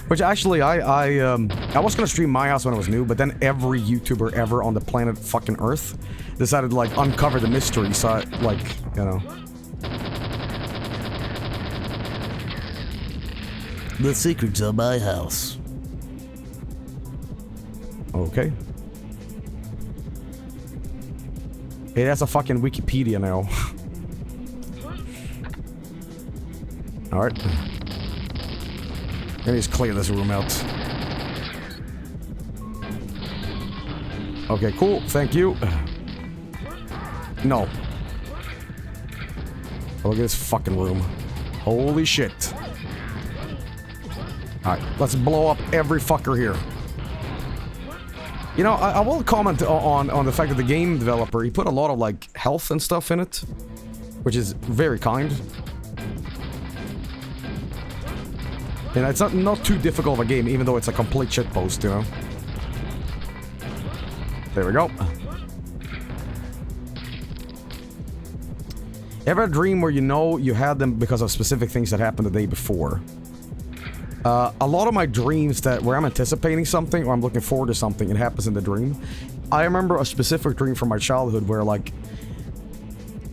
Which actually, I was gonna stream my house when it was new, but then every YouTuber ever on the planet fucking Earth decided to, like, uncover the mystery, so I, like, you know. The secrets of my house. Okay. Hey, that's a fucking Wikipedia now. Alright. Let me just clear this room out. Okay, cool. Thank you. No. Oh, look at this fucking room. Holy shit. Alright, let's blow up every fucker here. You know, I will comment on the fact that the game developer, he put a lot of, like, health and stuff in it. Which is very kind. And it's not too difficult of a game, even though it's a complete shitpost, you know? There we go. Ever a dream where you know you had them because of specific things that happened the day before? A lot of my dreams where I'm anticipating something or I'm looking forward to something, it happens in the dream. I remember a specific dream from my childhood where, like,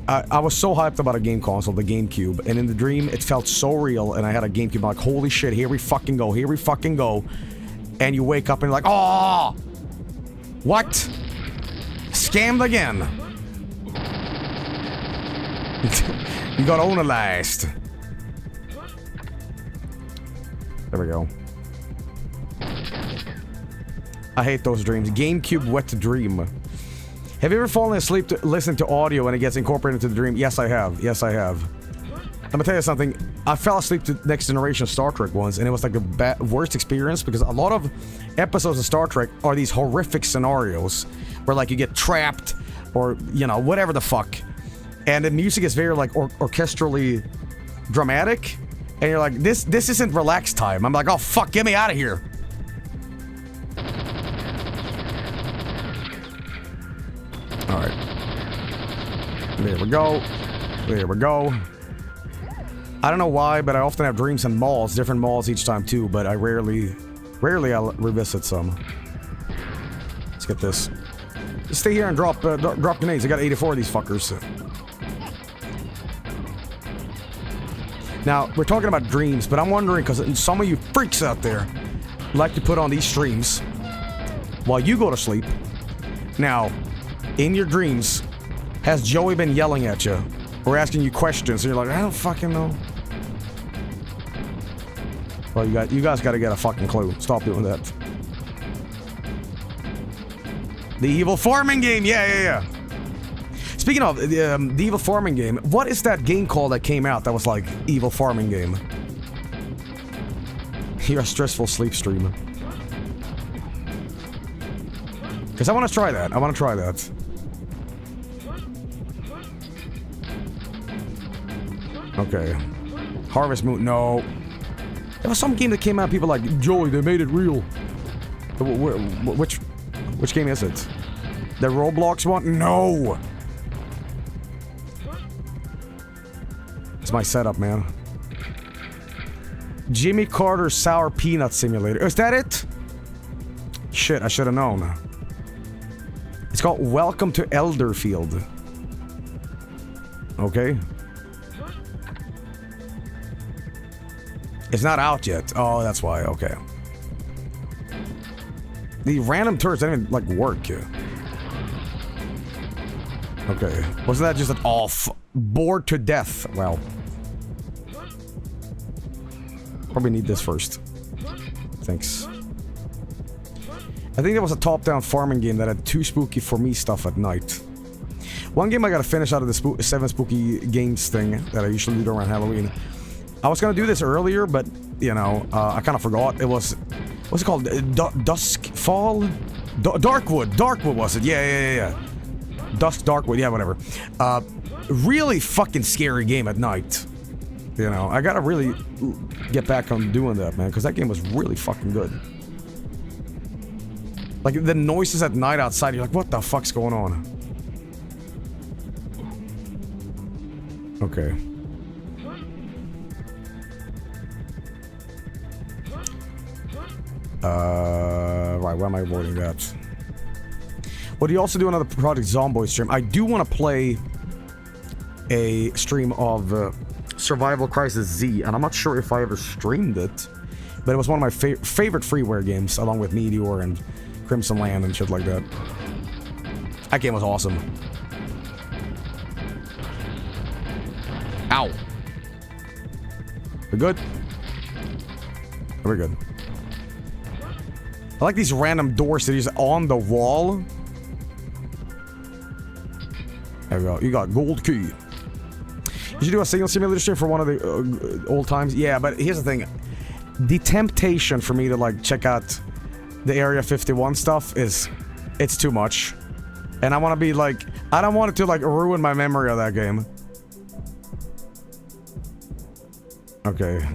I was so hyped about a game console, the GameCube, and in the dream, it felt so real, and I had a GameCube, I'm like, holy shit, here we fucking go, here we fucking go. And you wake up and you're like, oh! What? Scammed again. You got onalyzed. There we go. I hate those dreams. GameCube wet dream. Have you ever fallen asleep to listen to audio and it gets incorporated into the dream? Yes, I have. Yes, I have. Let me tell you something. I fell asleep to Next Generation Star Trek once, and it was like the worst experience because a lot of episodes of Star Trek are these horrific scenarios where, like, you get trapped or, you know, whatever the fuck. And the music is very, like, orchestrally dramatic. And you're like, this isn't relaxed time. I'm like, oh, fuck, get me out of here. Alright. There we go. There we go. I don't know why, but I often have dreams in malls, different malls each time too, but I rarely I'll revisit some. Let's get this. Just stay here and drop grenades. I got 84 of these fuckers. Now, we're talking about dreams, but I'm wondering, because some of you freaks out there like to put on these streams while you go to sleep. Now, in your dreams, has Joey been yelling at you or asking you questions and you're like, I don't fucking know? Well, you guys gotta get a fucking clue. Stop doing that. The Evil Farming game, yeah. Speaking of the Evil Farming game, what is that game called that came out that was like Evil Farming game? You're a stressful sleep streamer. Because I want to try that. Okay. Harvest Moon, no. There was some game that came out, people like, Joey, they made it real. Which game is it? The Roblox one? No! It's my setup, man. Jimmy Carter's Sour Peanut Simulator. Is that it? Shit, I should have known. It's called Welcome to Elderfield. Okay. It's not out yet. Oh, that's why. Okay. The random turrets don't even, like, work here. Okay. Wasn't that just an off? Bored to death. Well. Probably need this first. Thanks. I think there was a top-down farming game that had too spooky for me stuff at night. One game I gotta finish out of the 7 spooky games thing that I usually do around Halloween. I was gonna do this earlier, but, you know, I kind of forgot. It was... What's it called? Duskfall? Darkwood. Darkwood was it? Yeah. Dusk, Darkwood, yeah, whatever. Really fucking scary game at night. You know, I gotta really get back on doing that, man, because that game was really fucking good. Like, the noises at night outside, you're like, what the fuck's going on? Okay. Right, why am I avoiding that? Well, do you also do another Project Zomboid stream? I do want to play a stream of Survival Crisis Z, and I'm not sure if I ever streamed it, but it was one of my favorite freeware games, along with Meteor and Crimson Land and shit like that. That game was awesome. Ow. We're good? We're good. I like these random doors that is on the wall. There we go. You got gold key. You should do a single simulator stream for one of the old times. Yeah, but here's the thing. The temptation for me to, like, check out the Area 51 stuff is... It's too much. And I want to be, like... I don't want it to, like, ruin my memory of that game. Okay.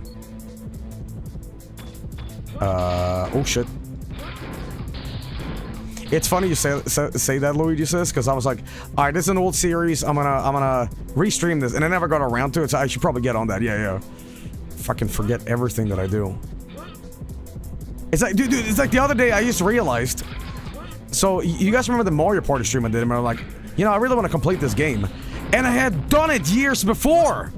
Oh shit. It's funny you say that, Luigi says, because I was like, alright, this is an old series, I'm gonna restream this, and I never got around to it, so I should probably get on that, yeah. Fucking forget everything that I do. It's like, dude, it's like the other day I just realized, so you guys remember the Mario Party stream I did, and I'm like, you know, I really want to complete this game, and I had done it years before!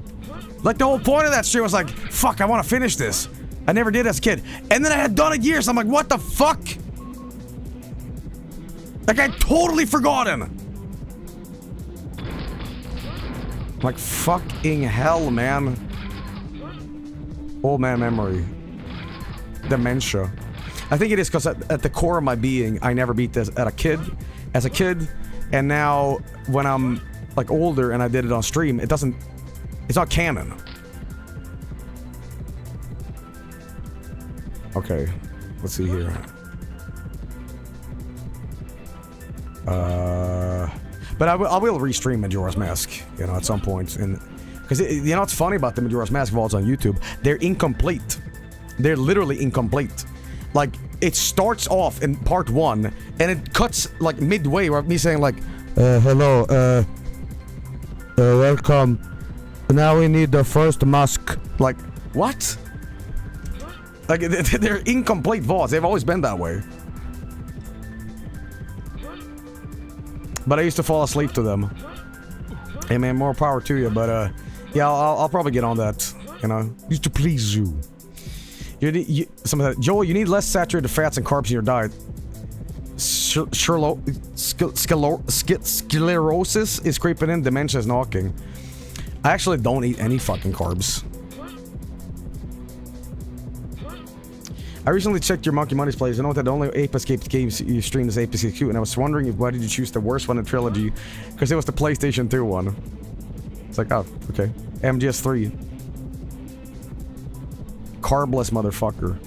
Like, the whole point of that stream was like, fuck, I want to finish this. I never did as a kid. And then I had done it years. I'm like, what the fuck? Like, I'd totally forgotten. Like, fucking hell, man. Old man memory. Dementia. I think it is because at the core of my being, I never beat this as a kid. And now, when I'm, like, older and I did it on stream, it's not canon. Okay, let's see here. But I will restream Majora's Mask, you know, at some point, and because you know what's funny about the Majora's Mask vaults on YouTube? They're incomplete. They're literally incomplete. Like, it starts off in part 1, and it cuts like midway where me saying like, hello, welcome. Now we need the first mask. Like, what? Like, they're incomplete vaults. They've always been that way. But I used to fall asleep to them. Hey man, more power to you, but yeah, I'll probably get on that, you know, used to please you. Someone said, Joel, you need less saturated fats and carbs in your diet. Sclerosis is creeping in, dementia is knocking. I actually don't eat any fucking carbs. I recently checked your Monkey Money's plays. I know that the only Ape Escape games you stream is Ape Escape 2, and I was wondering why did you choose the worst one in the trilogy? Because it was the PlayStation 2 one. It's like, oh, okay. MGS3. Carbless motherfucker.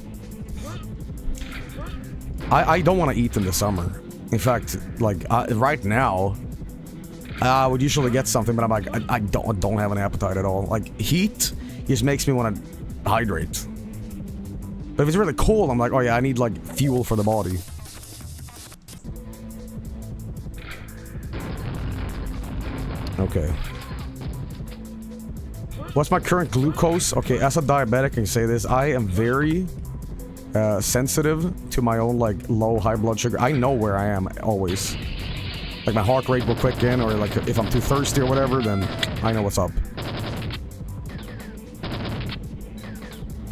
I don't want to eat in the summer. In fact, like, right now, I would usually get something, but I'm like, I don't have an appetite at all. Like, heat just makes me want to hydrate. But if it's really cold, I'm like, oh yeah, I need, like, fuel for the body. Okay. What's my current glucose? Okay, as a diabetic, I can say this. I am very sensitive to my own, like, low, high blood sugar. I know where I am, always. Like my heart rate will quick in, or like if I'm too thirsty or whatever, then I know what's up.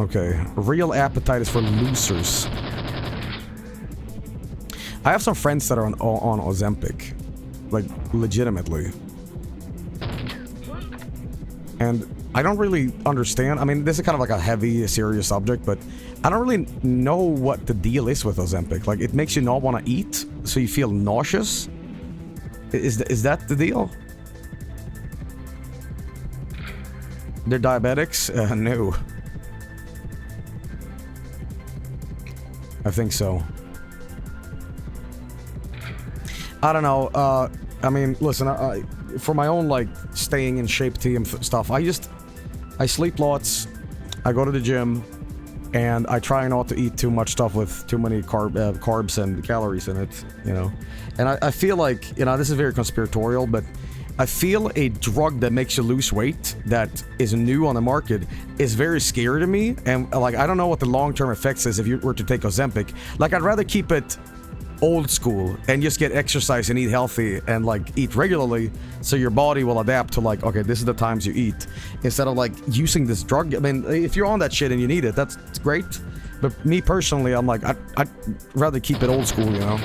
Okay, real appetite is for losers. I have some friends that are on Ozempic. Like, legitimately. And I don't really understand. I mean, this is kind of like a heavy, serious subject, but I don't really know what the deal is with Ozempic. Like, it makes you not want to eat, so you feel nauseous. Is that the deal? They're diabetics? No. I think so. I don't know. I mean, listen, for my own, like, staying in shape team stuff, I sleep lots, I go to the gym, and I try not to eat too much stuff with too many carbs and calories in it, you know? And I feel like, you know, this is very conspiratorial, but I feel a drug that makes you lose weight that is new on the market is very scary to me. And, like, I don't know what the long-term effects is if you were to take Ozempic. Like, I'd rather keep it old school and just get exercise and eat healthy and, like, eat regularly so your body will adapt to, like, okay, this is the times you eat, instead of, like, using this drug. I mean, if you're on that shit and you need it, that's great. But me personally, I'm like, I'd rather keep it old school, you know?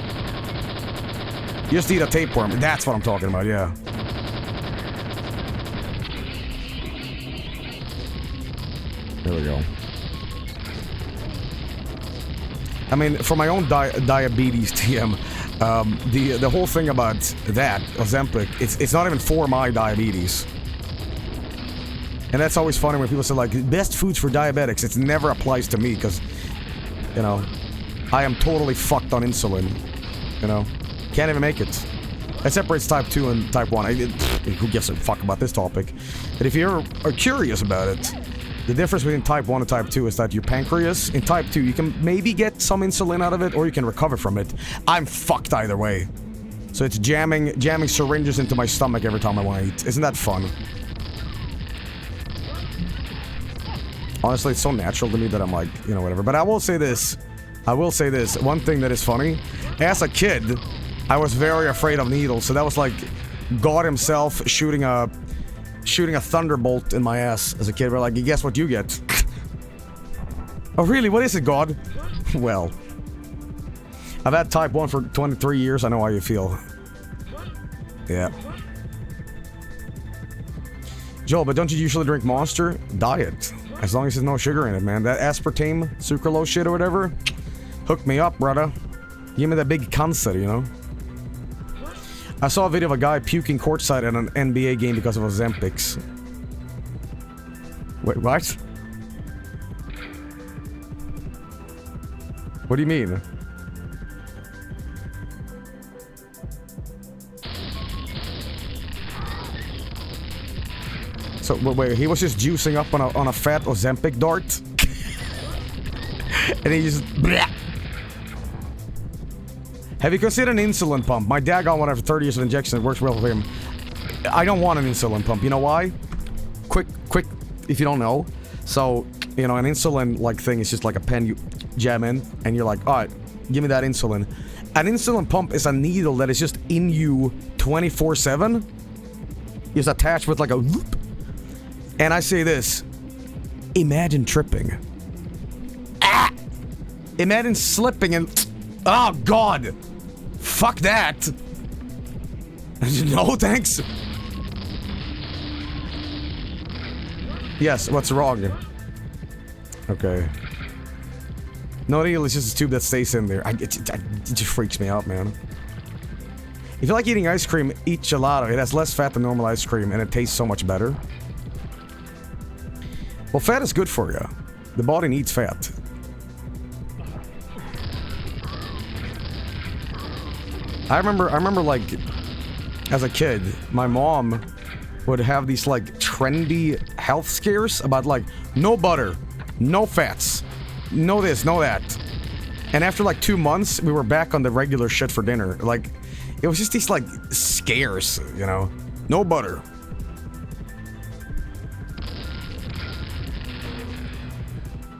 You just eat a tapeworm. That's what I'm talking about, yeah. There we go. I mean, for my own diabetes TM, the whole thing about that, Ozempic, it's not even for my diabetes. And that's always funny when people say, like, best foods for diabetics. It never applies to me because, you know, I am totally fucked on insulin. You know? Can't even make it. It separates type 2 and type 1. Who gives a fuck about this topic? But if you are curious about it, the difference between type 1 and type 2 is that your pancreas, in type 2, you can maybe get some insulin out of it, or you can recover from it. I'm fucked either way. So it's jamming syringes into my stomach every time I want to eat. Isn't that fun? Honestly, it's so natural to me that I'm like, you know, whatever. But I will say this. One thing that is funny. As a kid, I was very afraid of needles. So that was like God himself shooting a thunderbolt in my ass as a kid. We're like, guess what you get? Oh, really? What is it, God? Well, I've had type 1 for 23 years. I know how you feel. Yeah. Joel, but don't you usually drink Monster? Diet. As long as there's no sugar in it, man. That aspartame, sucralose shit or whatever, hook me up, brother. Give me that big cancer, you know? I saw a video of a guy puking courtside at an NBA game because of Ozempics. Wait, what? What do you mean? So, wait, he was just juicing up on a fat Ozempic dart? And he just... Bleh. Have you considered an insulin pump? My dad got one after 30 years of injection. It works well for him. I don't want an insulin pump. You know why? Quick, if you don't know. So, you know, an insulin, like, thing is just like a pen you jam in, and you're like, alright, give me that insulin. An insulin pump is a needle that is just in you 24/7. It's attached with like a whoop. And I say this. Imagine tripping. Ah! Imagine slipping and... Oh, God! Fuck that! No, thanks! Yes, what's wrong? Okay. No deal, it's just a tube that stays in there. It just freaks me out, man. If you like eating ice cream, eat gelato. It has less fat than normal ice cream, and it tastes so much better. Well, fat is good for you. The body needs fat. I remember like, as a kid, my mom would have these like trendy health scares about like, no butter, no fats, no this, no that. And after like 2 months, we were back on the regular shit for dinner. Like, it was just these like scares, you know? No butter.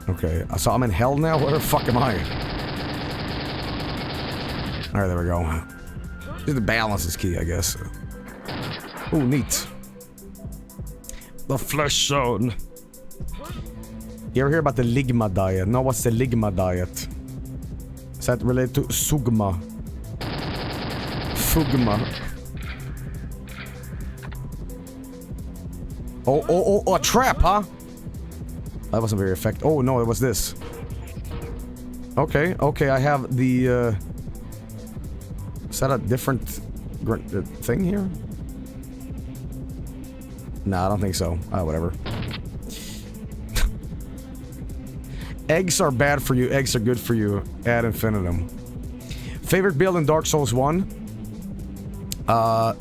Okay, so I'm in hell now? Where the fuck am I? Alright, there we go. The balance is key, I guess. Oh, neat. The flesh zone. You ever hear about the Ligma diet? No, what's the Ligma diet? Is that related to Sugma? Fugma. Oh, a trap, huh? That wasn't very effective. Oh, no, it was this. Okay, I have the, is that a different thing here? Nah, I don't think so. Whatever. Eggs are bad for you, eggs are good for you. Ad infinitum. Favorite build in Dark Souls 1? I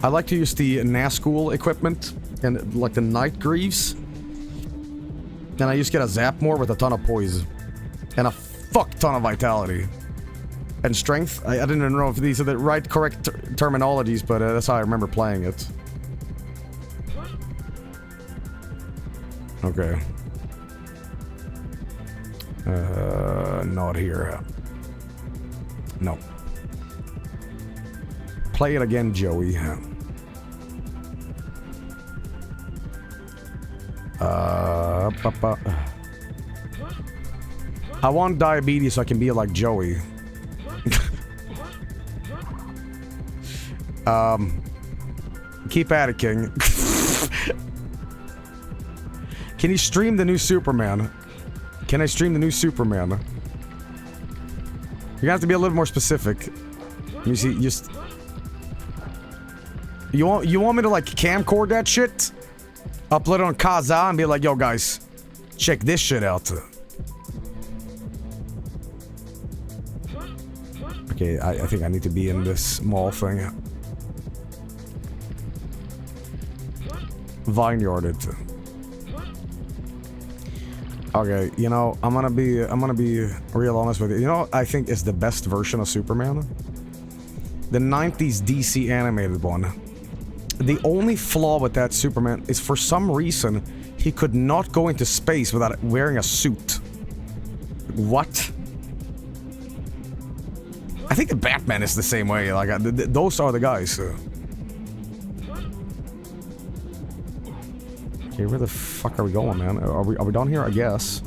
like to use the Nazgul equipment and like the Night Greaves. And I just get a zap more with a ton of poise. And a fuck ton of vitality. And strength. I didn't even know if these are the right correct terminologies, but that's how I remember playing it. Okay. Not here. No. Play it again, Joey. I want diabetes so I can be like Joey. Keep at it, King. Can you stream the new Superman? Can I stream the new Superman? You're gonna have to be a little more specific. Let me see, just... You want me to like camcord that shit? Upload it on Kazaa and be like, yo guys, check this shit out. Okay, I think I need to be in this small thing. Vineyard it. Okay, you know, I'm gonna be real honest with you. You know, I think is the best version of Superman. The 90s DC animated one. The only flaw with that Superman is for some reason he could not go into space without wearing a suit. What? I think the Batman is the same way. Like those are the guys. Okay, where the fuck are we going, man? Are we down here? I guess.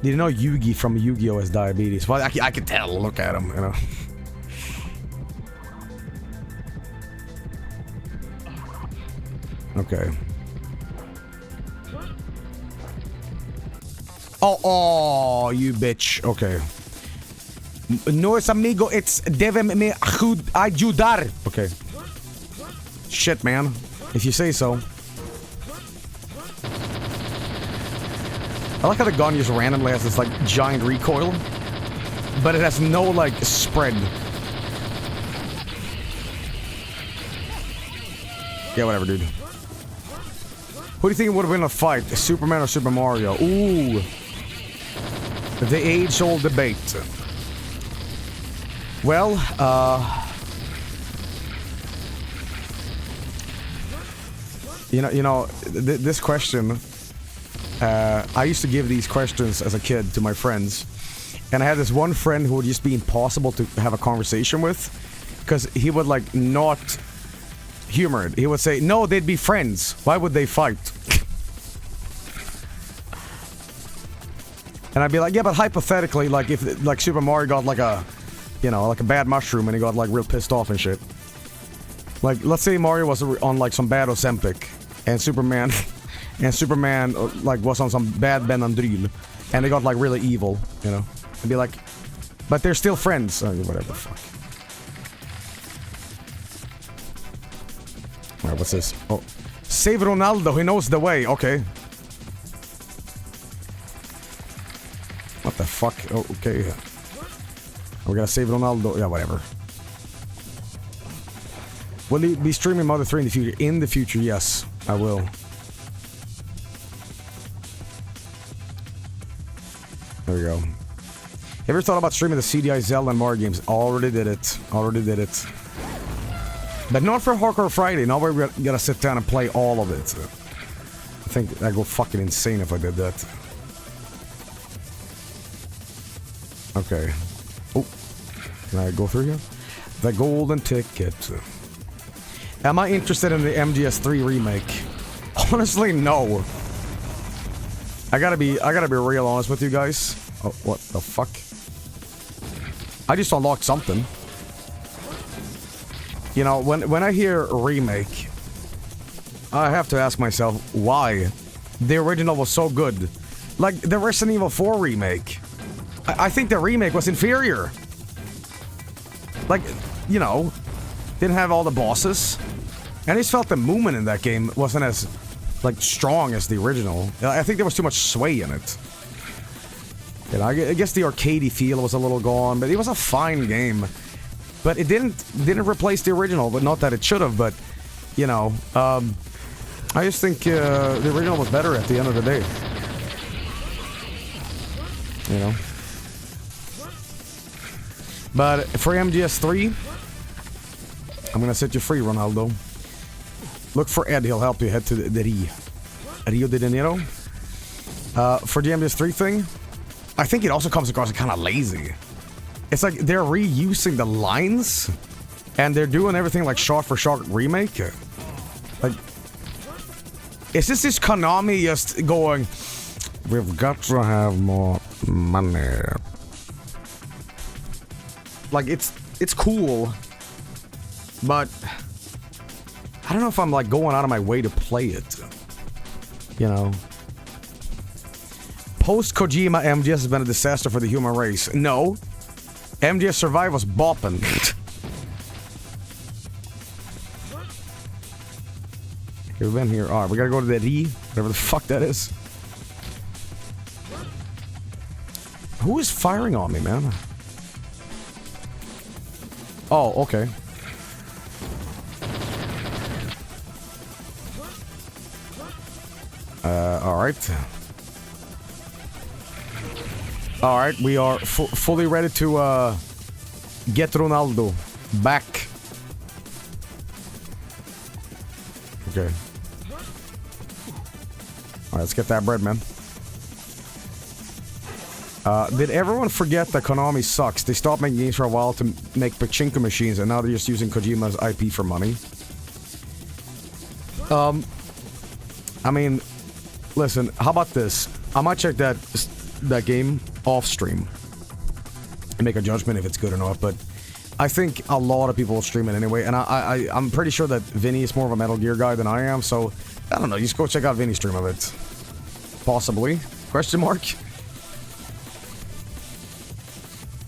Did you know Yugi from Yu-Gi-Oh has diabetes? Well, I can tell. Look at him, you know. Okay. Oh, you bitch. Okay. No es amigo, it's debe me ayudar. Okay. Shit, man. If you say so. I like how the gun just randomly has this, like, giant recoil. But it has no, like, spread. Yeah, whatever, dude. Who do you think would have been a fight? Superman or Super Mario? Ooh. The age-old debate. Well, You know, this question, I used to give these questions as a kid to my friends. And I had this one friend who would just be impossible to have a conversation with. Because he would, like, not humor it. He would say, no, they'd be friends. Why would they fight? And I'd be like, yeah, but hypothetically, like, if, like, Super Mario got, like, a, you know, like a bad mushroom and he got, like, real pissed off and shit. Like, let's say Mario was on, like, some bad Ozempic. And Superman, like, was on some bad Benadryl. And they got, like, really evil, you know? And be like, but they're still friends. Oh, whatever the fuck. Alright, what's this? Oh. Save Ronaldo, he knows the way. Okay. What the fuck? Oh, okay. We're gonna save Ronaldo. Yeah, whatever. Will you be streaming Mother 3 in the future? In the future, yes. I will. There we go. Ever thought about streaming the CDI Zelda and Mario games? Already did it. Already did it. But not for Hardcore Friday. Now we're gonna sit down and play all of it. I think I'd go fucking insane if I did that. Okay. Oh, Can I go through here? The golden ticket. Am I interested in the MGS3 remake? Honestly, no. I gotta be real honest with you guys. Oh, what the fuck? I just unlocked something. You know, when I hear remake, I have to ask myself why. The original was so good. Like the Resident Evil 4 remake. I think the remake was inferior. Like, you know, didn't have all the bosses. And I just felt the movement in that game wasn't as, like, strong as the original. I think there was too much sway in it. You know, I guess the arcadey feel was a little gone, but it was a fine game. But it didn't replace the original, but not that it should have, but, you know, I just think the original was better at the end of the day. You know? But for MGS3, I'm gonna set you free, Ronaldo. Look for Ed, he'll help you head to the Rio de Janeiro. For the MGS3 thing, I think it also comes across as kind of lazy. It's like they're reusing the lines, and they're doing everything like shot for shot remake. Like, is this Konami just going, we've got to have more money? Like, it's cool, but I don't know if I'm like going out of my way to play it. You know? Post-Kojima, MGS has been a disaster for the human race. No. MGS Survive was bopping. We've been here. Alright, we gotta go to the D, whatever the fuck that is. Who is firing on me, man? Oh, okay. Alright. Alright, we are fully ready to, get Ronaldo back. Okay. Alright, let's get that bread, man. Did everyone forget that Konami sucks? They stopped making games for a while to make pachinko machines, and now they're just using Kojima's IP for money. I mean, listen, how about this? I might check that game off stream and make a judgment if it's good or not, but I think a lot of people will stream it anyway, and I'm pretty sure that Vinny is more of a Metal Gear guy than I am, so I don't know, just go check out Vinny's stream of it. Possibly. Question mark?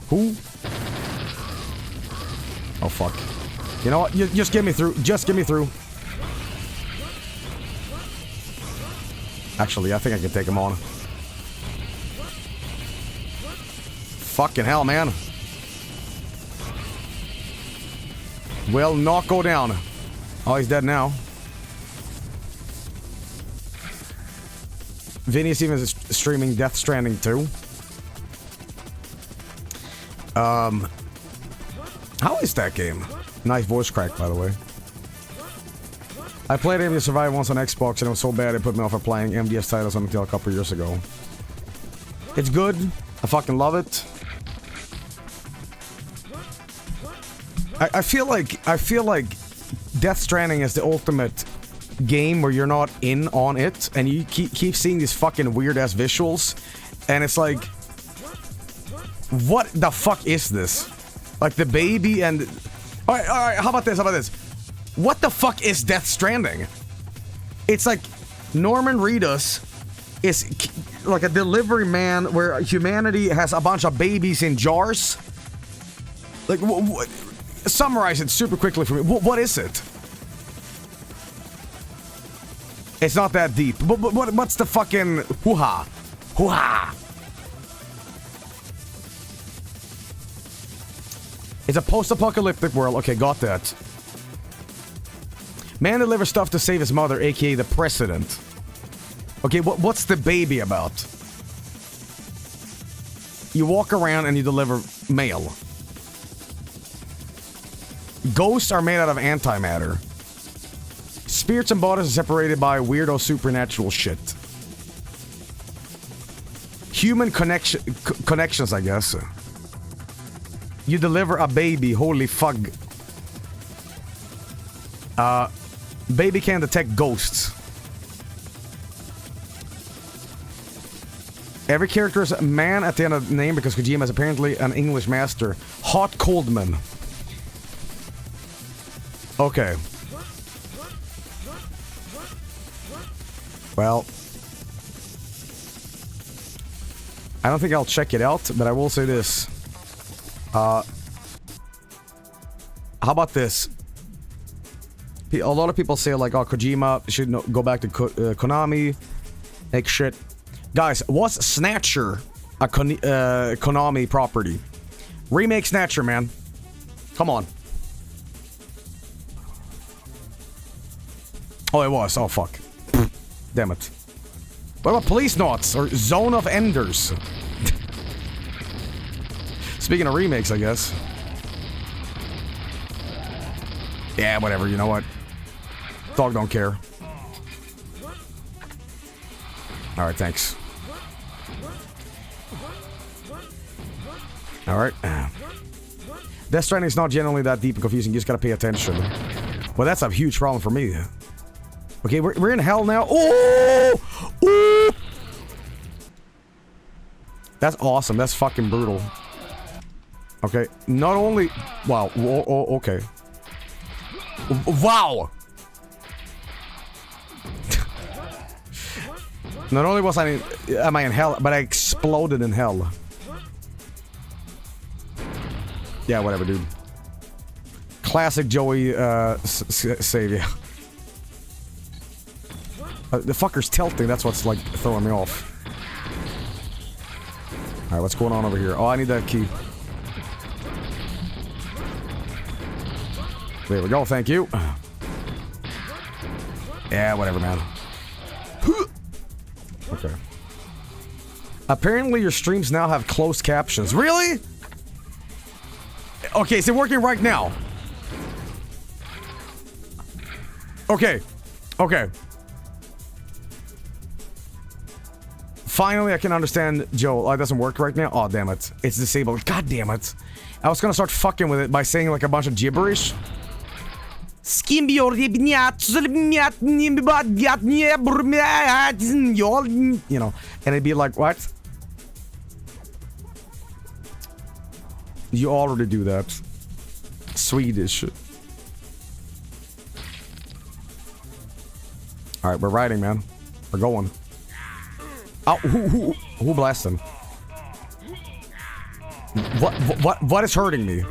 Who? Oh, fuck. You know what? Just get me through. Just get me through. Actually, I think I can take him on. Fucking hell, man. Will not go down. Oh, he's dead now. Vinny's even streaming Death Stranding 2. How is that game? Nice voice crack, by the way. I played MGS Survive once on Xbox and it was so bad it put me off of playing MGS titles until a couple years ago. It's good. I fucking love it. I feel like Death Stranding is the ultimate game where you're not in on it and you keep seeing these fucking weird ass visuals and it's like, what the fuck is this? Like the baby and... Alright, how about this? What the fuck is Death Stranding? It's like Norman Reedus is like a delivery man where humanity has a bunch of babies in jars. Like, summarize it super quickly for me. What is it? It's not that deep. But what's the fucking hoo-ha? Hoo-ha! It's a post-apocalyptic world. Okay, got that. Man delivers stuff to save his mother, aka the president. Okay, what's the baby about? You walk around and you deliver mail. Ghosts are made out of antimatter. Spirits and bodies are separated by weirdo supernatural shit. Human connections, I guess. You deliver a baby. Holy fuck. Baby can detect ghosts. Every character is a man at the end of the name because Kojima is apparently an English master. Hot Coldman. Okay. Well, I don't think I'll check it out, but I will say this. How about this? A lot of people say like, oh, Kojima should go back to Konami. Like shit. Guys, was Snatcher a Konami property? Remake Snatcher, man. Come on. Oh, it was. Oh, fuck. Damn it. What about Police Knots or Zone of Enders? Speaking of remakes, I guess. Yeah, whatever. You know what? Dog don't care. Alright, thanks. Alright. Death Stranding is not generally that deep and confusing. You just gotta pay attention. Well, that's a huge problem for me. Okay, we're in hell now. Oh! Ooh! That's awesome. That's fucking brutal. Okay, not only... Wow. Oh, okay. Wow! Not only was am I in hell, but I exploded in hell. Yeah, whatever, dude. Classic Joey savior. The fucker's tilting, that's what's like throwing me off. Alright, what's going on over here? Oh, I need that key. There we go, thank you. Yeah, whatever, man. Okay. Apparently your streams now have closed captions. Really? Okay, is it working right now? Okay. Okay. Finally, I can understand Joe. Oh, it doesn't work right now? Oh, damn it. It's disabled. God damn it. I was gonna start fucking with it by saying like a bunch of gibberish. You know, and it'd be like, what? You already do that. Swedish. Alright, we're riding, man. We're going. Oh, who blasted him? What is hurting me?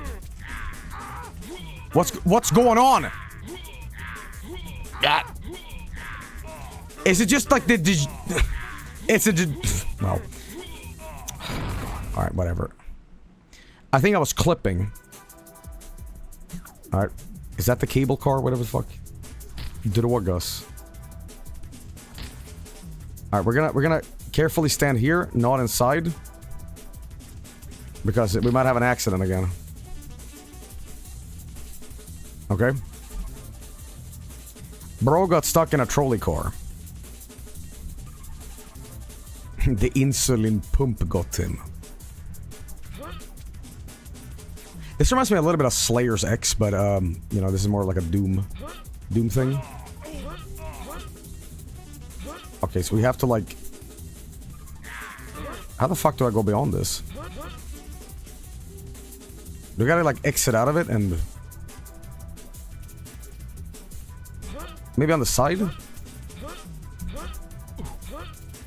What's going on? Is it just like it's a well. All right, whatever. I think I was clipping. All right, is that the cable car? Whatever the fuck. Do the what, Gus? All right, we're gonna carefully stand here, not inside, because we might have an accident again. Okay. Bro got stuck in a trolley car. The insulin pump got him. This reminds me a little bit of Slayer's X, but you know, this is more like a Doom thing. Okay, so we have to like... How the fuck do I go beyond this? Do we gotta like exit out of it and... Maybe on the side?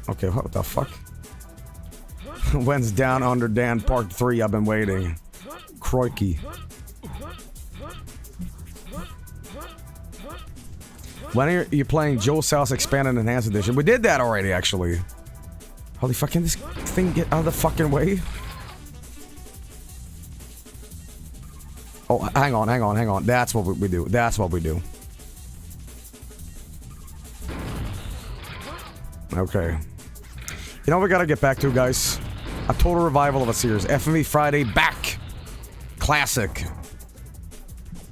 Okay, what the fuck? When's Down Under Dan Part 3? I've been waiting. Crikey. When are you playing Joe's House Expanded Enhanced Edition? We did that already, actually. Holy fucking, this thing get out of the fucking way? Oh, hang on. That's what we do. That's what we do. Okay. You know what we gotta get back to, guys? A total revival of a series. FMV Friday back! Classic.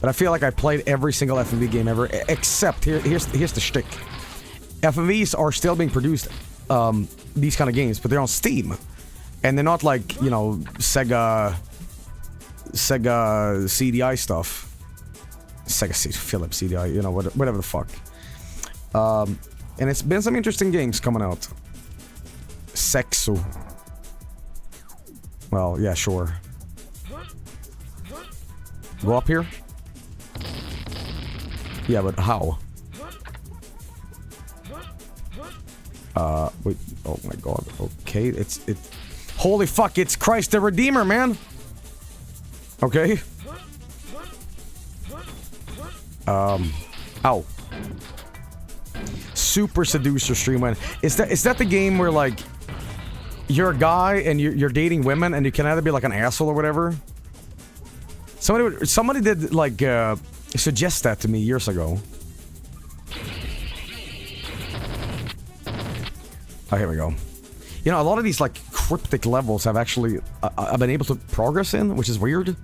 But I feel like I played every single FMV game ever, except here's the shtick. FMVs are still being produced, these kind of games, but they're on Steam. And they're not like, you know, Sega Sega CDI stuff. Sega Philips CDI, you know, whatever the fuck. And it's been some interesting games coming out. Sexo. Well, yeah, sure. Go up here? Yeah, but how? Wait, oh my god, okay, it's holy fuck, it's Christ the Redeemer, man! Okay. Ow. Super Seducer stream when is that the game where like you're a guy and you're dating women and you can either be like an asshole or whatever? Somebody did like suggest that to me years ago. Oh, here we go. You know, a lot of these like cryptic levels have actually I've been able to progress in, which is weird.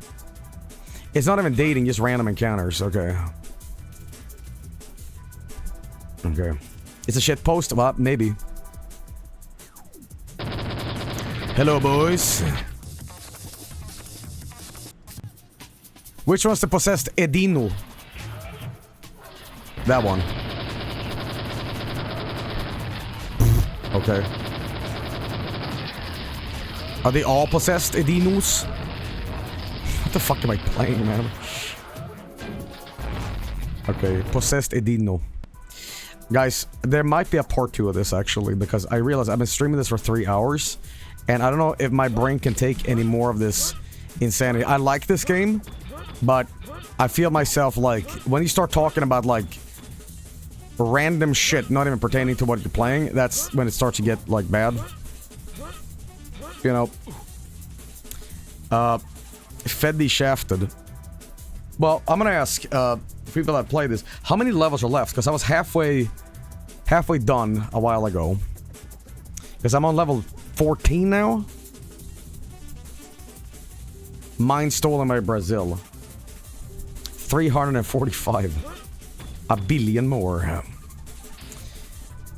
It's not even dating, just random encounters. Okay. Okay. It's a shit post? Well, maybe. Hello, boys. Which one's the possessed Edino? That one. Okay. Are they all possessed Edinos? What the fuck am I playing, man? Okay, possessed Edino. Guys, there might be a part 2 of this actually, because I realize I've been streaming this for 3 hours, and I don't know if my brain can take any more of this insanity. I like this game, but I feel myself like, when you start talking about like random shit not even pertaining to what you're playing, that's when it starts to get like bad. You know. Feddy Shafted. Well, I'm gonna ask people that play this, how many levels are left? Because I was halfway done a while ago. Because I'm on level 14 now. Mine stolen by Brazil. 345. A billion more.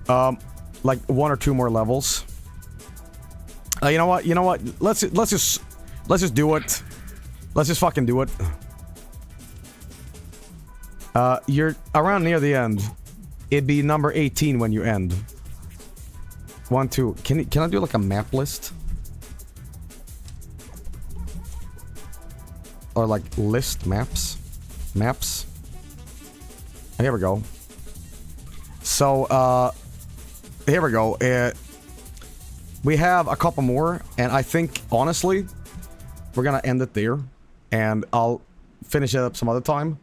Like 1 or 2 more levels. You know what? You know what? Let's just do it. Let's just fucking do it. You're around near the end. It'd be number 18 when you end. 1, 2. Can I do like a map list? Or like list maps? Maps? Here we go. So, here we go. We have a couple more, and I think, honestly, we're gonna end it there. And I'll finish it up some other time.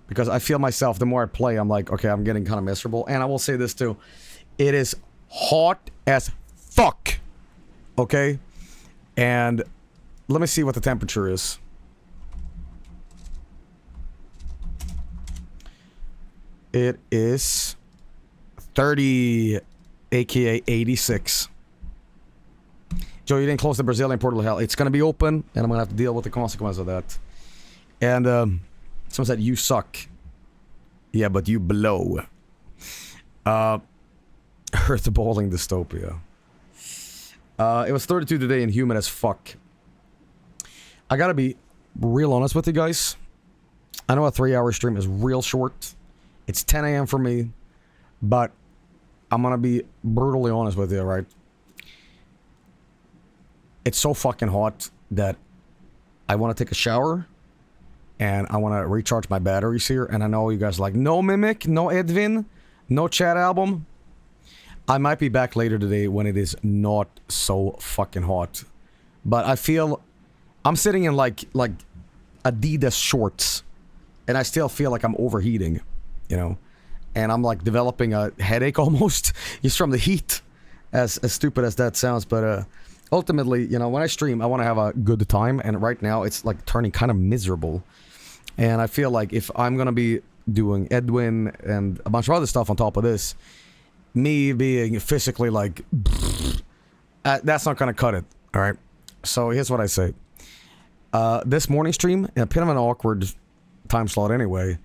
Because I feel myself, the more I play, I'm like, okay, I'm getting kind of miserable. And I will say this too. It is hot as fuck. Okay? And let me see what the temperature is. It is 30, aka 86. Joe, you didn't close the Brazilian portal to hell. It's gonna be open, and I'm gonna have to deal with the consequence of that. And, someone said, you suck. Yeah, but you blow. Earth Balling Dystopia. It was 32 today and humid as fuck. I gotta be real honest with you guys. I know a 3-hour stream is real short. It's 10 a.m. for me. But I'm gonna be brutally honest with you, right? It's so fucking hot that I want to take a shower. And I want to recharge my batteries here. And I know you guys are like, no Mimic, no Edwin, no Chat Album. I might be back later today when it is not so fucking hot. But I feel I'm sitting in like Adidas shorts. And I still feel like I'm overheating, you know. And I'm like developing a headache almost. Just from the heat. As stupid as that sounds. But ultimately, you know, when I stream, I want to have a good time. And right now, it's like turning kind of miserable. And I feel like if I'm gonna be doing Edwin and a bunch of other stuff on top of this, me being physically like, that's not gonna cut it, alright? So here's what I say. This morning stream, in a bit of an awkward time slot anyway,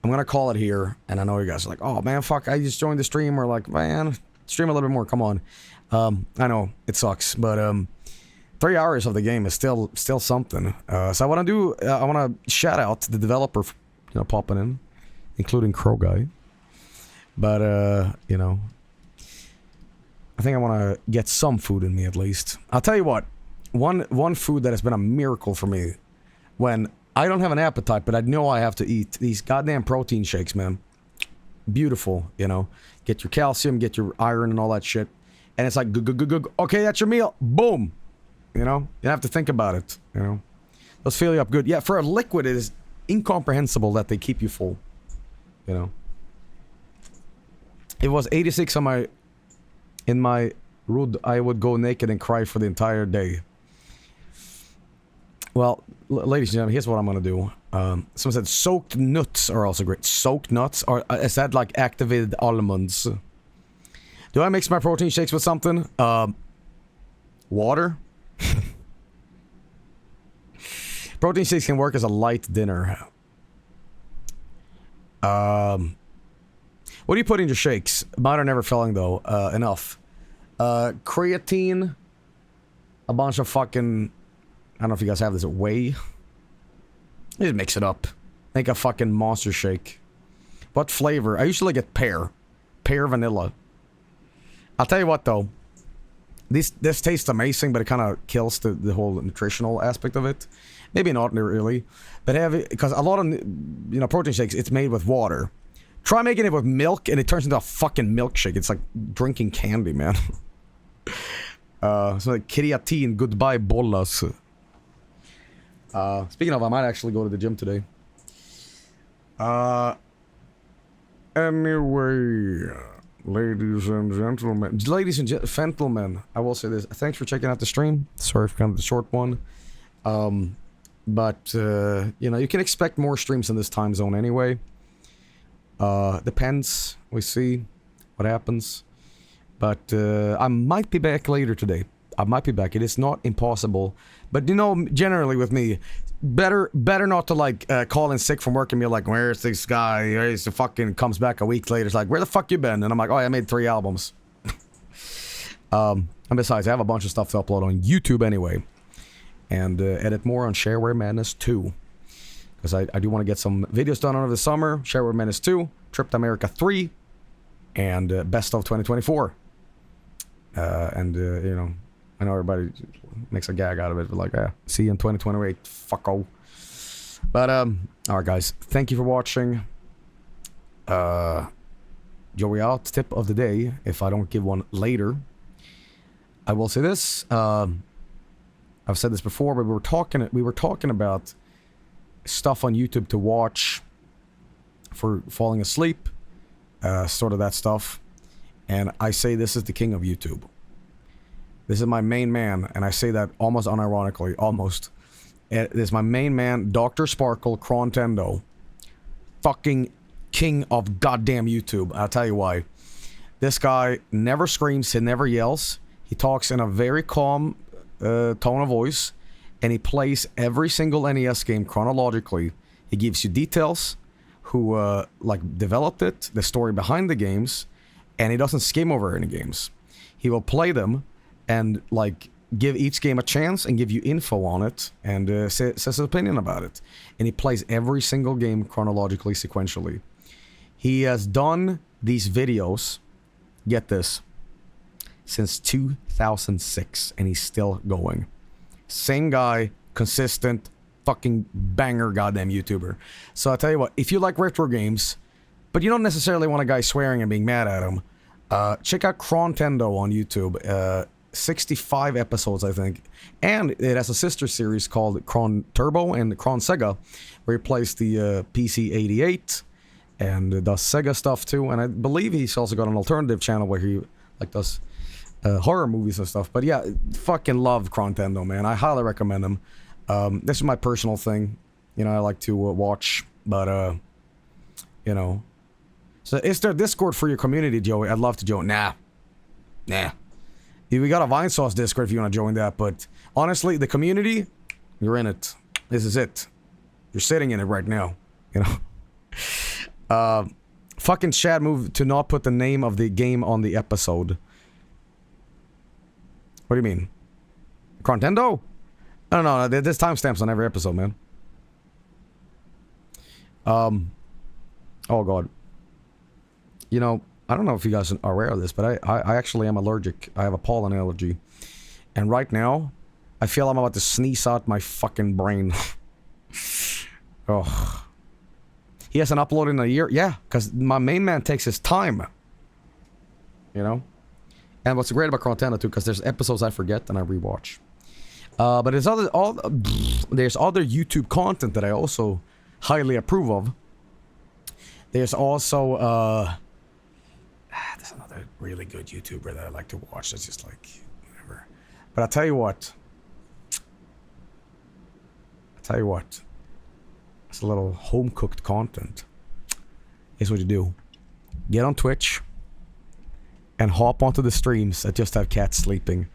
I'm gonna call it here, and I know you guys are like, oh man, fuck, I just joined the stream, or like, man, stream a little bit more, come on. I know, it sucks, but 3 hours of the game is still something. So I want to shout out the developer, popping in, including Crow Guy. But I think I want to get some food in me at least. I'll tell you what, one food that has been a miracle for me when I don't have an appetite, but I know I have to eat these goddamn protein shakes, man. Beautiful, Get your calcium, get your iron and all that shit. And it's like, okay, that's your meal. Boom. You don't have to think about it, Those fill you up good. Yeah, for a liquid, it is incomprehensible that they keep you full, It was 86 in my rood. I would go naked and cry for the entire day. Well, ladies and gentlemen, here's what I'm gonna do. Someone said soaked nuts are also great. Soaked nuts? Or is that like activated almonds? Do I mix my protein shakes with something? Water? Protein shakes can work as a light dinner. What do you put in your shakes? Mine are never filling though. Enough. Creatine. A bunch of fucking... I don't know if you guys have this whey. Just mix it up. Make a fucking monster shake. What flavor? I usually get pear. Pear vanilla. I'll tell you what though. This tastes amazing, but it kind of kills the whole nutritional aspect of it. Maybe not really. But because a lot of, protein shakes, it's made with water. Try making it with milk and it turns into a fucking milkshake. It's like drinking candy, man. So like creatine, goodbye bolas. Speaking of, I might actually go to the gym today. Anyway, ladies and gentlemen, I will say this. Thanks for checking out the stream. Sorry for kind of the short one. But you can expect more streams in this time zone anyway. Depends. We see what happens. But I might be back later today. I might be back. It is not impossible. But generally with me, better not to like call in sick from work and be like, where's this guy? He's fucking comes back a week later. It's like, where the fuck you been? And I'm like, oh, I made 3 albums. And besides, I have a bunch of stuff to upload on YouTube anyway. And edit more on Shareware Madness 2. Because I do want to get some videos done over the summer. Shareware Madness 2, Trip to America 3, and Best of 2024. I know everybody makes a gag out of it, but like, see you in 2028, fucko. But, alright guys, thank you for watching. Joey out, tip of the day, if I don't give one later. I will say this, I've said this before, but we were talking about stuff on YouTube to watch for falling asleep, sort of that stuff. And I say this is the king of YouTube. This is my main man, and I say that almost unironically, almost. This is my main man, Dr. Sparkle Crontendo. Fucking king of goddamn YouTube. I'll tell you why. This guy never screams, he never yells. He talks in a very calm tone of voice, and he plays every single NES game chronologically. He gives you details, who developed it, the story behind the games, and he doesn't skim over any games. He will play them and give each game a chance and give you info on it and says his opinion about it. And he plays every single game chronologically, sequentially. He has done these videos, get this, since 2006, and he's still going. Same guy, consistent, fucking banger goddamn YouTuber. So I'll tell you what, if you like retro games, but you don't necessarily want a guy swearing and being mad at him, check out Crontendo on YouTube. 65 episodes, I think. And it has a sister series called Cron Turbo and Cron Sega, where he plays the PC-88 and does Sega stuff too. And I believe he's also got an alternative channel where he does horror movies and stuff. But yeah, fucking love Crontendo, man. I highly recommend him. This is my personal thing. I like to watch, but So is there Discord for your community, Joey? I'd love to join. Nah. We got a Vinesauce Discord if you want to join that, but honestly, the community, you're in it. This is it. You're sitting in it right now, Fucking Chad moved to not put the name of the game on the episode. What do you mean? Nintendo? I don't know. There's timestamps on every episode, man. Oh god. You know, I don't know if you guys are aware of this, but I actually am allergic. I have a pollen allergy. And right now, I feel I'm about to sneeze out my fucking brain. Oh. He hasn't uploaded in a year? Yeah, because my main man takes his time. You know? And what's great about Nintendo too, because there's episodes I forget and I rewatch. But there's other YouTube content that I also highly approve of. There's also there's another really good YouTuber that I like to watch. That's just like whatever. But I'll tell you what. It's a little home cooked content. Here's what you do: get on Twitch and hop onto the streams that just have cats sleeping.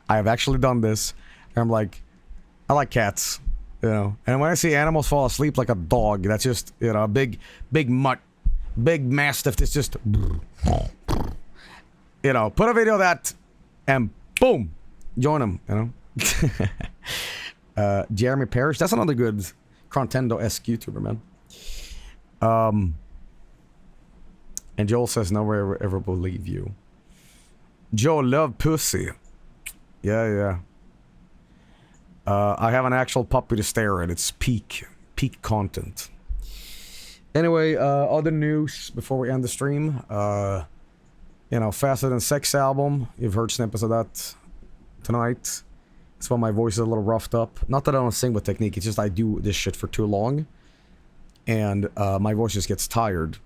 I have actually done this. And I'm like, I like cats, you know. And when I see animals fall asleep like a dog, that's just, you know, a big mastiff that's just, you know, put a video of that and boom, join them, you know. Jeremy Parrish, that's another good Nintendo-esque YouTuber, man. And Joel says, nowhere ever will leave you. Joe love pussy. Yeah. I have an actual puppy to stare at. It's peak content. Anyway, other news before we end the stream. You know, Faster Than Sex album. You've heard snippets of that tonight. That's why my voice is a little roughed up. Not that I don't sing with technique. It's just I do this shit for too long. And my voice just gets tired.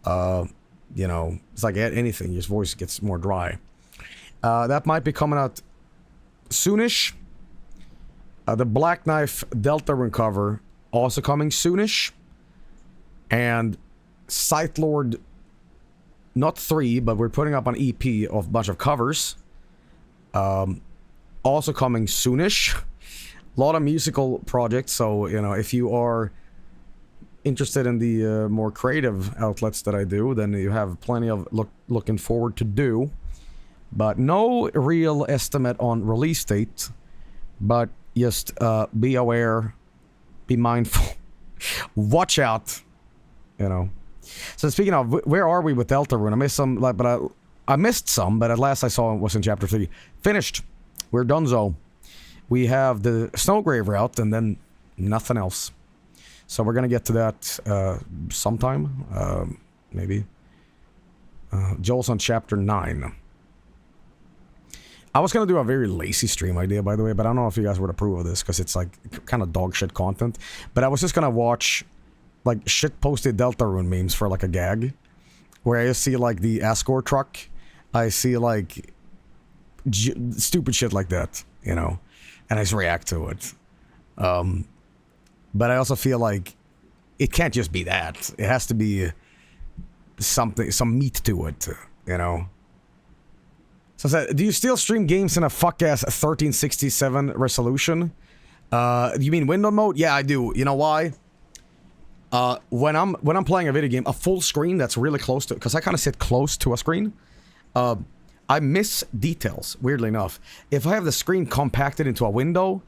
You know, it's like anything. Your voice gets more dry. That might be coming out soonish. The Black Knife Deltarune cover also coming soonish. And Sightlord, not 3, but we're putting up an EP of a bunch of covers. Also coming soonish. A lot of musical projects, so, you know, if you are interested in the more creative outlets that I do, then you have plenty of looking forward to do. But no real estimate on release date. But just be aware, be mindful, watch out, you know. So speaking of, where are we with Deltarune? I missed some, like, but I missed some, but at last I saw it was in chapter 3. Finished. We're donezo. We have the Snowgrave route and then nothing else. So we're gonna get to that sometime, maybe. Joel's on chapter 9. I was gonna do a very lazy stream idea, by the way, but I don't know if you guys would approve of this because it's like kind of dog shit content. But I was just gonna watch like shit posted Deltarune memes for like a gag, where I just see like the Asgore truck, I see like stupid shit like that, you know, and I just react to it. But I also feel like it can't just be that. It has to be something, some meat to it, you know. So I said, do you still stream games in a fuck-ass 1367 resolution? You mean window mode? Yeah, I do. You know why? When I'm playing a video game, a full screen that's really close to, because I kind of sit close to a screen, I miss details, weirdly enough. If I have the screen compacted into a window,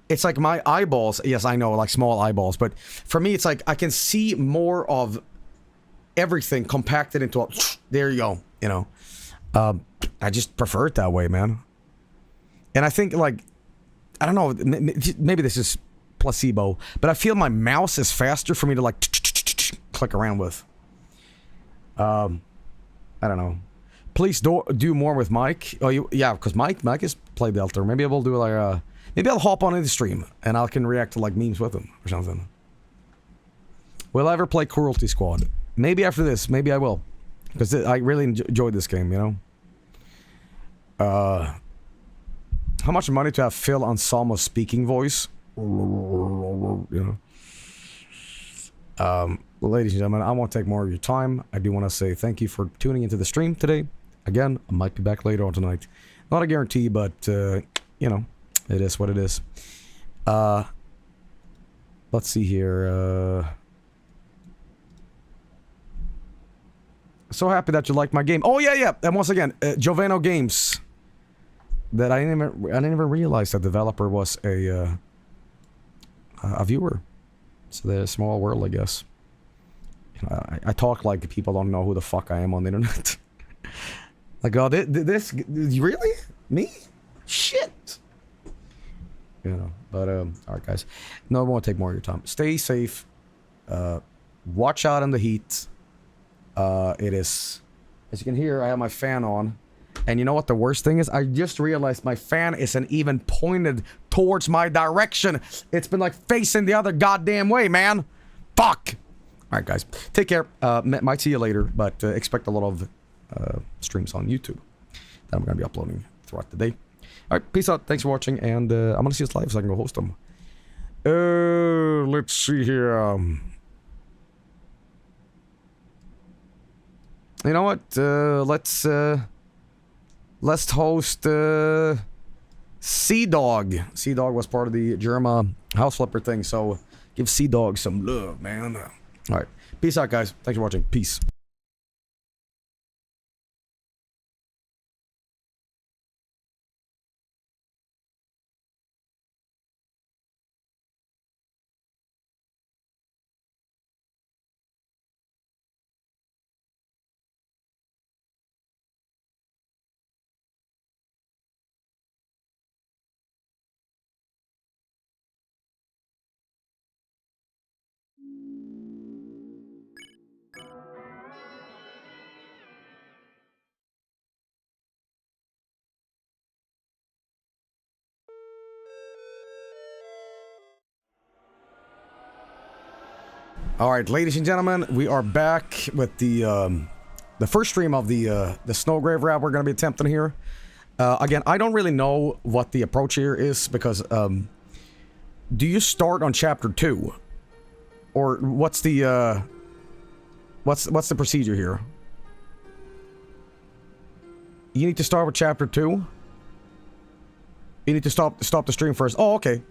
it's like my eyeballs, yes, I know, like small eyeballs, but for me, it's like I can see more of everything compacted into a, there you go, you know. I just prefer it that way, man. And I think, like, I don't know, maybe this is placebo, but I feel my mouse is faster for me to, like, click around with. I don't know. Please do more with Mike. Oh, yeah, because Mike is play Delta. Maybe I will do, like, maybe I'll hop on in the stream, and I can react to, like, memes with him, or something. Will I ever play Cruelty Squad? Maybe after this, maybe I will. Because I really enjoyed this game, you know? How much money to have Phil Anselmo's speaking voice? You know? Ladies and gentlemen, I won't take more of your time. I do want to say thank you for tuning into the stream today. Again, I might be back later on tonight. Not a guarantee, but, you know, it is what it is. Let's see here, So happy that you liked my game. Oh, yeah. And once again, Joveno Games. that I didn't even realize the developer was a viewer. So they're a small world, I guess. You know, I talk like people don't know who the fuck I am on the internet. Like, oh, this really? Me? Shit. You know, but alright guys. No, I won't take more of your time. Stay safe. Watch out in the heat. It is, as you can hear, I have my fan on. And you know what the worst thing is? I just realized my fan isn't even pointed towards my direction. It's been like facing the other goddamn way, man. Fuck. Alright guys, take care. Might see you later, but expect a lot of streams on YouTube that I'm gonna be uploading throughout the day. Alright, peace out, thanks for watching, and I'm gonna see this live so I can go host them. Let's see here. You know what? Let's host Sea Dog. Sea Dog was part of the Germa house flipper thing, so give Sea Dog some love, man. Alright, peace out, guys. Thanks for watching. Peace. Alright, ladies and gentlemen, we are back with the first stream of the Snowgrave rap we're going to be attempting here. Again, I don't really know what the approach here is, because, do you start on chapter 2? Or what's the, what's the procedure here? You need to start with chapter 2? You need to stop the stream first. Oh, okay.